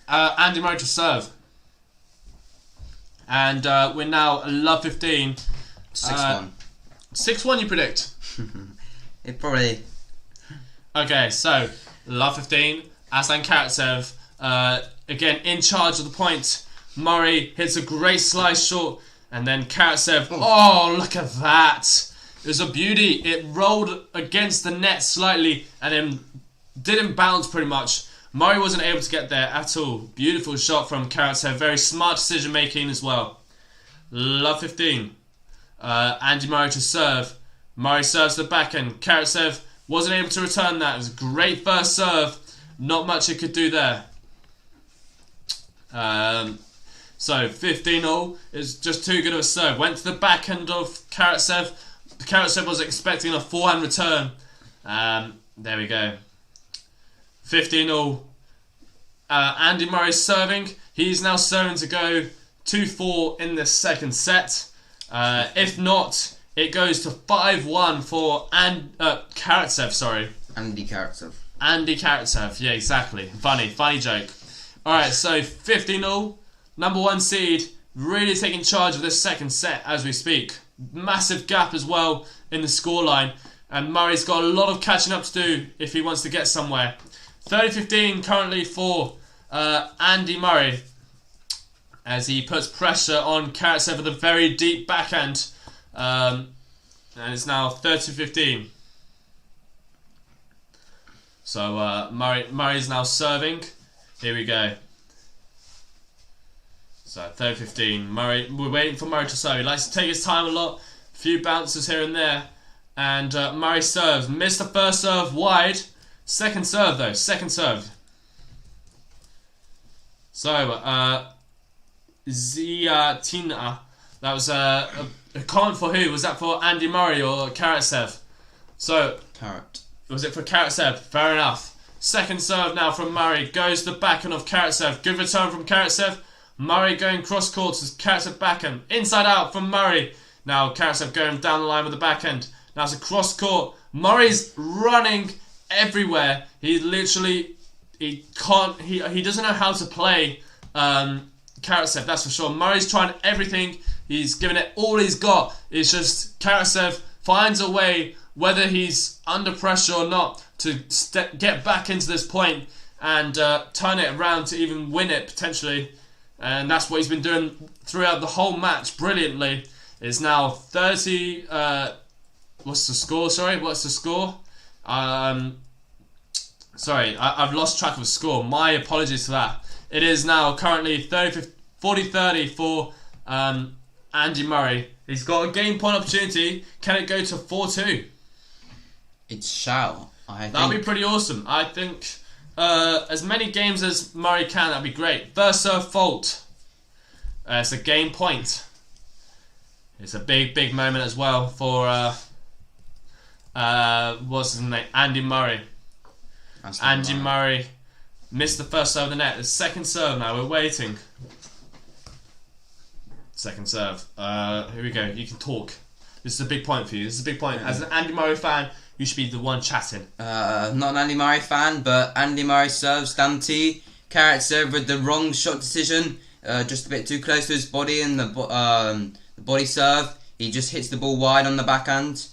Andy Murray to serve. And we're now love 15. 6-1. 6-1 you predict? It probably... Okay, so love 15. Aslan Karatsev again in charge of the point. Murray hits a great slice short, and then Karatsev, oh look at that. It was a beauty. It rolled against the net slightly and then didn't bounce pretty much. Murray wasn't able to get there at all. Beautiful shot from Karatsev. Very smart decision making as well. Love 15. Andy Murray to serve. Murray serves the backhand. Karatsev wasn't able to return that. It was a great first serve. Not much he could do there. So 15-all is just too good of a serve. Went to the backhand of Karatsev. Karatsev was expecting a forehand return. There we go. 15-all. Andy Murray serving. He's now serving to go 2-4 in the second set. If not, it goes to 5-1 for Karatsev. Sorry, Andy Karatsev. Andy Karatsev. Yeah, exactly. Funny joke. All right, so 15-all. Number 1 seed really taking charge of this second set as we speak. Massive gap as well in the scoreline, and Murray's got a lot of catching up to do if he wants to get somewhere. 30-15 currently for Andy Murray as he puts pressure on Karatsev with a very deep backhand, and it's now 30-15. So Murray's now serving. Here we go. So 30-15. Murray, we're waiting for Murray to serve. He likes to take his time a lot. A few bounces here and there. And Murray serves. Missed the first serve wide. Second serve though. Second serve. So Ziatina. That was a comment for who? Was that for Andy Murray or Karatsev? So Karat. Was it for Karatsev? Fair enough. Second serve now from Murray. Goes the backhand of Karatsev. Good return from Karatsev. Murray going cross court to Karatsev backhand. Inside out from Murray. Now Karatsev going down the line with the backhand. Now it's a cross court. Murray's running everywhere. He literally, he doesn't know how to play Karatsev, that's for sure. Murray's trying everything. He's giving it all he's got. It's just Karatsev finds a way, whether he's under pressure or not, to get back into this point and turn it around to even win it potentially. And that's what he's been doing throughout the whole match brilliantly. It's now 30... what's the score? Sorry, what's the score? Sorry, I've lost track of the score. My apologies for that. It is now currently 40-30 for Andy Murray. He's got a game point opportunity. Can it go to 4-2? It shall. That'd be pretty awesome. I think... as many games as Murray can, that'd be great. First serve fault. It's a game point. It's a big moment as well for what's his name? Andy Murray. Andy Murray missed the first serve of the net. The second serve now. We're waiting. Second serve. Here we go. You can talk. This is a big point for you. This is a big point. As an Andy Murray fan, you should be the one chatting. Not an Andy Murray fan, but Andy Murray serves down T. Karatsev with the wrong shot decision, just a bit too close to his body, and the body serve. He just hits the ball wide on the backhand.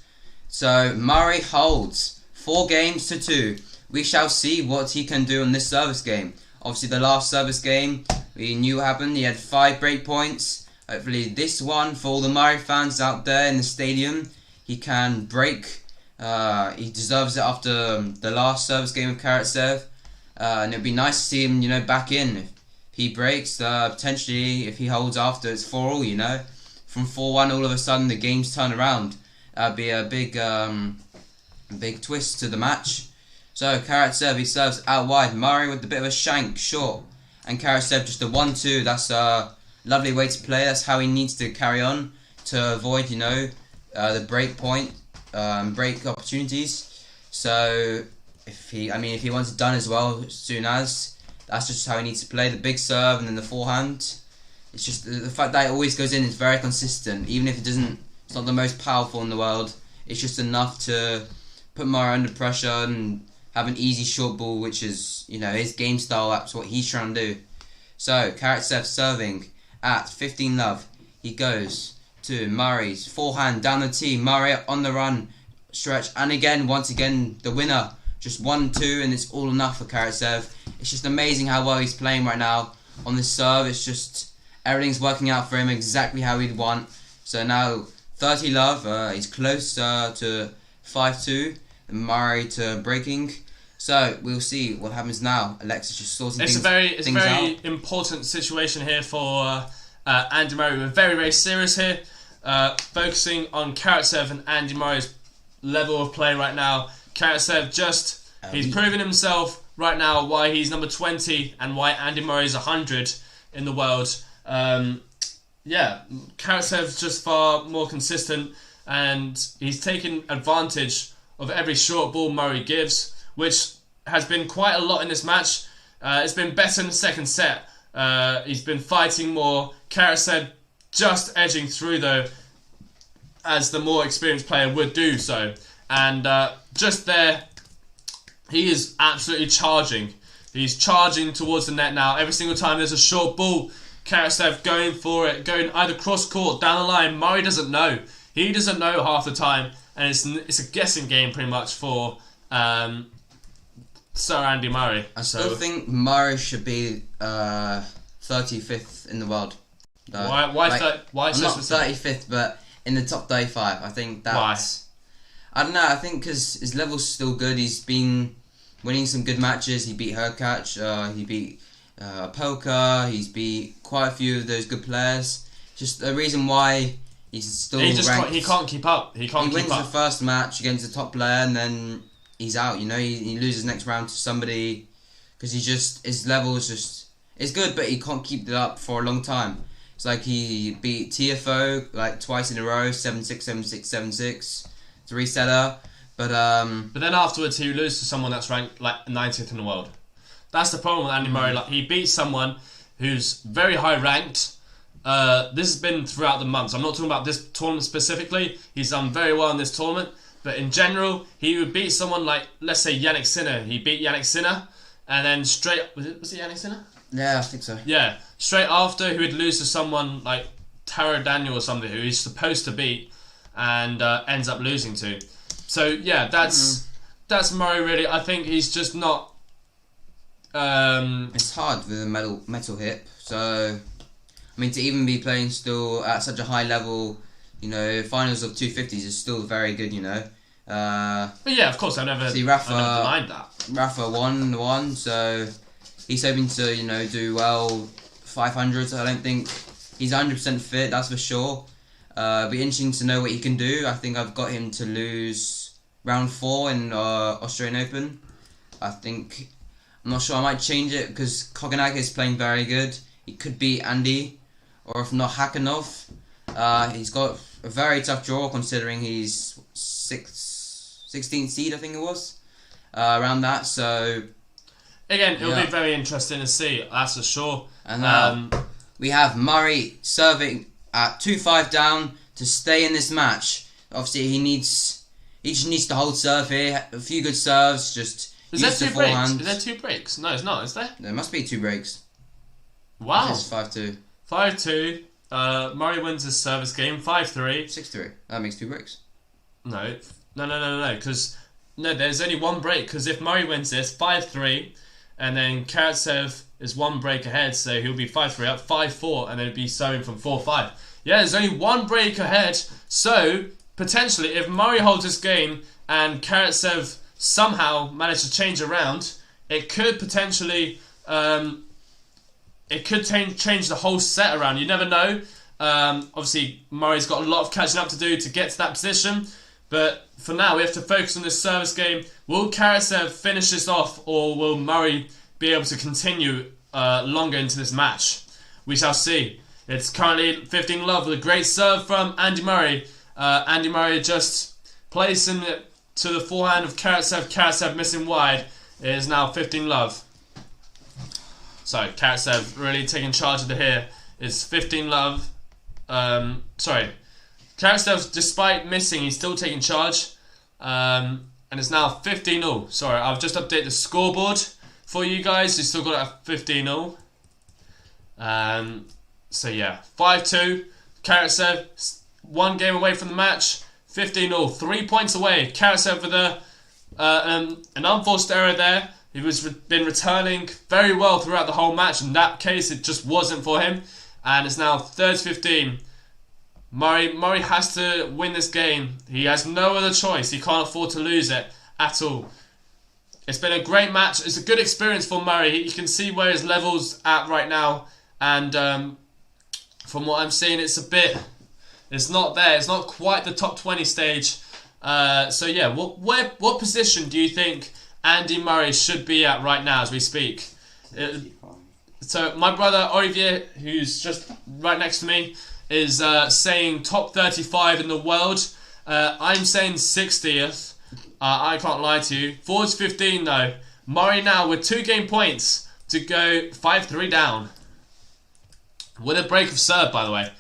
So Murray holds 4-2. We shall see what he can do in this service game. Obviously, the last service game we knew happened. He had 5 break points. Hopefully, this one for all the Murray fans out there in the stadium, he can break. He deserves it after the last service game of Karatsev, and it'd be nice to see him, back in. If he breaks, potentially if he holds after, it's 4-all. From 4-1, all of a sudden the game's turn around. That'd be a big twist to the match. So Karatsev, he serves out wide. Murray with a bit of a shank, short, and Karatsev just a 1-2. That's a lovely way to play. That's how he needs to carry on to avoid, the break point. Break opportunities. So if he wants it done as well as soon as, that's just how he needs to play. The big serve and then the forehand. It's just the fact that it always goes in is very consistent. Even if it's not the most powerful in the world. It's just enough to put Murray under pressure and have an easy short ball, which is, his game style. That's what he's trying to do. So Karatsev serving at 15 love. He goes to Murray's forehand down the tee. Murray on the run, stretch, and once again the winner. Just 1-2, and it's all enough for Karatsev. It's just amazing how well he's playing right now on this serve. It's just everything's working out for him exactly how he'd want. So now 30 love. He's close to 5-2. Murray to breaking. So we'll see what happens now. Alexis just sorting things out. It's a very important situation here for Andy Murray. We're very, very serious here. Focusing on Karatsev and Andy Murray's level of play right now. Karatsev he's proven himself right now why he's number 20 and why Andy Murray's 100 in the world. Karatsev's just far more consistent, and he's taken advantage of every short ball Murray gives, which has been quite a lot in this match. It's been better in the second set. He's been fighting more. Karatsev just edging through though, as the more experienced player would do so. And just there, he is absolutely charging. He's charging towards the net now. Every single time there's a short ball, Karatsev going for it, going either cross-court, down the line. Murray doesn't know. He doesn't know half the time. And it's a guessing game pretty much for Sir Andy Murray. I still think Murray should be 35th in the world. Why I'm not 35th, but in the top 35. I think that's... Why? I don't know. I think because his level's still good. He's been winning some good matches. He beat Hurkacz. He beat Opelka. He's beat quite a few of those good players. Just the reason why he's still ranked. He can't keep up. He wins the first match against a top player and then he's out. He loses next round to somebody because his level is just it's good, but he can't keep it up for a long time. It's like he beat TFO like twice in a row, 7-6, 7-6, 7-6. It's a resetter, but then afterwards he loses to someone that's ranked like 90th in the world. That's the problem with Andy Murray. Like, he beats someone who's very high ranked. This has been throughout the months. I'm not talking about this tournament specifically. He's done very well in this tournament, but in general, he would beat someone like, let's say, Yannick Sinner. He beat Yannick Sinner, and then straight was it Yannick Sinner? Yeah, I think so. Yeah, straight after he would lose to someone like Taro Daniel or something who he's supposed to beat, and ends up losing to. So yeah, that's Murray really. I think he's just not. It's hard with a metal hip. So to even be playing still at such a high level, finals of 250s is still very good. But yeah, of course, I never denied that. Rafa won, so he's hoping to do well 500s. I don't think he's 100% fit, that's for sure. It'll be interesting to know what he can do. I think I've got him to lose round 4 in Australian Open. I'm not sure, I might change it because Kogonaka is playing very good. He could beat Andy, or if not Hakanov. He's got a very tough draw considering he's 16th seed, I think it was. Around that, so... Again, it'll be very interesting to see, that's for sure. And we have Murray serving at 2-5 down to stay in this match. Obviously, he just needs to hold serve here. A few good serves, just Is there 2 breaks? Is there 2 breaks? No, it's not, is there? There must be 2 breaks. Wow. It's 5-2. 5-2. Murray wins his service game. 5-3. 6-3. That makes 2 breaks. No. Because there's only 1 break. Because if Murray wins this, 5-3, and then Karatsev is 1 break ahead, so he'll be 5-3 up, 5-4, and then it'll be serving from 4-5. Yeah, there's only 1 break ahead. So potentially, if Murray holds this game and Karatsev somehow managed to change around, it could potentially change the whole set around. You never know. Obviously, Murray's got a lot of catching up to do to get to that position. But for now, we have to focus on this service game. Will Karatsev finish this off, or will Murray be able to continue longer into this match? We shall see. It's currently 15 love with a great serve from Andy Murray. Andy Murray just placing it to the forehand of Karatsev. Karatsev missing wide. It is now 15-love. So Karatsev really taking charge of the here. It's 15-love. Karatsev, despite missing, he's still taking charge. And it's now 15-0. Sorry, I've just updated the scoreboard for you guys. He's still got it at 15-0. So yeah, 5-2. Karatsev, 1 game away from the match. 15-0, 3 points away. Karatsev with an unforced error there. He was been returning very well throughout the whole match. In that case, it just wasn't for him. And it's now 30-15. Murray has to win this game. He has no other choice. He can't afford to lose it at all. It's been a great match. It's a good experience for Murray. You can see where his level's at right now. And from what I'm seeing, it's not there. It's not quite the top 20 stage. So yeah, what position do you think Andy Murray should be at right now as we speak? So my brother Olivier, who's just right next to me, is saying top 35 in the world. I'm saying 60th. I can't lie to you. Forwards 15 though. Murray now with 2 game points to go 5-3 down. With a break of serve, by the way.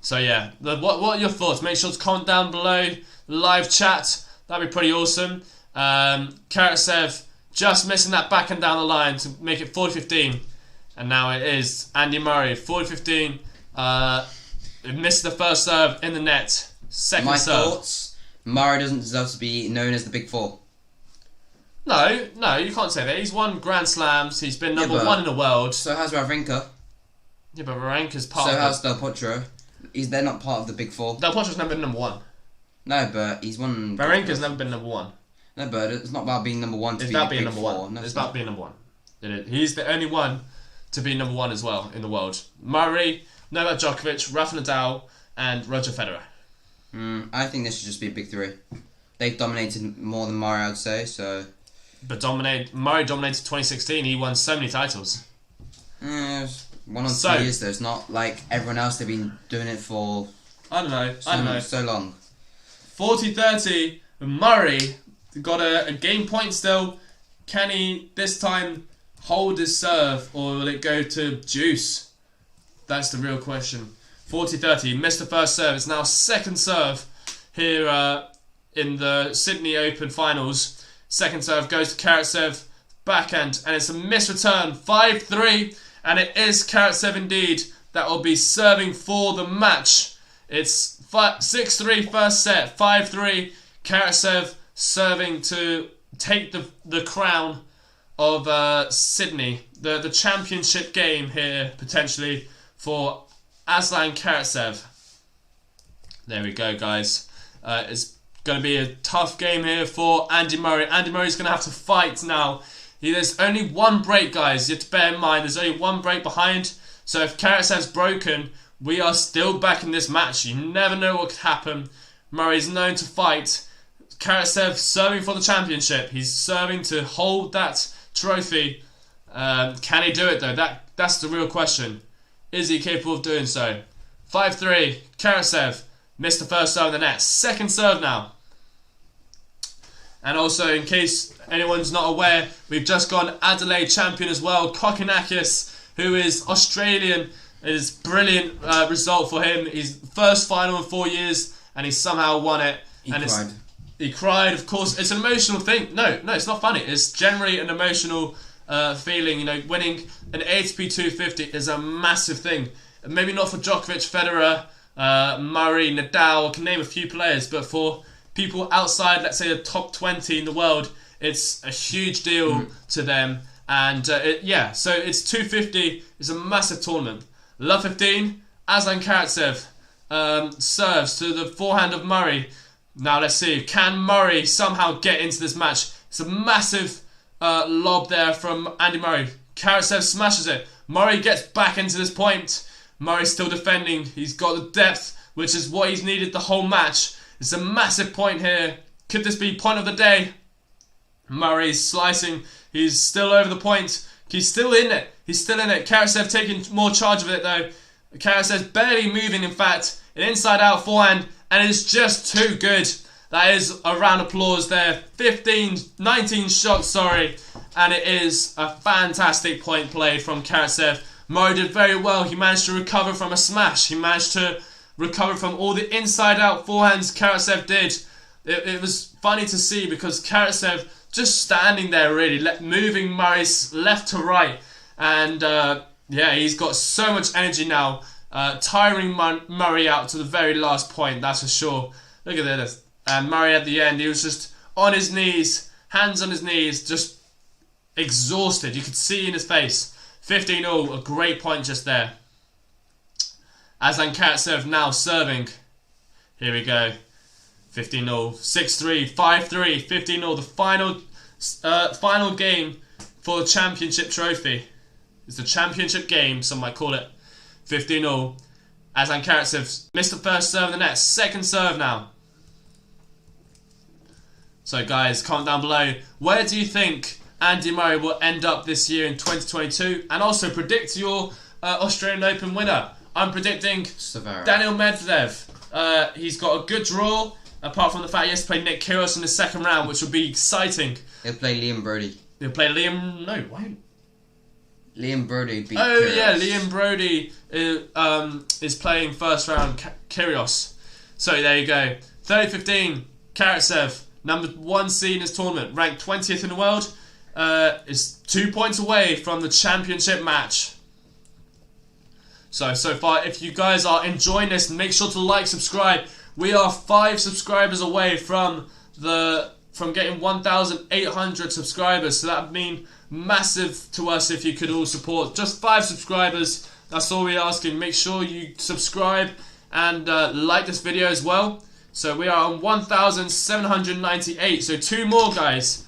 So yeah, what are your thoughts? Make sure to comment down below, live chat. That'd be pretty awesome. Karatsev just missing that backhand down the line to make it 40-15. And now it is Andy Murray, 40-15. Missed the first serve in the net. Second serve. My thoughts, Murray doesn't deserve to be known as the Big Four. No, you can't say that. He's won Grand Slams. He's been number 1 in the world. So has Wawrinka. Yeah, but Wawrinka's part of So has Del Potro. They're not part of the Big Four. Del Potro's never been number 1. No, but he's won... Wawrinka's never been number 1. No, but it's not about being number 1 to it's be about being Big number Four. 1. No, it's about being number 1. He's the only one to be number 1 as well in the world. Murray, Novak Djokovic, Rafa Nadal, and Roger Federer. I think this should just be a big 3. They've dominated more than Murray, I'd say, so... But Murray dominated 2016. He won so many titles. 1 or 2 years though. It's not like everyone else. They've been doing it for... I don't know. So long. 40-30. Murray got a game point still. Can he this time hold his serve, or will it go to deuce? That's the real question. 40-30. He missed the first serve. It's now second serve here in the Sydney Open finals. Second serve goes to Karatsev. Backhand. And it's a missed return. 5-3. And it is Karatsev indeed that will be serving for the match. It's 6-3 first set. 5-3. Karatsev serving to take the crown of Sydney. The championship game here potentially for Aslan Karatsev. There we go, guys. It's going to be a tough game here for Andy Murray. Andy Murray's going to have to fight now. There's only 1 break, guys. You have to bear in mind there's only 1 break behind. So if Karatsev's broken, we are still back in this match. You never know what could happen. Murray's known to fight. Karatsev serving for the championship. He's serving to hold that trophy. Can he do it though? That's the real question. Is he capable of doing so? 5-3. Karatsev missed the first serve in the net. Second serve now. And also, in case anyone's not aware, we've just got Adelaide champion as well, Kokkinakis, who is Australian. It is brilliant result for him. He's first final in 4 years, and he somehow won it. He cried, of course. It's an emotional thing. No, it's not funny. It's generally an emotional feeling. You know, winning an ATP 250 is a massive thing. Maybe not for Djokovic, Federer, Murray, Nadal. I can name a few players, but for people outside, let's say the top 20 in the world, it's a huge deal to them. And so it's 250. It's a massive tournament. Love 15. Aslan Karatsev serves to the forehand of Murray. Now let's see, can Murray somehow get into this match? It's a massive lob there from Andy Murray. Karatsev smashes it. Murray gets back into this point. Murray's still defending. He's got the depth, which is what he's needed the whole match. It's a massive point here. Could this be point of the day? Murray's slicing. He's still over the point. He's still in it. Karatsev taking more charge of it though. Karatsev's barely moving, in fact. An inside-out forehand, and it's just too good. That is a round of applause there. 19 shots, sorry. And it is a fantastic point played from Karatsev. Murray did very well. He managed to recover from a smash. He managed to recover from all the inside-out forehands Karatsev did. It was funny to see because Karatsev just standing there really, moving Murray's left to right. And yeah, he's got so much energy now, tiring Murray out to the very last point, that's for sure. Look at this. And Murray at the end, he was just on his knees, hands on his knees, just exhausted. You could see in his face. 15-0, a great point just there. Aslan Karatsev now serving. Here we go. 15-0, 6-3, 5-3, 15-0. The final game for the championship trophy. It's the championship game, some might call it. 15-0. Aslan Karatsev missed the first serve of the net. Second serve now. So guys, comment down below. Where do you think Andy Murray will end up this year in 2022? And also predict your Australian Open winner. I'm predicting Daniel Medvedev. He's got a good draw, apart from the fact he has to play Nick Kyrgios in the second round, which will be exciting. He'll play Liam Brody. He'll play Liam... No, why? Liam Brody beat Kyrgios. Yeah, Kyrgios. Liam Brody is playing first round Kyrgios. So there you go. 30-15, Karatsev, number 1 seed in this tournament, ranked 20th in the world, is 2 points away from the championship match. So far, if you guys are enjoying this, make sure to like, subscribe. We are 5 subscribers away from getting 1,800 subscribers. So that would mean massive to us if you could all support. Just 5 subscribers. That's all we're asking. Make sure you subscribe and like this video as well. So we are on 1,798. So 2 more, guys.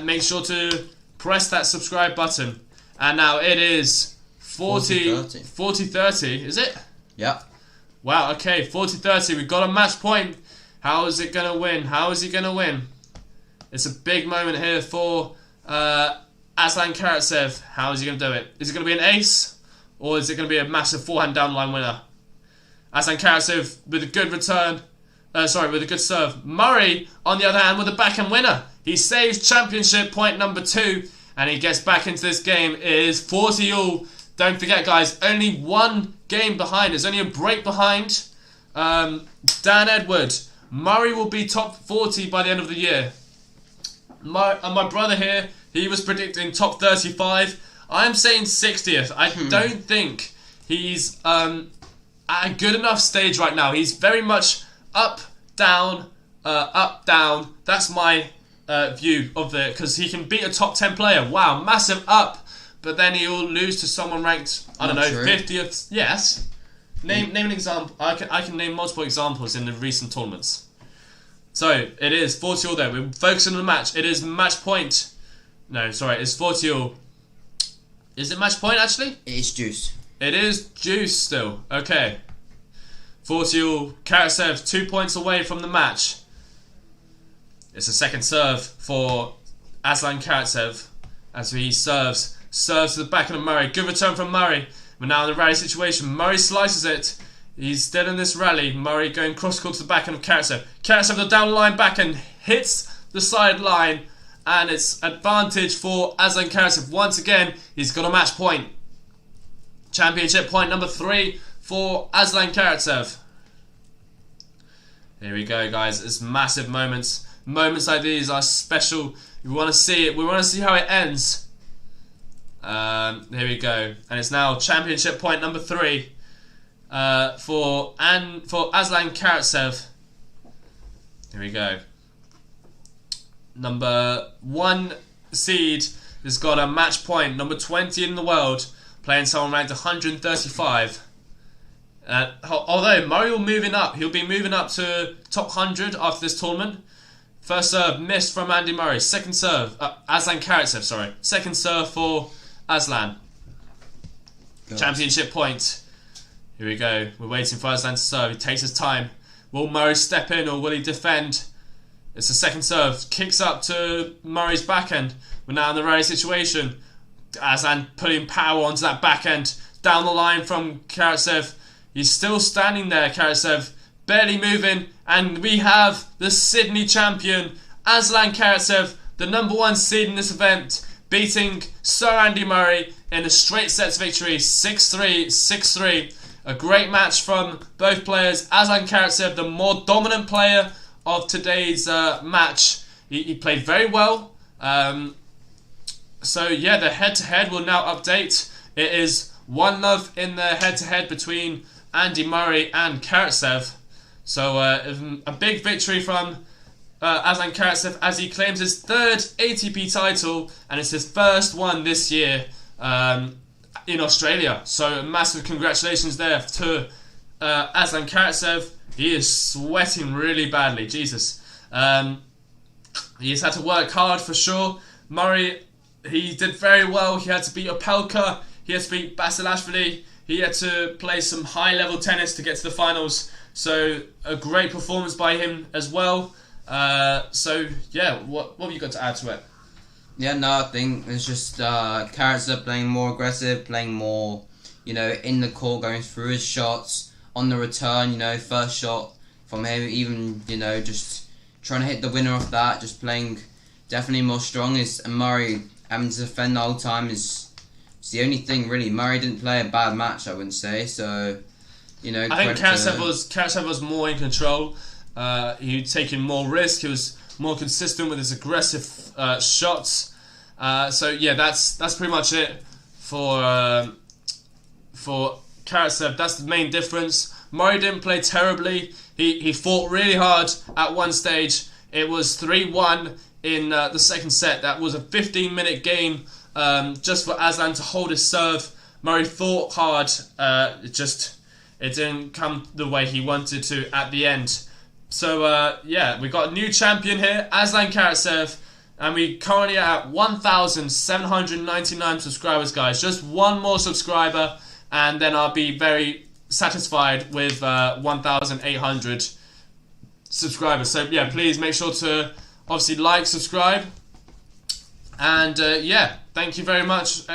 Make sure to press that subscribe button. And now it is 40-30, is it? Yeah. Wow, okay, 40-30. We've got a match point. How is it going to win? How is he going to win? It's a big moment here for Aslan Karatsev. How is he going to do it? Is it going to be an ace? Or is it going to be a massive forehand down line winner? Aslan Karatsev with a good return. With a good serve. Murray, on the other hand, with a backhand winner. He saves championship point number 2. And he gets back into this game. It is 40-all. Don't forget, guys, only 1 game behind. There's only a break behind Dan Edward. Murray will be top 40 by the end of the year. My brother here, he was predicting top 35. I'm saying 60th. I don't think he's at a good enough stage right now. He's very much up, down. That's my view of it, because he can beat a top 10 player. Wow, massive up. But then he'll lose to someone ranked, I don't know, 50th. Yes. Name an example. I can name multiple examples in the recent tournaments. So, it is 40-all there. We're focusing on the match. It is match point. No, sorry, it's 40-all. Is it match point, actually? It is juice. It is juice still. Okay. 40-all. Karatsev 2 points away from the match. It's a second serve for Aslan Karatsev as he serves to the back of Murray. Good return from Murray. We're now in the rally situation. Murray slices it. He's still in this rally. Murray going cross-court to the backhand of Karatsev. Karatsev the down line backhand hits the side line, and it's advantage for Aslan Karatsev. Once again, he's got a match point. Championship point number 3 for Aslan Karatsev. Here we go, guys. It's massive moments. Moments like these are special. We want to see it. We want to see how it ends. Here we go, and it's now championship point number 3 for Aslan Karatsev. Here we go. Number 1 seed has got a match point. Number 20 in the world, playing someone ranked 135. Although Murray will moving up, he'll be moving up to top 100 after this tournament. First serve missed from Andy Murray. Second serve, Aslan Karatsev, sorry. Second serve for Aslan. Championship point. Here we go. We're waiting for Aslan to serve. He takes his time. Will Murray step in or will he defend? It's the second serve. Kicks up to Murray's backhand. We're now in the rally situation. Aslan putting power onto that backhand. Down the line from Karatsev. He's still standing there, Karatsev. barely moving, and we have the Sydney champion, Aslan Karatsev, the number 1 seed in this event, beating Sir Andy Murray in a straight sets victory, 6-3, 6-3. A great match from both players. Aslan Karatsev, the more dominant player of today's match. He played very well. So yeah, the head-to-head will now update. It is 1-0 in the head-to-head between Andy Murray and Karatsev. So a big victory from Aslan Karatsev as he claims his 3rd ATP title, and it's his first one this year in Australia. So massive congratulations there to Aslan Karatsev. He is sweating really badly, Jesus. He's had to work hard for sure. Murray, he did very well. He had to beat Opelka, he had to beat Basilashvili, he had to play some high-level tennis to get to the finals. So a great performance by him as well. So yeah, what have you got to add to it? Yeah, no, I think it's just Karatsev playing more aggressive, playing more, in the court, going through his shots on the return. First shot from him, even just trying to hit the winner off that, just playing definitely more strong. And Murray having to defend the whole time is the only thing really. Murray didn't play a bad match, I wouldn't say. So I think Karatsev was more in control. He was taking more risk. He was more consistent with his aggressive shots. So yeah, that's pretty much it for Karatsev. That's the main difference. Murray didn't play terribly. He fought really hard at one stage. It was 3-1 in the second set. That was a 15-minute game just for Aslan to hold his serve. Murray fought hard. It didn't come the way he wanted to at the end. So yeah, we got a new champion here, Aslan Karatsev, and we currently are at 1,799 subscribers, guys. Just one more subscriber, and then I'll be very satisfied with 1,800 subscribers. So yeah, please make sure to obviously like, subscribe, and yeah, thank you very much.